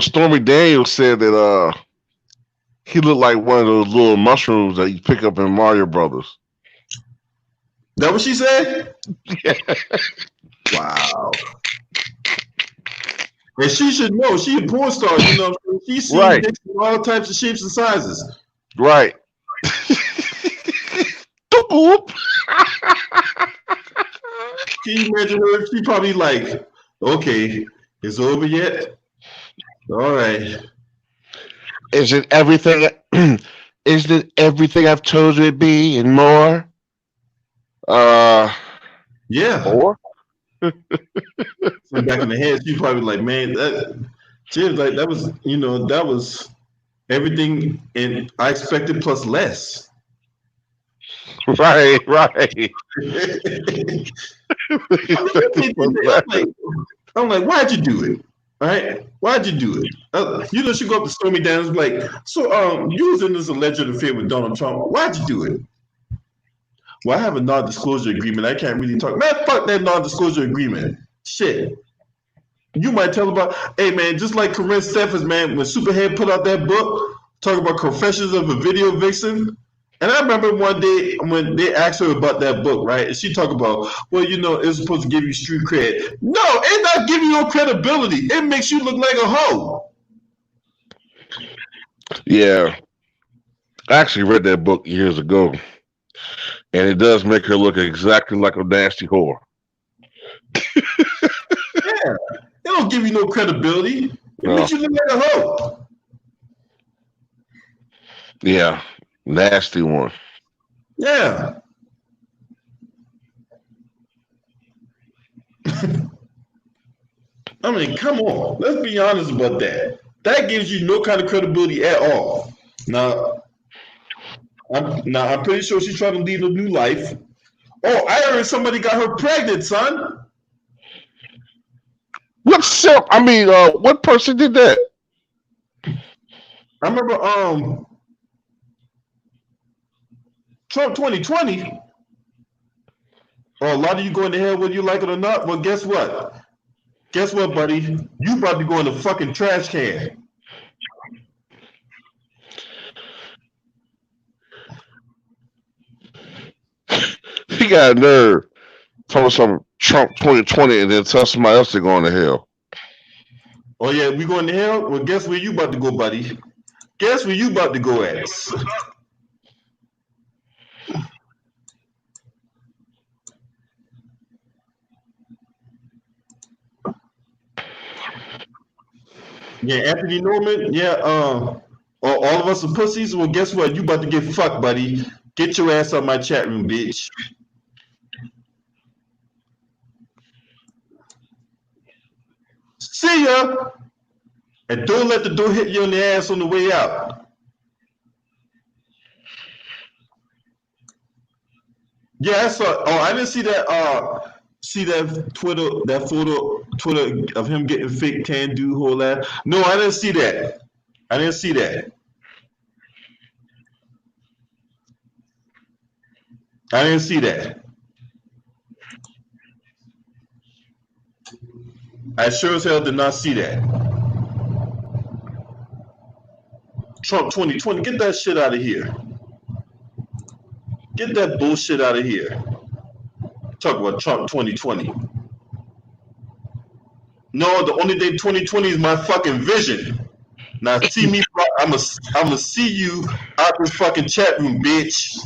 Stormy Daniels said that he looked like one of those little mushrooms that you pick up in Mario Brothers. That what she said? Yeah. Wow. And she should know. She a porn star, She's seen right. dicks in all types of shapes and sizes. Right. Can you imagine her? She probably like, okay, it's over yet? All right. Is it everything? Is it everything I've told you to be and more? Yeah. More? So back in the head, she probably like, man, she was like, that was everything and I expected plus less. Right. I'm like, why'd you do it? All right, why'd you do it? She go up to Stormy Daniels and be like, so you was in this alleged affair with Donald Trump. Why'd you do it? Well, I have a non-disclosure agreement. I can't really talk. Man, fuck that non-disclosure agreement. Shit. You might tell about, hey man, just like Corinne Steffens, man, when Superhead put out that book, talking about Confessions of a Video Vixen. And I remember one day when they asked her about that book, right? And she talked about, well, it's supposed to give you street cred. No, it's not giving you no credibility. It makes you look like a hoe. Yeah. I actually read that book years ago. And it does make her look exactly like a nasty whore. Yeah. It don't give you no credibility. It makes you look like a hoe. Yeah. Nasty one. Yeah. I mean, come on. Let's be honest about that. That gives you no kind of credibility at all. Now, I'm pretty sure she's trying to lead a new life. Oh, I heard somebody got her pregnant, son. What person did that? I remember Trump 2020. Oh, a lot of you going to hell whether you like it or not. Well, guess what? Guess what, buddy? You about to go in the fucking trash can. he got a nerve telling some Trump 2020 and then tell somebody else they're going to hell. Oh yeah, we going to hell? Well, guess where you about to go, buddy? Guess where you about to go at? Yeah, Anthony Norman. Yeah, all of us are pussies. Well, guess what? You about to get fucked, buddy. Get your ass out my chat room, bitch. See ya. And don't let the door hit you on the ass on the way out. Yeah, I saw. Oh, I didn't see that. See that Twitter of him getting fake tan dude whole that. No, I didn't see that. I didn't see that. I didn't see that. I sure as hell did not see that. Trump 2020, get that shit out of here. Get that bullshit out of here. Talk about Trump 2020. No, the only day 2020 is my fucking vision. Now see me, I'ma see you out this fucking chat room, bitch.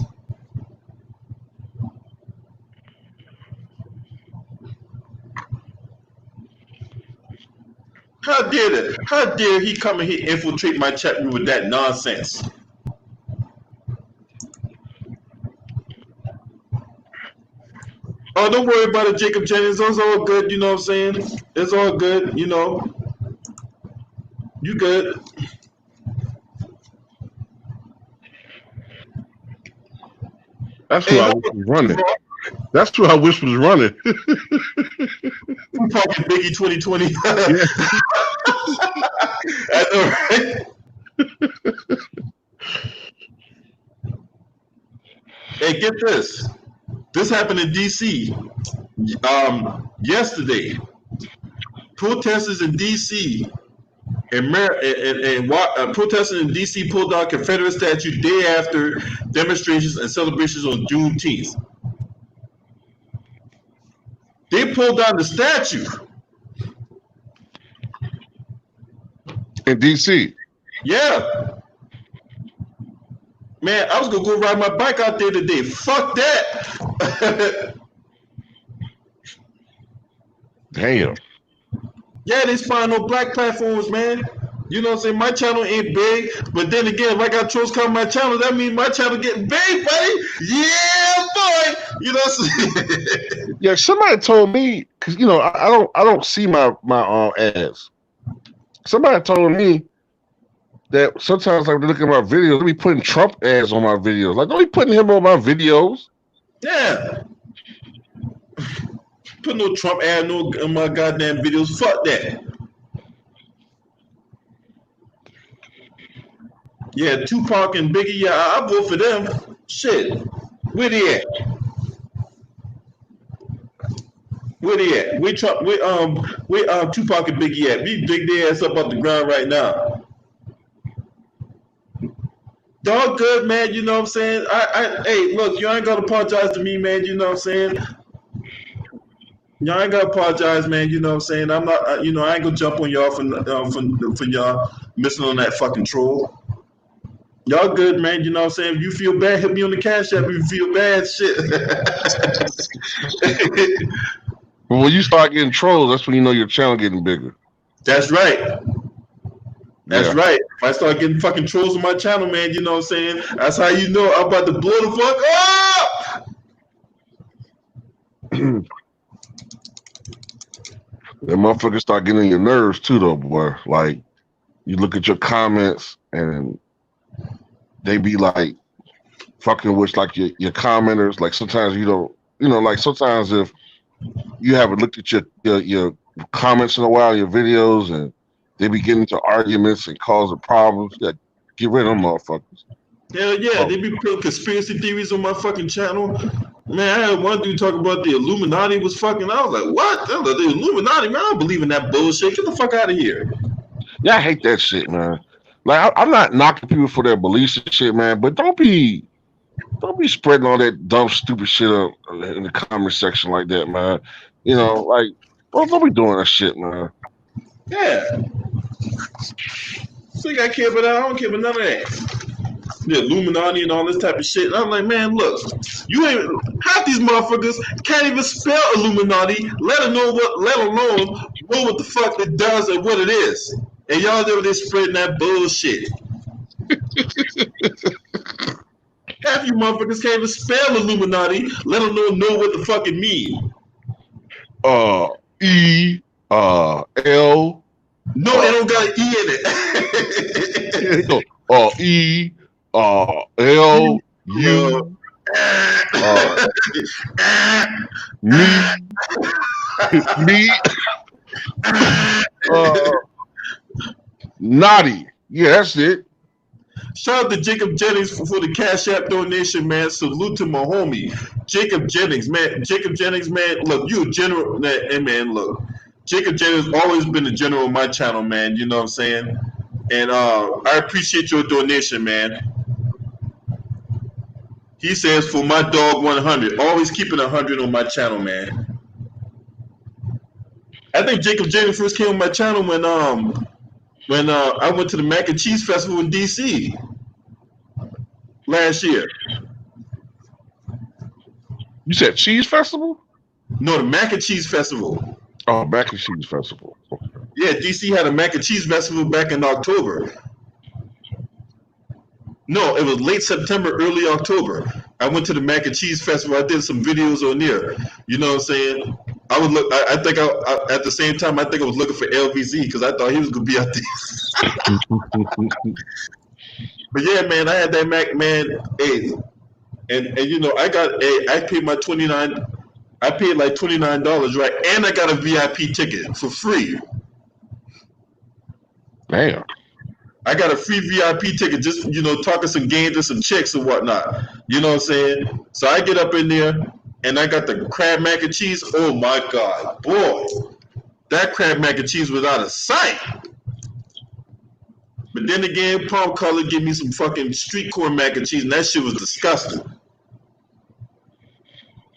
How dare he come in here infiltrate my chat room with that nonsense? Oh, don't worry about it, Jacob Jennings. It's all good, you know what I'm saying? It's all good, you know. You good. That's who I wish was running. That's who I wish was running. I'm talking Biggie 2020. Yeah. I know, right? Hey, get this. This happened in D.C. Yesterday. Protesters in D.C. and protesters in D.C. pulled down Confederate statue day after demonstrations and celebrations on Juneteenth. They pulled down the statue in D.C. Yeah. Man, I was gonna go ride my bike out there today. Fuck that. Damn. Yeah, they find no black platforms, man. You know what I'm saying? My channel ain't big, but then again, if I got trolls coming my channel, that means my channel getting big, buddy. Yeah, boy. You know what I'm saying? Yeah, somebody told me, because you know, I don't see my ads. Somebody told me that sometimes like they look at my videos, they be putting Trump ads on my videos. Like, don't be putting him on my videos. Yeah. Put no Trump ad on my goddamn videos. Fuck that. Yeah, Tupac and Biggie, yeah, I vote for them. Shit. Where they at? Where they at? Where Tupac and Biggie at? We dig their ass up off the ground right now. Dog good, man, you know what I'm saying? Hey, look, you ain't gotta apologize to me, man, you know what I'm saying? Y'all ain't gotta apologize, man, you know what I'm saying? I'm not, I ain't gonna jump on y'all for y'all missing on that fucking troll. Y'all good, man, you know what I'm saying? If you feel bad, hit me on the Cash App if you feel bad, shit. Well, when you start getting trolls, that's when you know your channel getting bigger. That's right. That's right. If I start getting fucking trolls on my channel, man, you know what I'm saying? That's how you know I'm about to blow the fuck up. That motherfuckers start getting on your nerves too, though, boy. Like, you look at your comments and they be like fucking with like your commenters. Like sometimes you don't, like sometimes if you haven't looked at your comments in a while, your videos, and they be getting into arguments and causing problems. Yeah, get rid of them motherfuckers. Hell yeah, they be putting conspiracy theories on my fucking channel. Man, I had one dude talk about the Illuminati was fucking. I was like, what? The Illuminati, man, I don't believe in that bullshit. Get the fuck out of here. Yeah, I hate that shit, man. Like, I'm not knocking people for their beliefs and shit, man, but don't be Don't be spreading all that dumb, stupid shit up in the comment section like that, man. You know, like, don't be doing that shit, man. Yeah. So you got to care about that. I don't care about none of that. The Illuminati and all this type of shit. And I'm like, man, look, you ain't half these motherfuckers can't even spell Illuminati, let alone know what the fuck it does and what it is. And y'all there spreading that bullshit. Half you motherfuckers can't even spell Illuminati, let alone know what the fuck it mean. L. No, it don't got an E in it. E. L. U. Me. Naughty. Yeah, that's it. Shout out to Jacob Jennings for the Cash App donation, man. Salute to my homie, Jacob Jennings, man. Jacob Jennings, man. Look, you a general, hey, man. Look, Jacob Jennings always been the general on my channel, man. You know what I'm saying? And I appreciate your donation, man. He says for my dog 100, always keeping 100 on my channel, man. I think Jacob Jennings first came on my channel when I went to the Mac and Cheese Festival in DC last year. You said Cheese Festival? No, the Mac and Cheese Festival. Oh, Mac and Cheese Festival. Okay. Yeah, DC had a Mac and Cheese Festival back in October. No, it was late September, early October. I went to the Mac and Cheese Festival. I did some videos on there. You know what I'm saying? I would look. I think at the same time, I think I was looking for LVZ because I thought he was gonna be out there. But yeah, man, I had that Mac, man. Hey, and you know, I paid my $29. I paid like $29, right? And I got a VIP ticket for free. Damn. I got a free VIP ticket, just, you know, talking some games and some chicks and whatnot. You know what I'm saying? So I get up in there, and I got the crab mac and cheese. Oh, my God. Boy, that crab mac and cheese was out of sight. But then again, Palm Color gave me some fucking street corn mac and cheese, and that shit was disgusting.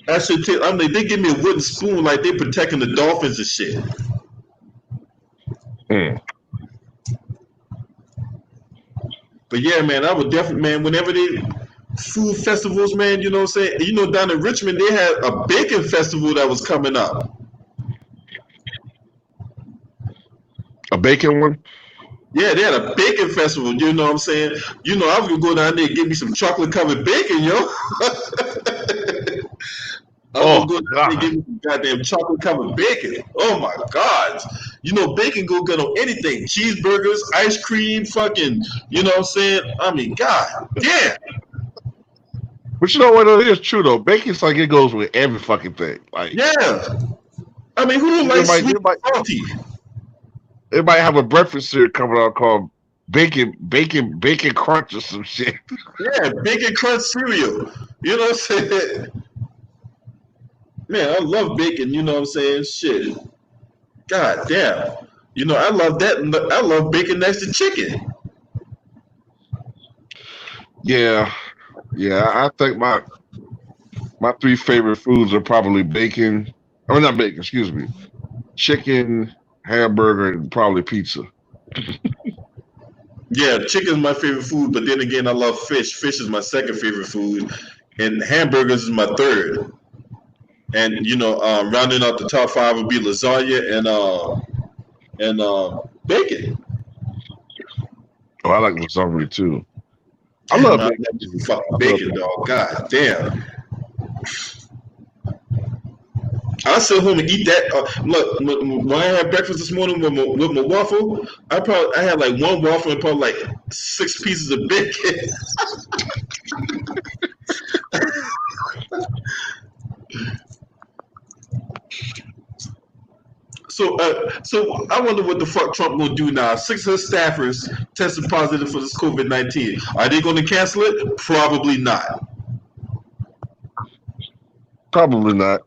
I mean, they give me a wooden spoon like they protecting the dolphins and shit. Mm. But yeah, man, I would definitely, man, whenever they food festivals, man, you know what I'm saying? You know, down in Richmond, they had a bacon festival that was coming up. A bacon one? Yeah, they had a bacon festival, you know what I'm saying? You know, I was going to go down there and get me some chocolate-covered bacon, yo. I was going to go down there and get me some goddamn chocolate-covered bacon. Oh, my God. You know, bacon go good on anything. Cheeseburgers, ice cream, fucking, you know what I'm saying? I mean, God damn. But you know what? It is true, though. Bacon's like it goes with every fucking thing. Like, yeah. I mean, who don't like sweet and salty? Everybody have a breakfast cereal coming out called Bacon Crunch or some shit. Yeah, Bacon Crunch cereal. You know what I'm saying? Man, I love bacon, you know what I'm saying? Shit. God damn. You know, I love that. I love bacon next to chicken. Yeah. Yeah, I think my three favorite foods are probably bacon. I mean, not bacon, excuse me. Chicken, hamburger, and probably pizza. Yeah, chicken's my favorite food, but then again, I love fish. Fish is my second favorite food, and hamburgers is my third. And you know, rounding out the top five would be lasagna and bacon. Oh, I like lasagna too. I love bacon. Fucking bacon, dog. God damn. I sit home and eat that. Look, when I had breakfast this morning with my waffle, I had like one waffle and probably like 6 pieces of bacon. So I wonder what the fuck Trump gonna do now. 6 of his staffers tested positive for this COVID-19. Are they gonna cancel it? Probably not. Probably not.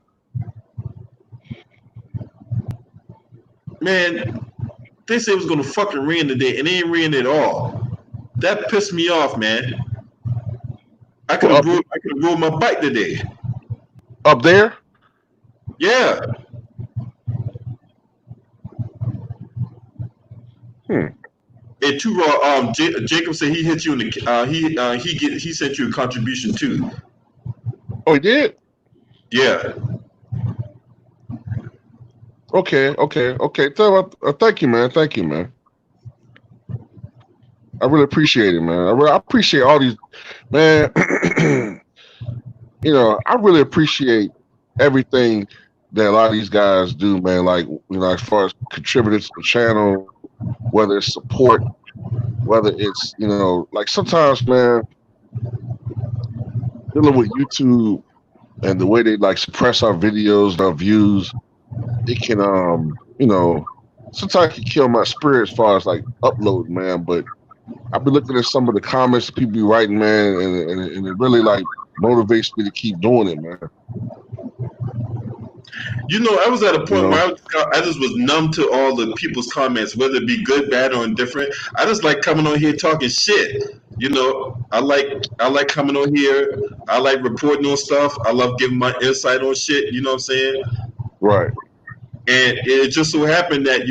Man, they said it was gonna fucking rain today, and it ain't rain at all. That pissed me off, man. I could have even rode my bike today. Up there? Yeah. And too raw. Jacob said he hit you in the. He sent you a contribution too. Oh, he did? Yeah. Okay. Thank you, man. I really appreciate it, man. I appreciate all these, man. I really appreciate everything that a lot of these guys do, man. Like, as far as contributing to the channel, whether it's support, whether it's, like sometimes, man, dealing with YouTube and the way they like suppress our videos, our views, it can, sometimes it can kill my spirit as far as like uploading, man. But I've been looking at some of the comments people be writing, man, and it really like motivates me to keep doing it, man. I was at a point where I just was numb to all the people's comments, whether it be good, bad, or indifferent. I just like coming on here talking shit. I like coming on here. I like reporting on stuff. I love giving my insight on shit. You know what I'm saying? Right. And it just so happened that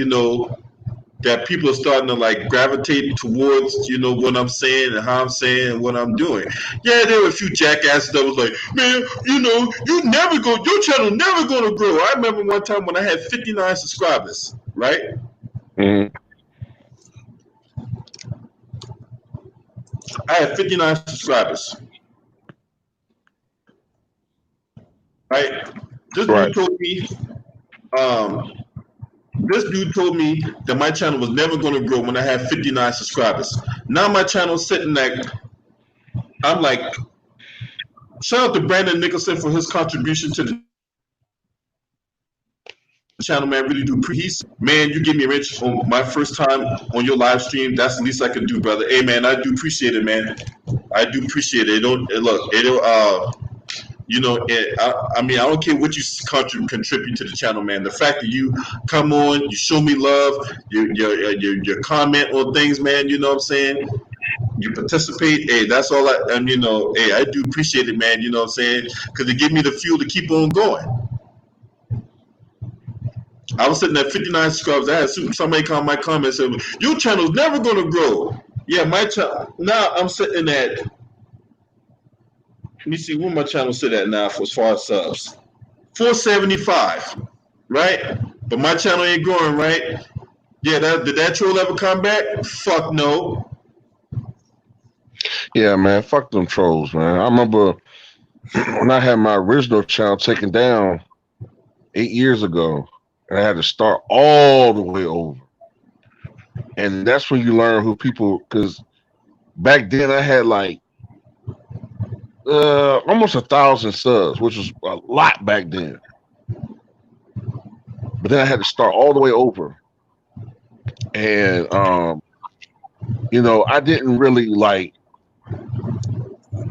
that people are starting to like gravitate towards what I'm saying and how I'm saying and what I'm doing. Yeah, there were a few jackasses that was like, man, your channel never gonna grow. I remember one time when I had 59 subscribers, right? Mm-hmm. I had 59 subscribers, right? This dude told me, that my channel was never going to grow when I had 59 subscribers. Now my channel's sitting at, I'm like, shout out to Brandon Nicholson for his contribution to the channel, man. Really do appreciate. Man, you give me a rich on my first time on your live stream. That's the least I could do, brother. Hey, man, I do appreciate it, man. I do appreciate it. I don't care what you contribute to the channel, man. The fact that you come on, you show me love, your comment on things, man. You know what I'm saying? You participate. Hey, that's all hey, I do appreciate it, man. You know what I'm saying? Because it gives me the fuel to keep on going. I was sitting at 59 subscribers. I had somebody come my comment and said, your channel's never going to grow. Yeah, my channel. Now I'm sitting at, let me see where my channel sit at now for as far as subs. 475, right? But my channel ain't growing, right? Yeah, did that troll ever come back? Fuck no. Yeah, man, fuck them trolls, man. I remember when I had my original channel taken down 8 years ago, and I had to start all the way over. And that's when you learn who people, because back then I had like almost 1,000 subs, which was a lot back then. But then I had to start all the way over. And, I didn't really like, how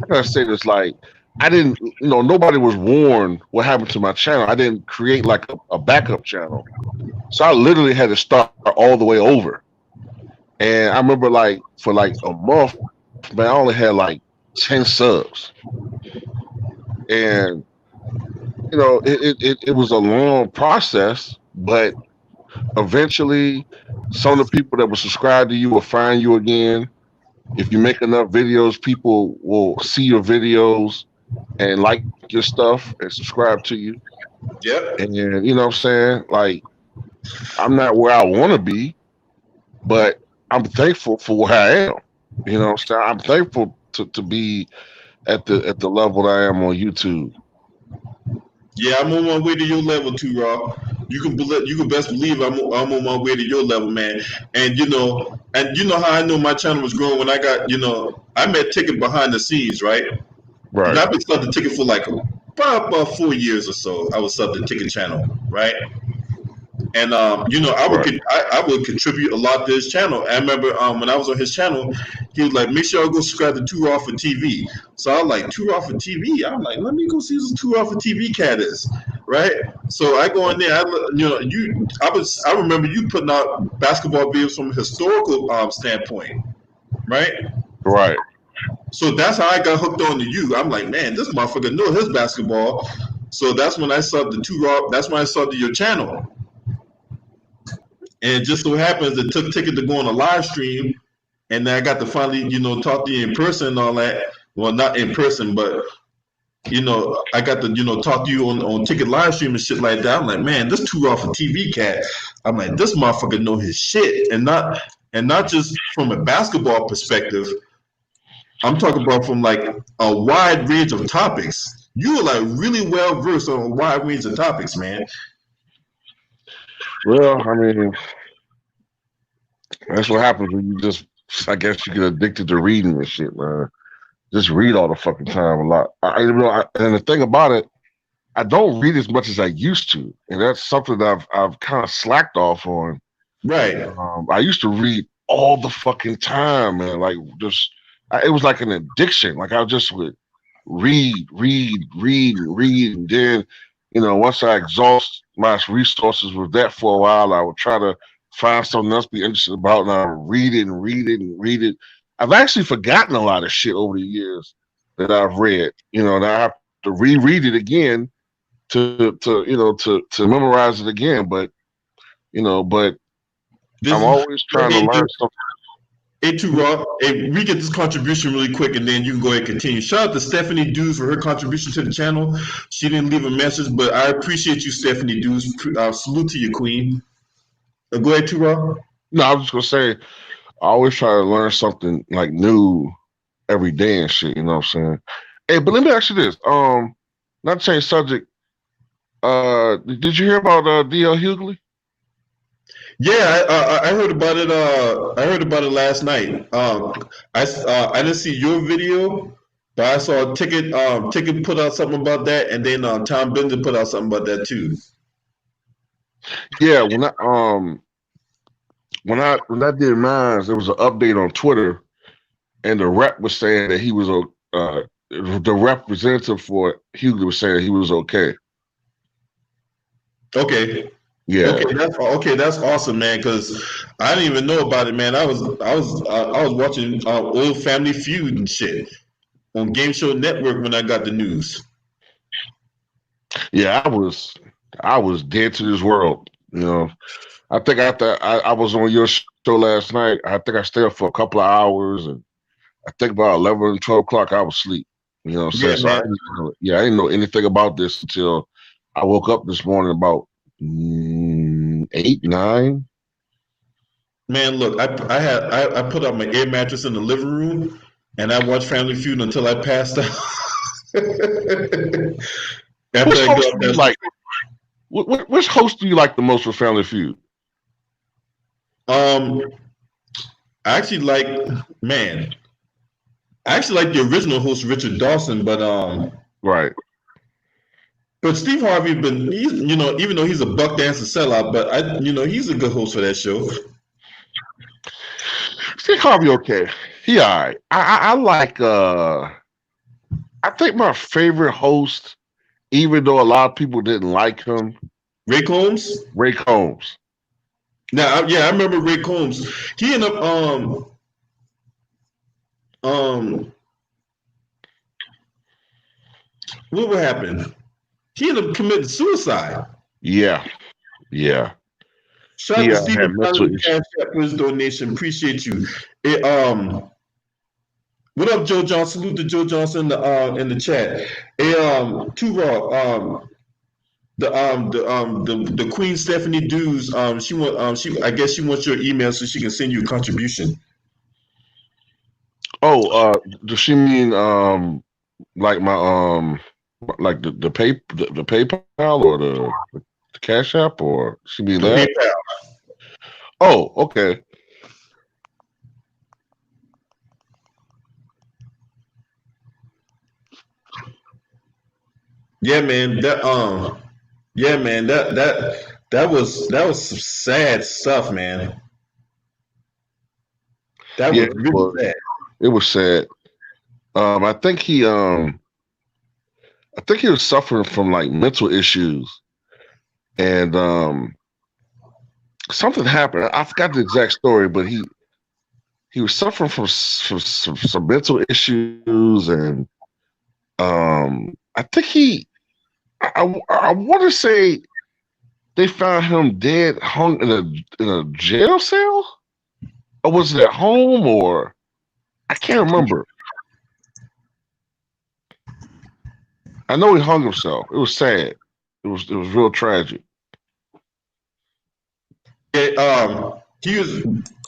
can I say this? Like, I didn't, nobody was warned what happened to my channel. I didn't create like a backup channel. So I literally had to start all the way over. And I remember like for like a month, man, I only had like 10 subs. And, it was a long process, but eventually some of the people that were subscribed to you will find you again. If you make enough videos, people will see your videos and like your stuff and subscribe to you. Yep. And you know what I'm saying? Like, I'm not where I want to be, but I'm thankful for where I am. You know what I'm saying? I'm thankful to be at the level that I am on YouTube. Yeah, I'm on my way to your level too, Rob. You can best believe I'm on my way to your level, man. And you know how I know my channel was growing when I got, I met Ticket behind the scenes, right? Right. I've been subbed the Ticket for like about 4 years or so. I was subbed the Ticket channel, right? And I would contribute a lot to his channel. I remember when I was on his channel, he was like, "Make sure I go subscribe to Too Raw for TV." So I was like, "Too Raw for TV." I'm like, "Let me go see who Too Raw for TV cat is," right? So I go in there. I remember you putting out basketball videos from a historical standpoint, right? Right. So that's how I got hooked on to you. I'm like, man, this motherfucker know his basketball. So that's when I saw that's when I saw your channel. And it just so happens it took ticket to go on a live stream, and then I got to finally, talk to you in person and all that. Well, not in person, but I got to, talk to you on ticket live stream and shit like that. I'm like, man, this too raw for TV cat. I'm like, this motherfucker know his shit, and not just from a basketball perspective. I'm talking about from like a wide range of topics. You are like really well versed on a wide range of topics, man. Well, I mean, that's what happens when you just, I guess, you get addicted to reading and shit, man. Just read all the fucking time a lot. And the thing about it, I don't read as much as I used to, and that's something that I've kind of slacked off on. Right. I used to read all the fucking time, man. Like it was like an addiction. Like I just would read, and then, once I exhaust my resources with that for a while, I would try to find something else to be interested about, and I would read it. I've actually forgotten a lot of shit over the years that I've read, and I have to reread it again to memorize it again. But I'm always trying to learn something. Hey, too raw. Hey, we get this contribution really quick, and then you can go ahead and continue. Shout out to Stephanie Dews for her contribution to the channel. She didn't leave a message, but I appreciate you, Stephanie Dews. Salute to you, queen. Go ahead, too raw. No, I was just gonna say, I always try to learn something like new every day and shit. You know what I'm saying? Hey, but let me ask you this. Not to change subject. Did you hear about D.L. Hughley? Yeah, I heard about it. I heard about it last night. I didn't see your video, but I saw Ticket put out something about that, and then Tom Bender put out something about that too. Yeah, when I did mine, there was an update on Twitter, and the rep was saying that he was the representative for Hughley was saying he was okay. Okay. Yeah. Okay, that's awesome, man. Because I didn't even know about it, man. I was watching old Family Feud and shit on Game Show Network when I got the news. Yeah, I was dead to this world. I think after I was on your show last night, I think I stayed up for a couple of hours, and I think about 11, 12 o'clock I was asleep. You know what I'm saying? So I didn't know anything about this until I woke up this morning about 8, 9. Man, look, I put out my air mattress in the living room, and I watched Family Feud until I passed out. Which host do you like the most for Family Feud? I actually like the original host, Richard Dawson, but right. But Steve Harvey, even though he's a buck dancer sellout, but he's a good host for that show. Steve Harvey, okay, he all right. I like. I think my favorite host, even though a lot of people didn't like him, Ray Combs. Ray Combs. Now, yeah, I remember Ray Combs. He ended up what would happen? He ended up committing suicide. Yeah. Shout out to Stephen Cash for his donation. Appreciate you. What up, Joe Johnson? Salute to Joe Johnson in the chat. Too raw. The Queen Stephanie Dews. I guess she wants your email so she can send you a contribution. Oh, does she mean like my like the PayPal or the Cash App, or she mean that? PayPal. Oh, okay. Yeah, man. That was some sad stuff, man. That was really sad. It was sad. I think he was suffering from like mental issues, and something happened. I forgot the exact story, but he was suffering from some mental issues, and I think I want to say they found him dead, hung in a jail cell, or was it at home, or I can't remember. I know he hung himself. It was sad. It was real tragic. Yeah,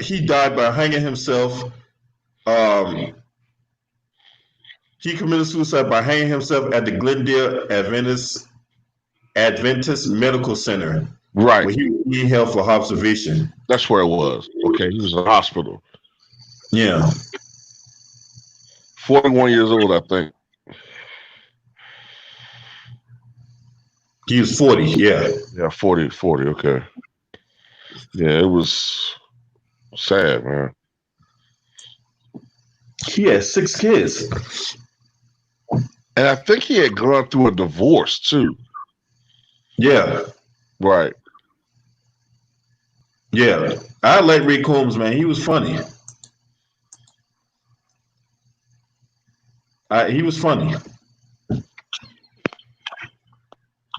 he died by hanging himself. He committed suicide by hanging himself at the Glendale Adventist Medical Center, Right. where he held for observation. That's where it was. Okay, he was in the hospital. Yeah. 41 years old, I think. He was 40, yeah. Yeah, 40, okay. Yeah, it was sad, man. He had 6 kids. And I think he had gone through a divorce, too. Yeah. Right. Yeah. I like Ray Combs, man. He was funny. He was funny.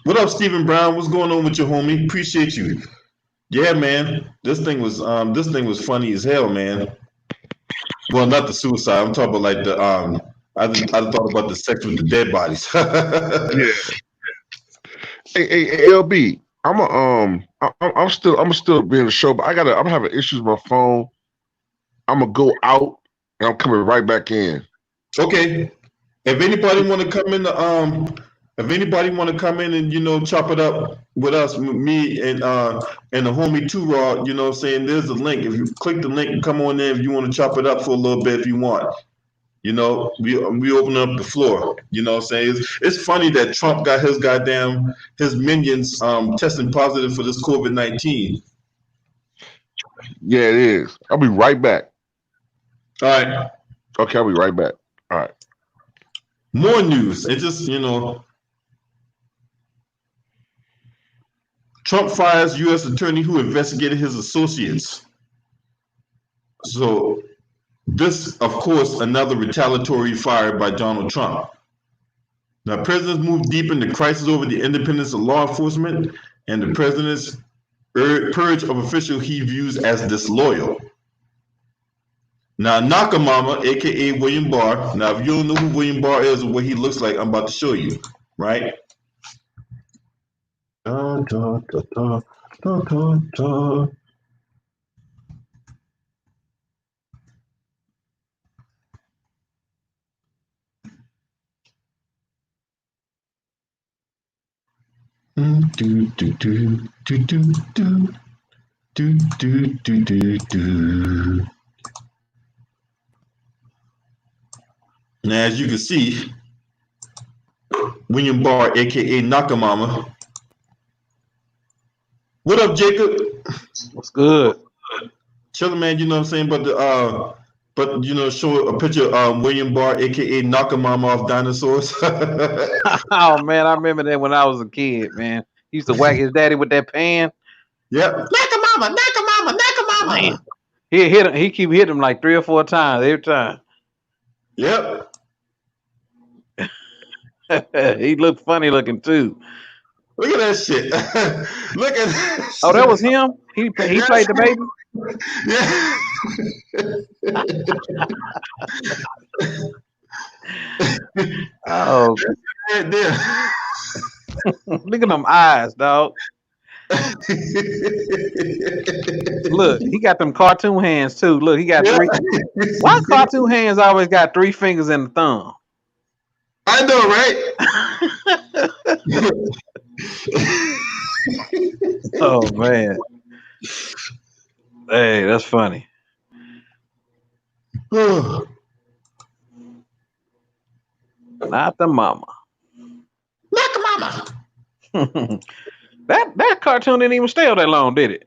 What up, Stephen Brown? What's going on with your homie? Appreciate you. Yeah, man. This thing was funny as hell, man. Well, not the suicide. I'm talking about like the I thought about the sex with the dead bodies. Yeah. Hey, LB, I'm still being the show, but I'm having issues with my phone. I'm gonna go out and I'm coming right back in. Okay. If anybody want to come in and chop it up with us, me and the homie Two Raw, you know what I'm saying, there's a link. If you click the link and come on in, if you want to chop it up for a little bit, if you want. We open up the floor. You know what I'm saying? It's funny that Trump got his minions testing positive for this COVID-19. Yeah, it is. I'll be right back. All right. Okay, I'll be right back. All right. More news. It just, Trump fires U.S. attorney who investigated his associates. So this, of course, another retaliatory fire by Donald Trump. Now, presidents move deep into crisis over the independence of law enforcement and the president's purge of officials he views as disloyal. Now, Nakamama, a.k.a. William Barr. Now, if you don't know who William Barr is or what he looks like, I'm about to show you, right? Da, da, da, da, da, da, da. Do, do, do, do, do, do. Do, do, do, do, do. Now, as you can see, William Barr, aka Nakamama. What up, Jacob? What's good? Chiller, man. You know what I'm saying? But show a picture of William Barr, aka Nakamama off Dinosaurs. Oh man, I remember that when I was a kid, man. He used to whack his daddy with that pan. Yep. Nakamama. Man. He hit him. He keep hitting him like 3 or 4 times every time. Yep. He looked funny looking too. Look at that shit. Look at that shit. Oh, that was him? He played the baby? Yeah. Oh. Look at them eyes, dog. Look, he got them cartoon hands too. Look, he got 3. Why cartoon hands always got 3 fingers and a thumb? I know, right? Oh man. Hey, that's funny. Not the mama. That cartoon didn't even stay that long, did it?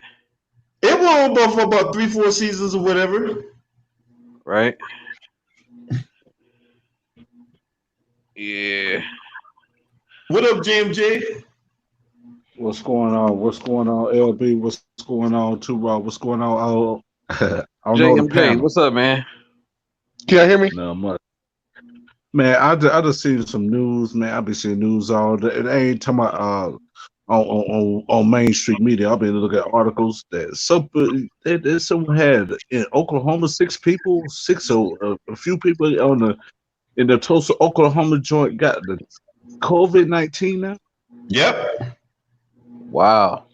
It went on for about 3-4 seasons or whatever. Right. Yeah. What up, JMJ? What's going on? What's going on, LB? What's going on, Two Raw? What's going on, I don't know the JMJ, panel. what's up, man? Can you hear me? No much. Man, I just seen some news, man. I've been seeing news all day. And I ain't talking about on mainstream media. I've been looking at articles that someone had in Oklahoma a few people in the Tulsa, Oklahoma joint got the COVID-19 now. Yep. Wow.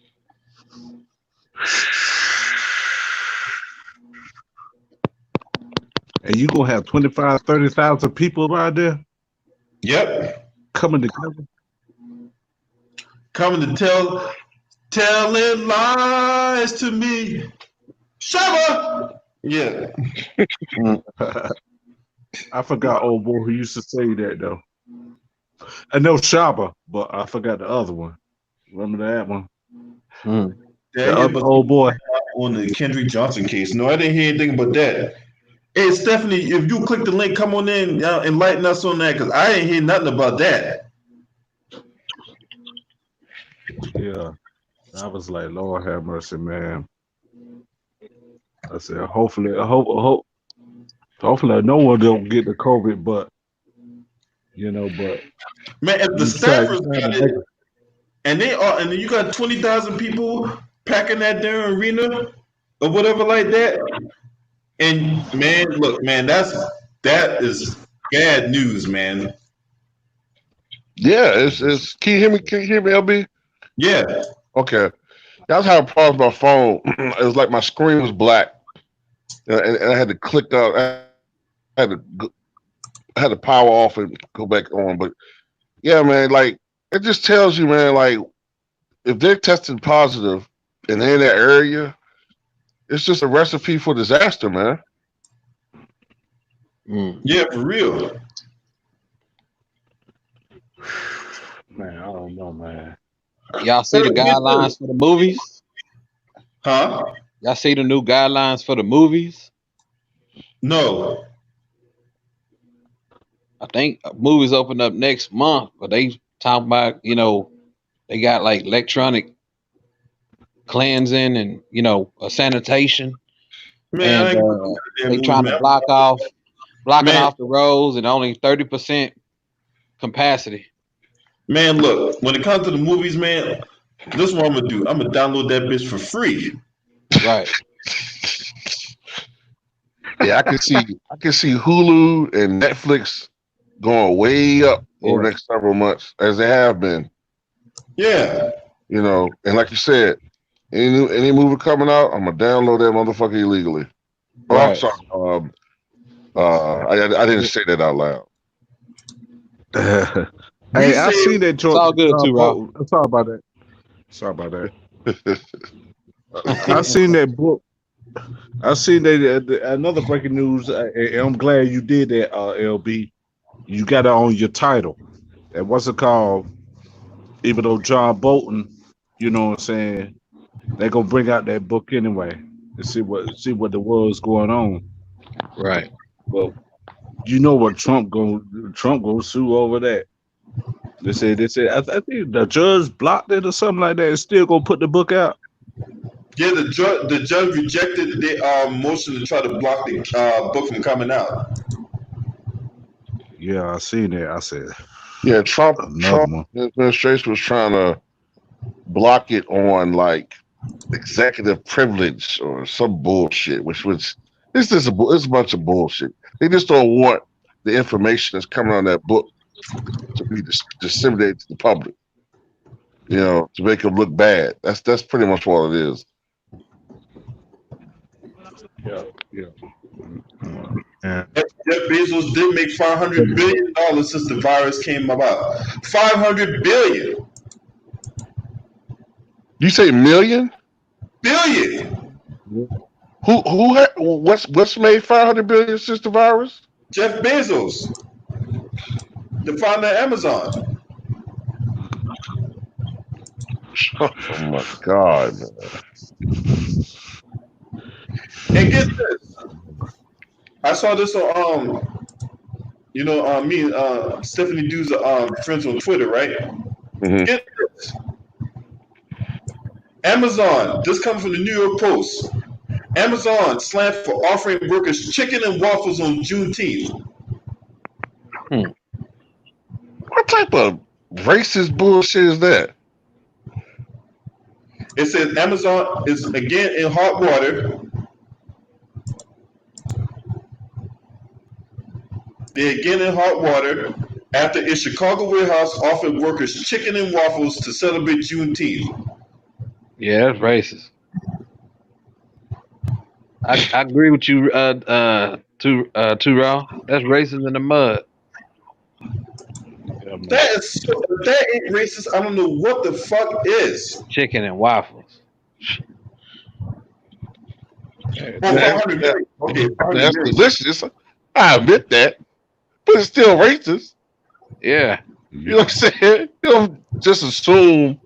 And you gonna have 25, 30,000 people out there Yep. coming together. Coming to telling lies to me. Shabba! Yeah. I forgot old boy who used to say that though. I know Shaba, but I forgot the other one. Remember that one? The other old boy. On the Kendrick Johnson case. No, I didn't hear anything about that. Hey, Stephanie, if you click the link, come on in, enlighten us on that, because I ain't hear nothing about that. Yeah. I was like, Lord have mercy, man. I said, hopefully no one don't get the COVID, but Man, if the staffers got it, and you got 20,000 people packing that damn arena or whatever like that, and man, look, man, that is bad news, man. Yeah, it's. Can you hear me? Can you hear me, LB? Yeah. Okay. I was having problems with my phone. It was like my screen was black, and I had to click out. I had to power off and go back on. But yeah, man, like it just tells you, man, like if they're testing positive and they're in that area, it's just a recipe for disaster, man. Yeah, for real. Man, I don't know, man. Y'all see the guidelines for the movies? Huh? Y'all see the new guidelines for the movies? No. I think movies open up next month, but they talk about, they got like electronic cleansing and, a sanitation. Man, and they trying to blocking off the roads and only 30% capacity. Man, look, when it comes to the movies, man, this is what I'm gonna do. I'm gonna download that bitch for free. Right. Yeah, I can see Hulu and Netflix going way up over the next several months, as they have been. Yeah. And like you said, any movie coming out, I'm gonna download that motherfucker illegally. Oh, right. I'm sorry. I didn't say that out loud. Hey, I seen that joint. It's all good too, Rob. Sorry about that. I seen that book. I seen that another breaking news. And I'm glad you did that, LB. You got it on your title. And what's it called? Even though John Bolton, you know what I'm saying, they're gonna bring out that book anyway and see what the world's going on. Right. Well, you know what Trump gonna sue over that. They said I think the judge blocked it or something like that and still gonna put the book out. Yeah, the judge rejected the motion to try to block the book from coming out. Yeah, I seen that. I said, yeah, Trump administration was trying to block it on like executive privilege or some bullshit, which was it's a bunch of bullshit. They just don't want the information that's coming on that book to be disseminated to the public, to make them look bad. That's pretty much what it is. Yeah. Jeff Bezos did make $500 billion since the virus came about. $500 billion. You say million? Billion. What's made $500 billion since the virus? Jeff Bezos, the founder of Amazon. Oh my God, man. And get this. I saw this on me and Stephanie Du's friends on Twitter, right? Mm-hmm. Get this. Amazon, this comes from the New York Post. Amazon slammed for offering workers chicken and waffles on Juneteenth. What type of racist bullshit is that? It says Amazon is again in hot water. They're again in hot water after its Chicago warehouse offered workers chicken and waffles to celebrate Juneteenth. Yeah, that's racist. I agree with you, Raw. That's racist in the mud. That ain't racist. I don't know what the fuck is. Chicken and waffles. That's delicious. I admit that, but it's still racist. Yeah. You know what I'm saying? You don't just assume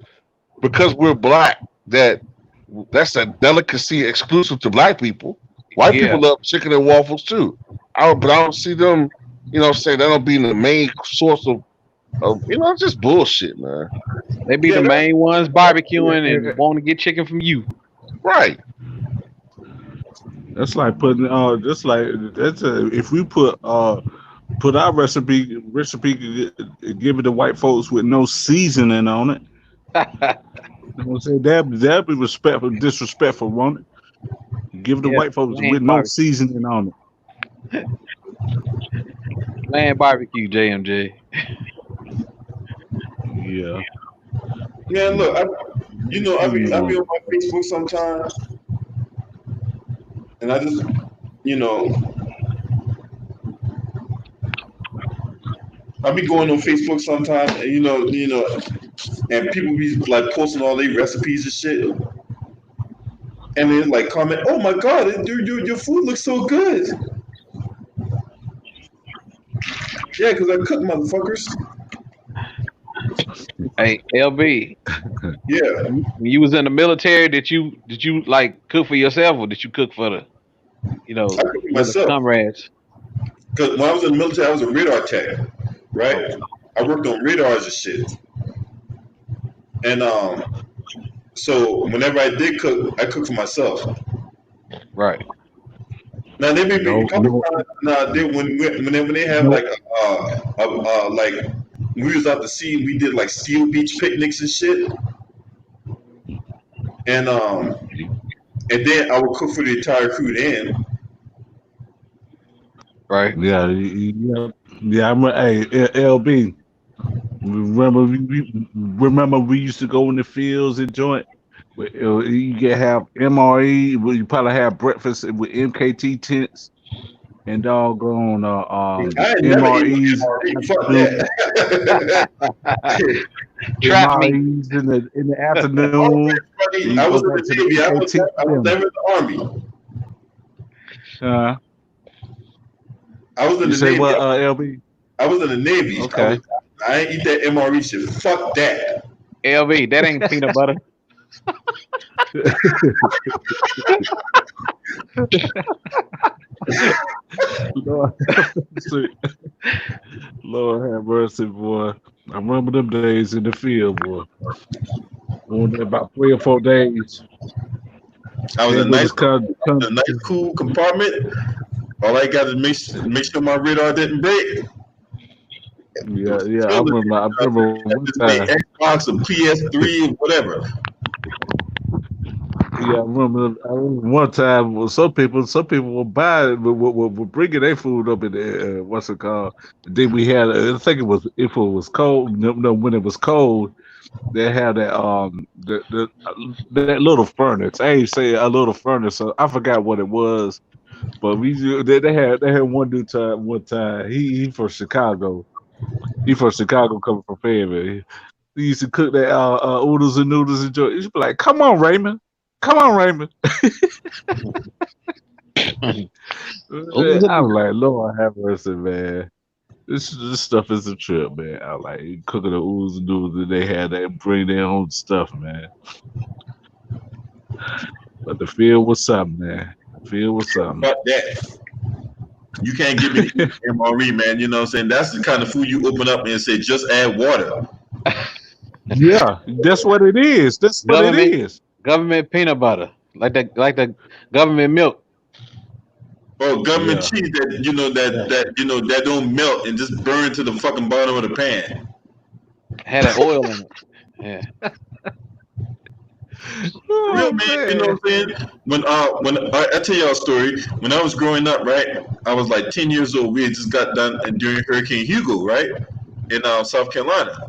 because we're black that's a delicacy exclusive to black people. White people love chicken and waffles too. But I don't see them, you know what I'm saying, that'll be the main source of just bullshit, man. They be the main ones barbecuing and want to get chicken from you. Right. That's like putting if we put our recipe give it to white folks with no seasoning on it. You know what I'm saying? That'd be disrespectful, won't it? Give it to white folks with no seasoning on it. Land barbecue, JMJ. Yeah. Yeah, look, I be on my Facebook sometimes, and I just, I be going on Facebook sometimes, and and people be like posting all their recipes and shit, and then like comment, "Oh my god, your food looks so good." Yeah, because I cook, motherfuckers. Hey, LB. Yeah. When you was in the military, did you like cook for yourself, or did you cook for the, I cook for myself. Comrades? Because when I was in the military, I was a radar tech, right? I worked on radars and shit. And so whenever I did cook, I cooked for myself. Right. Now they may be a couple times. When they have like when we was out to sea, we did like Seal Beach picnics and shit. And then I would cook for the entire crew then. Right. Yeah. Hey, LB. Remember we used to go in the fields and joint. You can have MRE. You probably have breakfast with MKT tents and doggone MREs. MREs in the afternoon. I was in the Navy. I was never in the Army. I was in the Navy. What, LB? I was in the Navy. Okay. I ain't eat that MRE shit. Fuck that. LB, that ain't peanut butter. Lord have mercy, boy. I remember them days in the field, boy. Only about 3 or 4 days. I was in a nice, cool compartment. All I got to make sure my radar didn't break. Yeah. I remember one time. Xbox or PS3 or whatever. Yeah, I remember one time. Some people will buy it, will bringing their food up in the what's it called? Then we had, I think it was if it was cold. No, when it was cold, they had that that little furnace. I ain't say a little furnace. So I forgot what it was, but they had one dude one time. He from Chicago. He from Chicago, coming from Fayetteville. He used to cook that oodles and noodles and joy. He used to be like, "Come on, Raymond. Come on, Raymond." I'm like, Lord have mercy, man. This stuff is a trip, man. I like cooking the oodles and noodles, and they had that bring their own stuff, man. But the field was something, man. The field was something. Fuck that. You can't give me MRE, man. You know what I'm saying? That's the kind of food you open up and say, just add water. Yeah, that's what it is. That's what it is. Government peanut butter. like the government milk. Or government cheese that that don't melt and just burn to the fucking bottom of the pan. Had that oil in it. Yeah. Real man, you know what I'm saying? When I tell y'all a story, when I was growing up, right? I was like 10 years old. We had just got done during Hurricane Hugo, right? In South Carolina.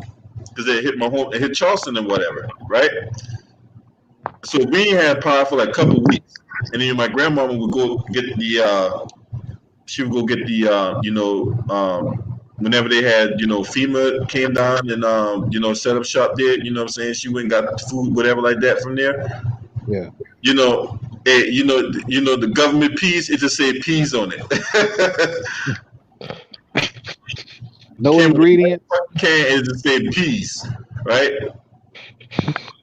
Because it hit Charleston and whatever, right? So we had power for like a couple weeks. And then my grandmama would go get she would go get whenever they had, FEMA came down and, set up shop there, you know what I'm saying? She went and got food, whatever like that from there. Yeah. The government peas, it just said peas on it. No ingredient. Can it just said peas, right?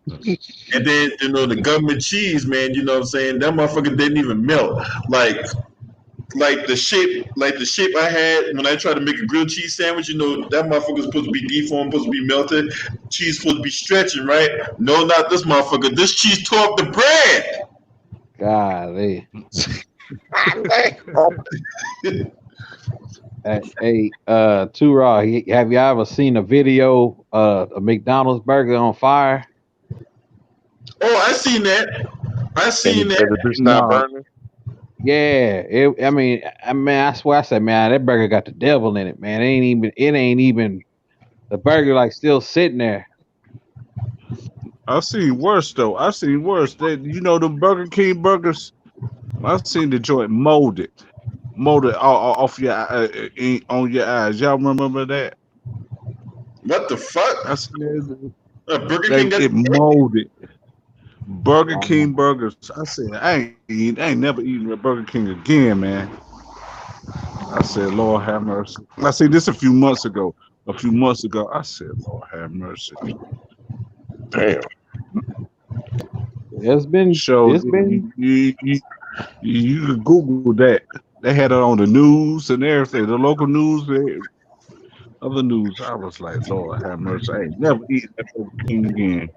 And then the government cheese, man, you know what I'm saying? That motherfucker didn't even melt. Like the shape I had when I tried to make a grilled cheese sandwich, that motherfucker's supposed to be deformed, supposed to be melted, cheese supposed to be stretching, right? No, not this motherfucker. This cheese tore up the bread. Golly. Hey, Too Raw, have you ever seen a video of a McDonald's burger on fire? Oh, I seen that. I seen that. The bitch not burning. Yeah, I swear, I said, man, that burger got the devil in it, man. It ain't even the burger like still sitting there. I've seen worse though. I've seen worse. The Burger King burgers. I've seen the joint molded off your on your eyes. Y'all remember that? What the fuck? I seen Burger King got it molded. Burger King burgers. I said, I ain't never eating a Burger King again, man. I said, Lord have mercy. I said this a few months ago. I said, Lord have mercy. Damn. It's been you can Google that. They had it on the news and everything, the local news, other news. I was like, Lord have mercy. I ain't never eating that Burger King again.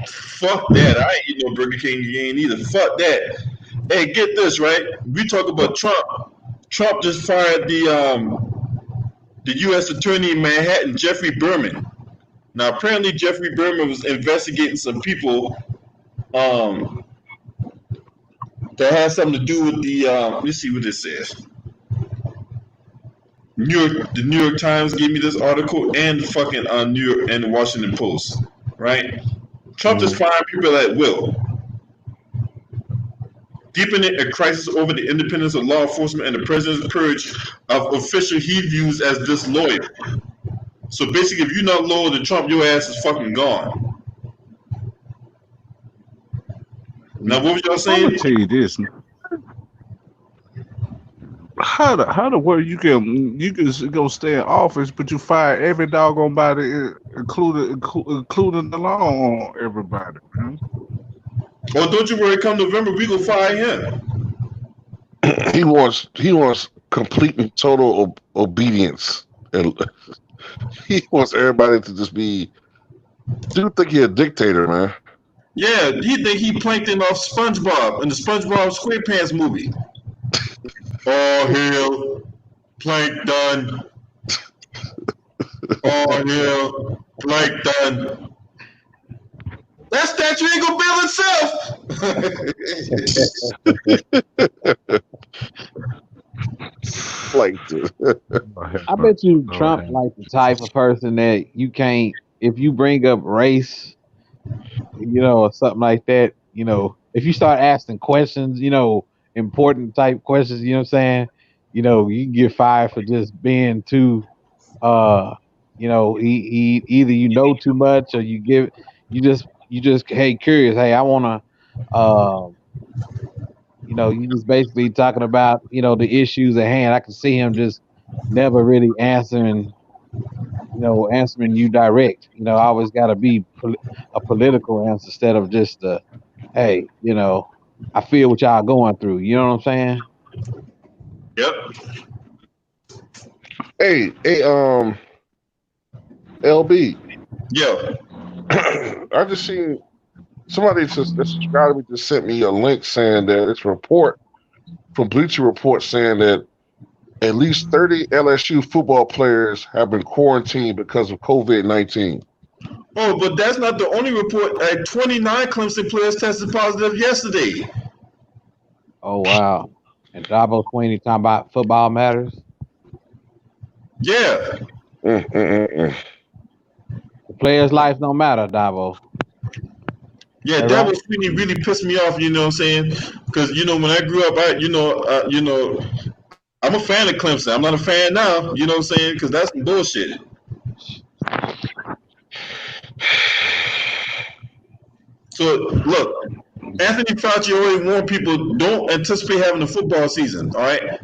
Fuck that. I ain't eat no Burger King again either. Fuck that. Hey, get this, right? We talk about Trump. Trump just fired the U.S. Attorney in Manhattan, Jeffrey Berman. Now, apparently, Jeffrey Berman was investigating some people that has something to do with the. Let's see what this says. The New York Times gave me this article, and the fucking New York and the Washington Post, right? Trump just firing people at will, deepening a crisis over the independence of law enforcement and the president's purge of officials he views as disloyal. So basically, if you're not loyal to Trump, your ass is fucking gone. Now, what was y'all saying? I'm gonna tell you this. How the word you can go stay in office, but you fire every doggone body, including the law on everybody, man. Well, don't you worry. Come November, we gonna fire him. He wants complete and total obedience, and he wants everybody to just be. Dude, think he a dictator, man. Yeah, he think he plankton off SpongeBob in the SpongeBob SquarePants movie. All hail Plankton. All hail Plankton. That statue ain't gonna build itself. Plankton. I bet you Trump like the type of person that you can't, if you bring up race, or something like that, if you start asking questions, important type questions, you know what I'm saying? You can get fired for just being too, he either too much or you just hey, curious, hey, I want to, you just basically talking about, the issues at hand. I can see him just never really answering you direct. I always got to be a political answer instead of just hey, I feel what y'all going through. You know what I'm saying? Yep. Hey, LB. Yeah. I just seen somebody just that subscribed to me just sent me a link saying that it's a report from Bleacher Report saying that at least 30 LSU football players have been quarantined because of COVID-19. Oh, but that's not the only report. 29 Clemson players tested positive yesterday. Oh wow! And Dabo Swinney talking about football matters. Yeah. The player's life don't matter, Dabo. Yeah, Dabo Swinney really pissed me off. You know what I'm saying? Because when I grew up, I'm a fan of Clemson. I'm not a fan now. You know what I'm saying? Because that's some bullshit. So look, Anthony Fauci already warned people don't anticipate having a football season. All right.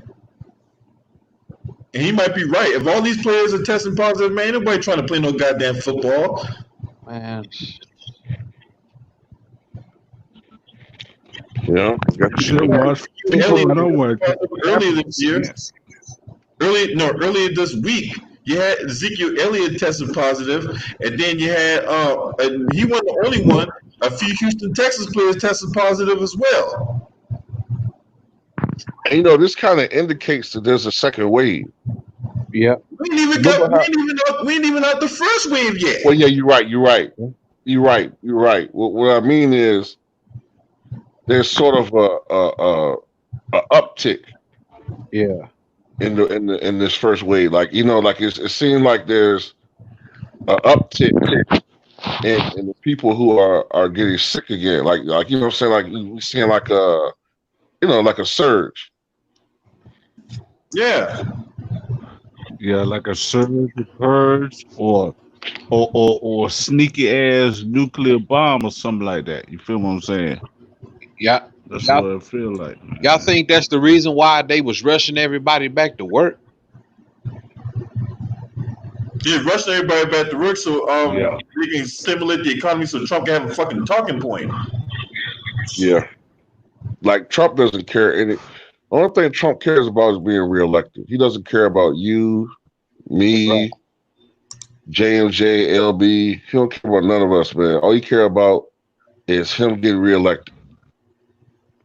And he might be right. If all these players are testing positive, man, nobody trying to play no goddamn football. Man. Yeah, earlier this week, you had Ezekiel Elliott tested positive, and then you had and he wasn't the only one. A few Houston Texas players tested positive as well. And, this kind of indicates that there's a second wave. Yeah. We ain't even out the first wave yet. Well, yeah, you're right. What I mean is there's sort of a uptick. Yeah. In this first wave, it seemed like there's an uptick in the people who are getting sick again. Like you know what I'm saying? Like we're seeing like a surge. Yeah. Yeah, like a surge, purge, or sneaky ass nuclear bomb or something like that. You feel what I'm saying? Yeah. That's what it feel like. Y'all think that's the reason why they was rushing everybody back to work? Yeah, rushing everybody back to work so they can stimulate the economy so Trump can have a fucking talking point. Yeah. Like Trump doesn't care. The only thing Trump cares about is being reelected. He doesn't care about you, me, right. JMJ, LB. He don't care about none of us, man. All he care about is him getting reelected.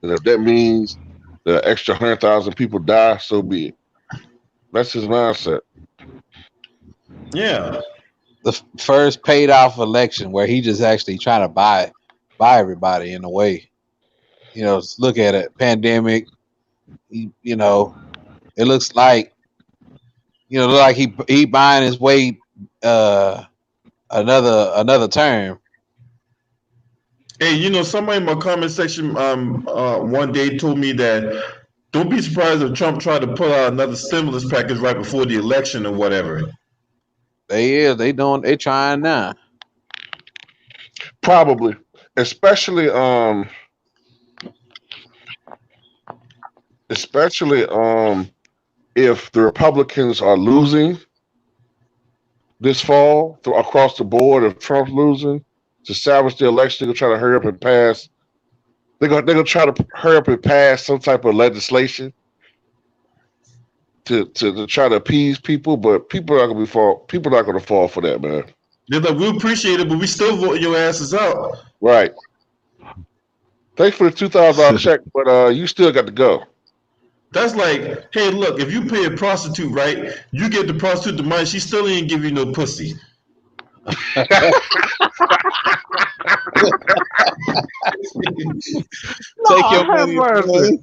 And if that means the extra 100,000 people die, so be it. That's his mindset. Yeah. The first paid off election where he just actually trying to buy everybody in a way. Look at it. Pandemic. It looks like he buying his way another term. Hey, somebody in my comment section one day told me that don't be surprised if Trump tried to pull out another stimulus package right before the election or whatever. They trying now. Probably. Especially if the Republicans are losing this fall across the board, if Trump's losing to salvage the election, they're gonna try to hurry up and pass. They're gonna try to hurry up and pass some type of legislation to try to appease people, but people are not gonna fall for that, man. They're like, we appreciate it, but we still voting your asses out. Right. Thanks for the $2,000 check, but you still got to go. That's like, hey, look, if you pay a prostitute, right, you give the prostitute the money, she still ain't give you no pussy. He Take your money.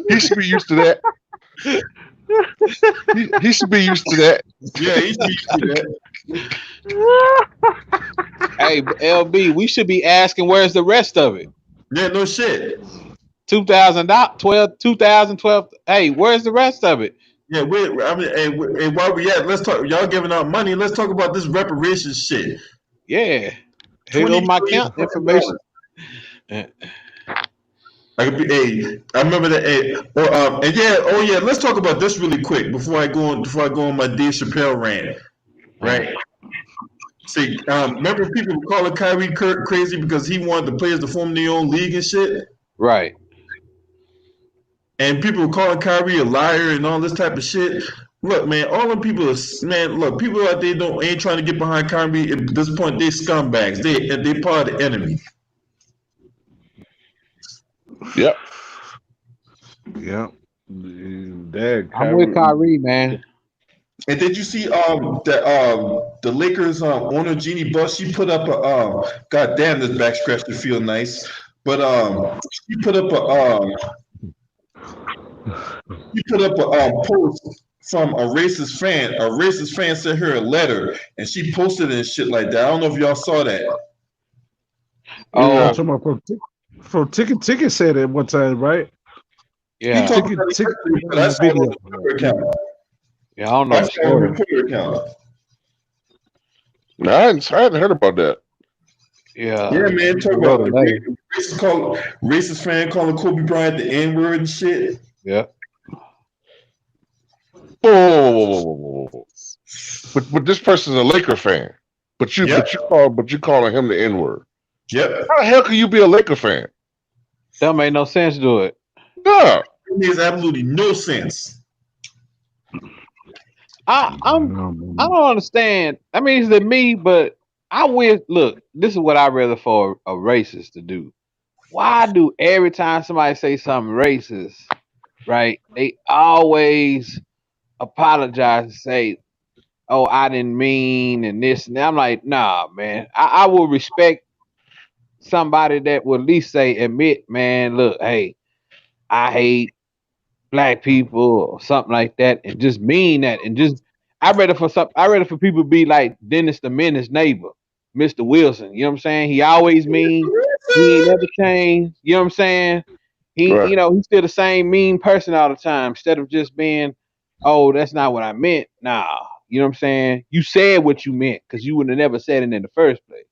He should be used to that. He should be used to that. Yeah, he should be used to that. Hey, LB, we should be asking where's the rest of it? Yeah, no shit. 2012. Hey, where's the rest of it? Yeah, hey, while we at, let's talk. Y'all giving out money. Let's talk about this reparations shit. Yeah, here go my account information. I remember that. Let's talk about this really quick before I go on my Dave Chappelle rant. Right. See, remember people were calling Kyrie crazy because he wanted the players to form their own league and shit. Right. And people were calling Kyrie a liar and all this type of shit. Look, man, all them people people out there ain't trying to get behind Kyrie. At this point, they scumbags. They part of the enemy. Yep. Yep. I'm with Kyrie, man. And did you see the Lakers owner Jeannie Buss? She put up a goddamn, this back scratch to feel nice, but she put up a post from a racist fan. A racist fan sent her a letter, and she posted it and shit like that. I don't know if y'all saw that. Oh, talking about from Ticket said it one time, right? yeah. He talked about Ticket it, but I saw it on the Twitter account. Yeah, I don't know I the saw it on story. the Twitter account. No, I hadn't heard about that. Yeah. Yeah, man. Talk Wrote about a letter. the racist fan calling Kobe Bryant the N-word and shit. Yeah. Whoa. But this person's a Laker fan. But you calling him the N-word. Yep. How the hell can you be a Laker fan? That made no sense to it. No. It makes absolutely no sense. I don't understand. I mean, it's me, but I wish. Look, this is what I rather for a racist to do. Why do every time somebody say something racist, right? They always apologize and say, "Oh, I didn't mean," and this and that. I'm like, nah, man. I will respect somebody that will at least admit, man, look, hey, I hate black people or something like that, and just mean that, and just I rather for people to be like Dennis the Menace neighbor, Mr. Wilson. You know what I'm saying? He always mean. He ain't never changed. You know what I'm saying? Right. He's still the same mean person all the time. Instead of just being, oh, that's not what I meant. Nah, you know what I'm saying? You said what you meant because you would have never said it in the first place.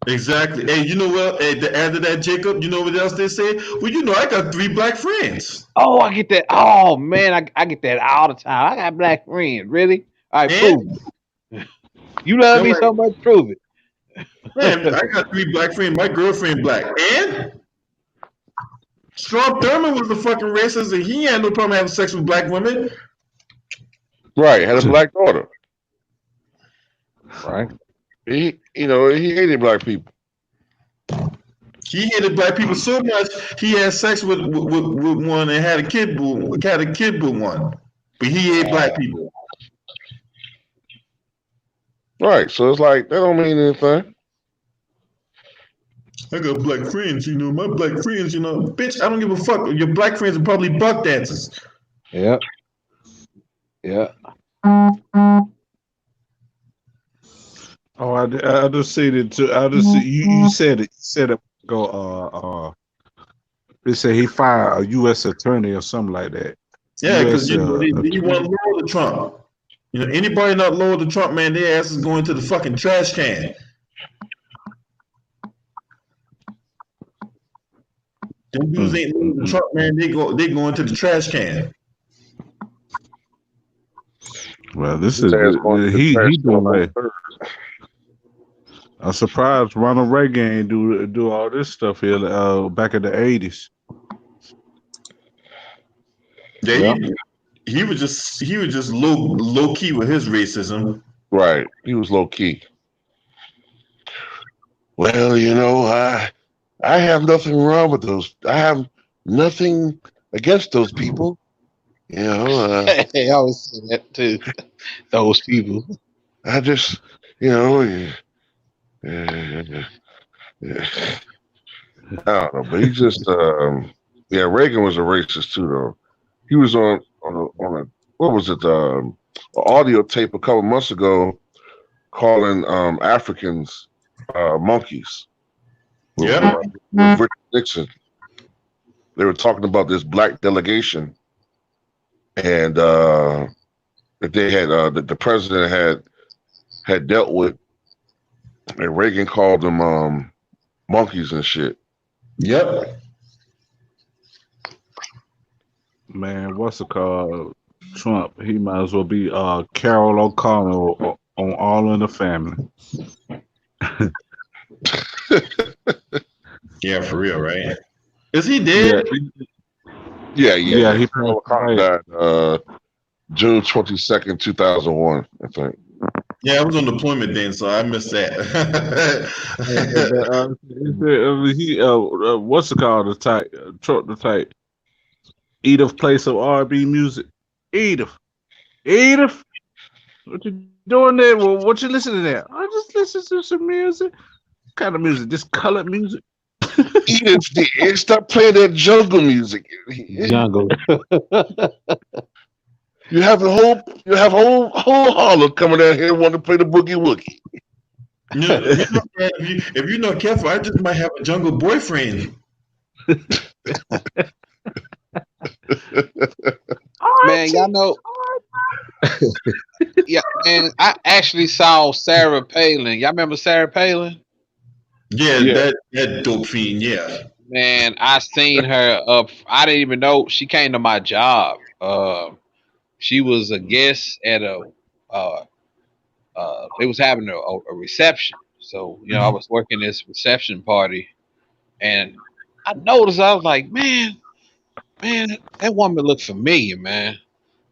Exactly. Hey, you know what? Hey, to add to that, Jacob, you know what else they say? Well, you know, I got 3 black friends. Oh, I get that. Oh man, I get that all the time. I got black friends. Really? All right, prove it. You love me so much, prove it. Man, I got 3 black friends. My girlfriend black. And Strom Thurmond was the fucking racist, and he had no problem having sex with black women. Right. Had a black daughter. Right. He hated black people. He hated black people so much he had sex with one and had a kid with one. But he hated black people. Right. So it's like that don't mean anything. I got black friends, my black friends, bitch, I don't give a fuck. Your black friends are probably buck dancers. Yeah. Yeah. Oh, I just see it too. I just see you said it. You said it. Go. They say he fired a U.S. attorney or something like that. Yeah, because he want to lower the Trump. Anybody not lower the Trump, man, their ass is going to the fucking trash can. Them dudes ain't lowering the Trump, man. They going to the trash can. Well, this is he doing like. I'm surprised Ronald Reagan ain't do all this stuff here back in the 80s. Yeah, he was just low key with his racism. Right. He was low key. Well, I have nothing wrong with those. I have nothing against those people. I always say that too. Those people. I just, I don't know, but he just, Reagan was a racist too, though. He was on a what was it, an audio tape a couple months ago, calling Africans monkeys. With Richard Nixon. They were talking about this black delegation, and that they had that the president had dealt with. And Reagan called them monkeys and shit. Yep. Man, what's it called? Trump. He might as well be Carol O'Connell on All in the Family. Yeah, for real, right? Is he dead? Yeah. He Carol O'Connell died June 22nd, 2001, I think. Yeah, I was on deployment then, so I missed that. What's it called? truck to type. Edith play some R&B music. Edith, what you doing there? Well, what you listening to there? I just listen to some music. What kind of music? Just colored music. Edith, stop playing that jungle music. Jungle. You have whole holler coming down here wanting to play the boogie woogie. No, if you're not careful, I just might have a jungle boyfriend. Man, y'all know. Yeah, man, I actually saw Sarah Palin. Y'all remember Sarah Palin? Yeah. That dope fiend, yeah. Man, I seen her up. I didn't even know she came to my job. She was a guest at they was having a reception. So, I was working this reception party, and I noticed, I was like, man, that woman looked familiar, man.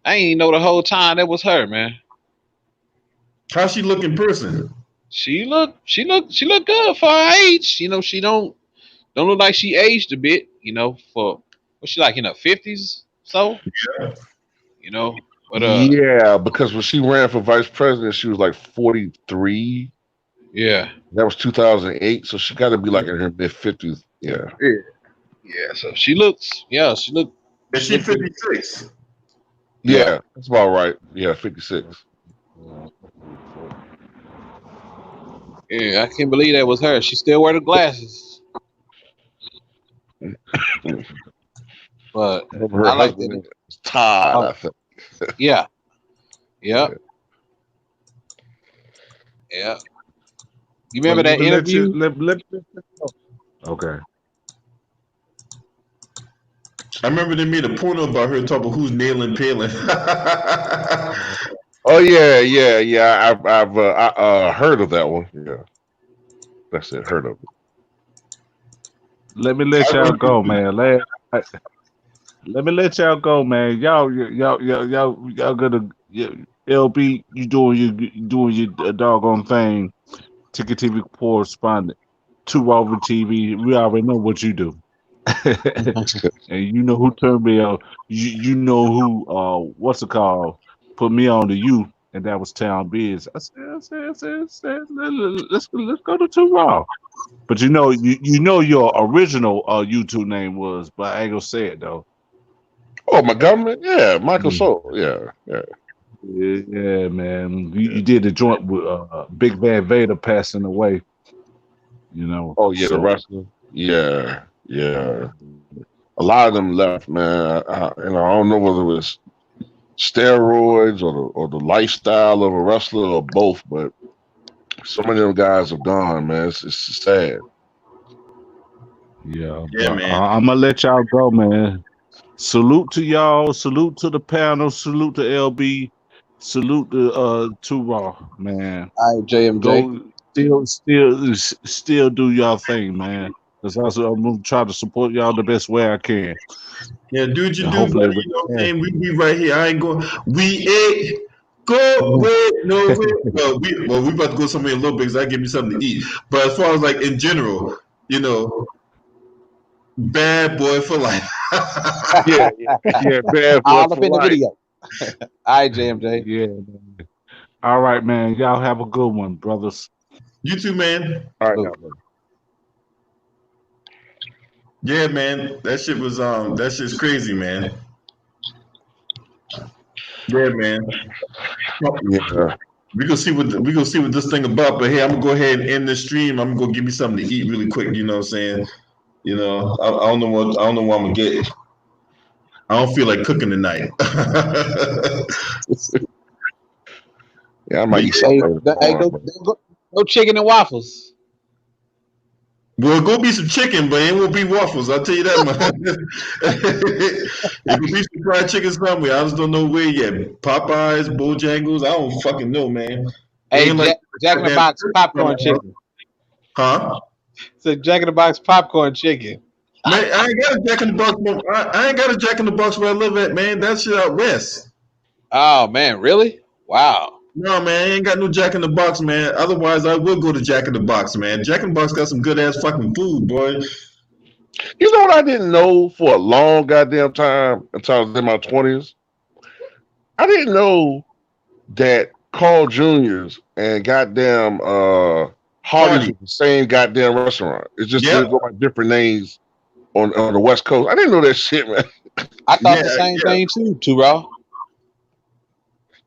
I ain't even know the whole time that was her, man. How she look in person? She look good for her age. She don't look like she aged a bit, for what's she like in her 50s, so? Yeah. But yeah, because when she ran for vice president, she was like 43. Yeah. That was 2008, so she got to be like in her mid 50s. Yeah. Yeah, so she looks. Is she 56? Yeah, that's about right. Yeah, 56. Yeah, I can't believe that was her. She still wear the glasses. But Her I like husband that. was Todd, I think. Yeah. You remember that interview? Okay. I remember they made a porno about her talking about who's nailing Palin. Oh yeah. I've heard of that one. Yeah, that's it. Heard of it. Let me let y'all go, man. Let me let y'all go, man. Y'all gonna LB. You doing your doggone thing. Ticket TV correspondent, 2 over TV. We already know what you do. And you know who turned me on. You know who what's it called? Put me on to you, and that was Town Biz. I said let's go to 2 Raw. But you know your original YouTube name was, but I ain't gonna say it though. Oh, my government? Yeah, Michael Soul. Yeah. Yeah, man. You did the joint with Big Van Vader passing away. Oh yeah, so, the wrestler. Yeah. A lot of them left, man. I don't know whether it was steroids or the lifestyle of a wrestler or both, but so many of them guys have gone, man. It's sad. Yeah, man. I'm gonna let y'all go, man. Salute to y'all. Salute to the panel. Salute to LB. Salute to 2 Raw, man. All right, JMJ. Go still do y'all thing, man. Because I'm gonna try to support y'all the best way I can. Yeah, do what you do, hopefully buddy. You know what I'm saying? We be right here. I ain't going. We ain't go wait, no wait. Well, we about to go somewhere in a little bit because I give me something to eat. But as far as like in general, bad boy for life. yeah, bad boy All for up in the life. video. All right, JMJ. Yeah. Man. All right, man. Y'all have a good one, brothers. You too, man. All right, now, yeah, man. That shit was that shit's crazy, man. Yeah, man. Yeah. We gonna see what this thing about. But hey, I'm gonna go ahead and end this stream. I'm gonna go give me something to eat really quick. You know what I'm saying? I don't know what I'm gonna get. I don't feel like cooking tonight. Yeah, I might eat something. No chicken and waffles. Well, go be some chicken, but it won't be waffles. I'll tell you that much. It could be some fried chicken somewhere. I just don't know where yet. Popeyes, Bojangles, I don't fucking know, man. Hey, Jack in the Box popcorn chicken. Huh? So Jack in the Box popcorn chicken. Man, I ain't got a Jack in the Box. I ain't got a Jack in the Box where I live at, man. That shit out west. Oh man, really? Wow. No, man, I ain't got no Jack in the Box, man. Otherwise, I would go to Jack in the Box, man. Jack in the Box got some good ass fucking food, boy. You know what I didn't know for a long goddamn time until I was in my 20s? I didn't know that Carl Jr.'s and goddamn Hardee's Hardy. was the same goddamn restaurant. It's just they Yep. go by different names on the West Coast. I didn't know that shit, man. I thought Yeah, the same yeah. thing too, Raw.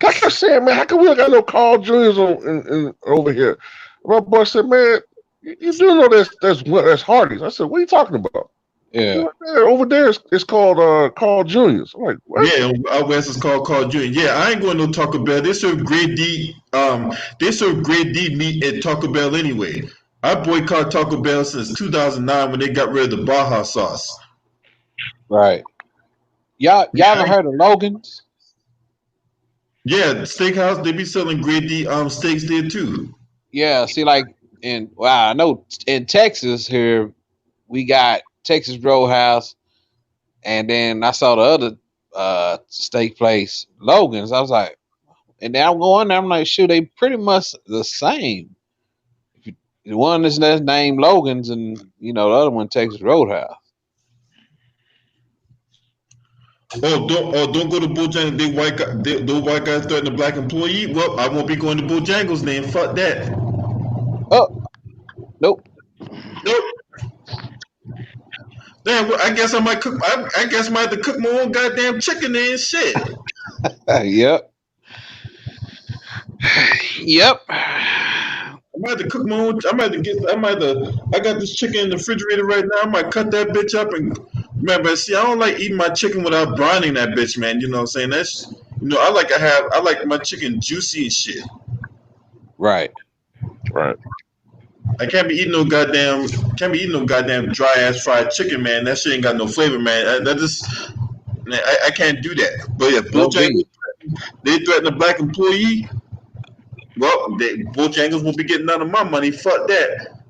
I kept saying, man, how come we don't got no Carl Jr.'s over here? My boy said, man, you do know that's Hardee's. I said, what are you talking about? Yeah. Like, man, over there it's called Carl Jr.'s. I'm like, what? Yeah, out west is called Carl Jr. Yeah, I ain't going to no Taco Bell. They serve grade D. They serve grade D meat at Taco Bell anyway. I boycott Taco Bell since 2009 when they got rid of the Baja sauce. Right. Y'all ever heard of Logan's? Yeah, the steakhouse they be selling grade D steaks there too. Yeah, see, like I know in Texas here we got Texas Roadhouse, and then I saw the other steak place, Logan's. I was like, and then I'm going there, I'm like, shoot, they pretty much the same. The one is named Logan's, and the other one Texas Roadhouse. Don't go to Bojangles. Those white guys threaten a black employee. Well, I won't be going to Bojangles then. Fuck that. Oh, nope. Damn, well, I guess I might cook. I guess I might have to cook my own goddamn chicken there and shit. Yep. Yep. I might have to cook my own. I got this chicken in the refrigerator right now. I might cut that bitch up and man, but see, I don't like eating my chicken without brining that bitch, man. You know what I'm saying? That's I like my chicken juicy and shit. Right. I can't be eating no goddamn dry ass fried chicken, man. That shit ain't got no flavor, man. I can't do that. But yeah, Bojangles, they threaten a black employee. Well, Bojangles will be getting none of my money. Fuck that.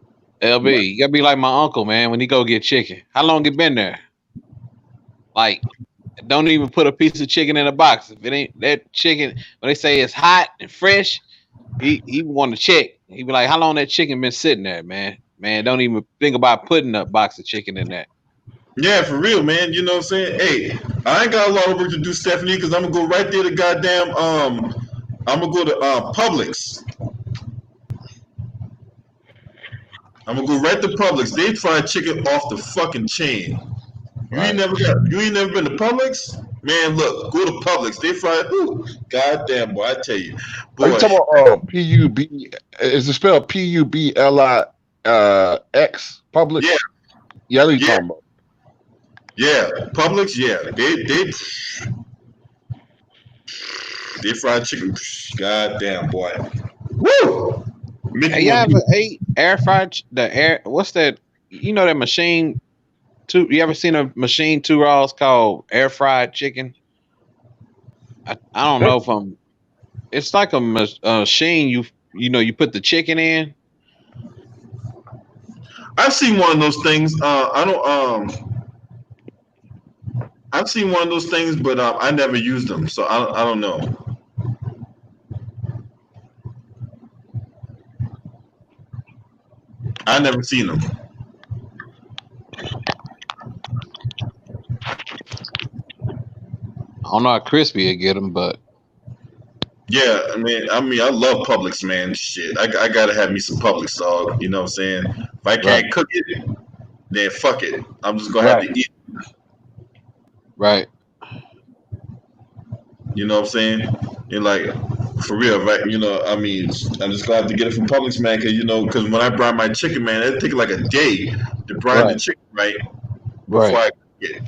LB, you gotta be like my uncle, man, when he go get chicken. How long it been there? Like, don't even put a piece of chicken in a box. If it ain't that chicken, when they say it's hot and fresh, he want to check. He be like, how long that chicken been sitting there, man? Man, don't even think about putting a box of chicken in there. Yeah, for real, man. You know what I'm saying? Hey, I ain't got a lot of work to do, Stephanie, because I'm gonna go right there to goddamn I'm gonna go to Publix. I'm gonna go right to Publix. They fried chicken off the fucking chain. You ain't never been to Publix? Man, look, go to Publix. They fried. Goddamn, boy, I tell you. Boy. Are you talking about P-U-B? Is it spelled P-U-B-L-I-X? Publix? Yeah. Yeah, I know you're talking about. Yeah, Publix. Yeah, they fried chicken. Goddamn, boy. Woo! Hey, you ever ate air fried? What's that? You know that machine? You ever seen a machine 2 rolls called air fried chicken? I don't know if it's like a machine. You put the chicken in. I've seen one of those things. I've seen one of those things, but I never used them, so I don't know. I never seen them. I don't know how crispy it get them, but yeah, I mean, I love Publix, man. Shit, I gotta have me some Publix, dog. You know what I'm saying? If I can't cook it, then fuck it. I'm just gonna have to eat it. Right. You know what I'm saying? And like, for real, right? I mean, I'm just glad to get it from Publix, man, because when I brine my chicken, man, it take like a day to brine the chicken, right? Before I cook it.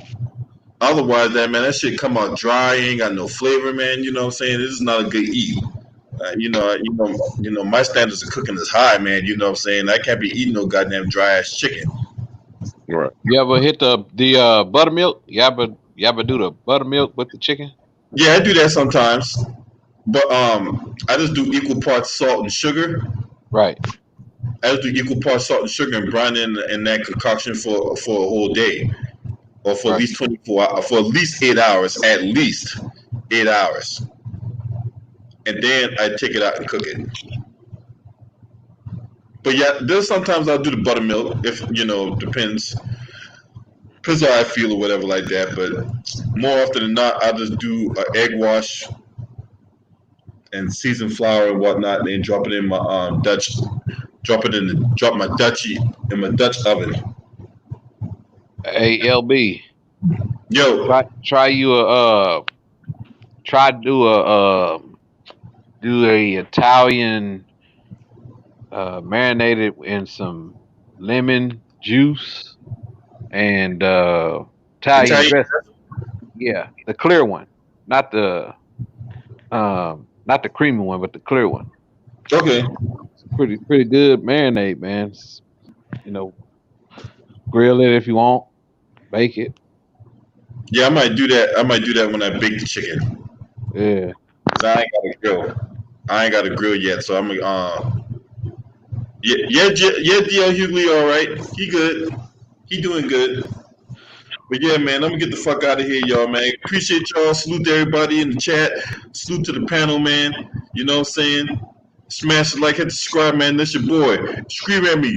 Otherwise, that shit come out dry, ain't got no flavor, man. You know what I'm saying? This is not a good eat. My standards of cooking is high, man. You know what I'm saying? I can't be eating no goddamn dry ass chicken. Right. You ever hit the buttermilk? You ever do the buttermilk with the chicken? Yeah, I do that sometimes, but I just do equal parts salt and sugar. Right. I just do equal parts salt and sugar and brine in that concoction for a whole day, or for at least 24 hours, for at least 8 hours, at least 8 hours, and then I take it out and cook it. But yeah, there's sometimes I'll do the buttermilk if depends. Cause how I feel or whatever like that. But more often than not, I just do an egg wash and seasoned flour and whatnot, and then drop it in my drop my Dutchie in my Dutch oven. Hey, LB, Yo, try do a Italian marinated in some lemon juice and Italian Italian. dressing. Yeah, the clear one, not the creamy one, but the clear one. Okay. It's pretty good marinade, man. You know, grill it if you want, bake it. Yeah, I might do that. I might do that when I bake the chicken. Yeah. So I ain't got a grill. I ain't got a grill yet, so I'm yeah, DL Hughley, all right. He good. He doing good. But yeah, man, I'm gonna get the fuck out of here, y'all, man. Appreciate y'all. Salute to everybody in the chat. Salute to the panel, man. You know what I'm saying? Smash the like, hit the subscribe, man. That's your boy. Scream at me.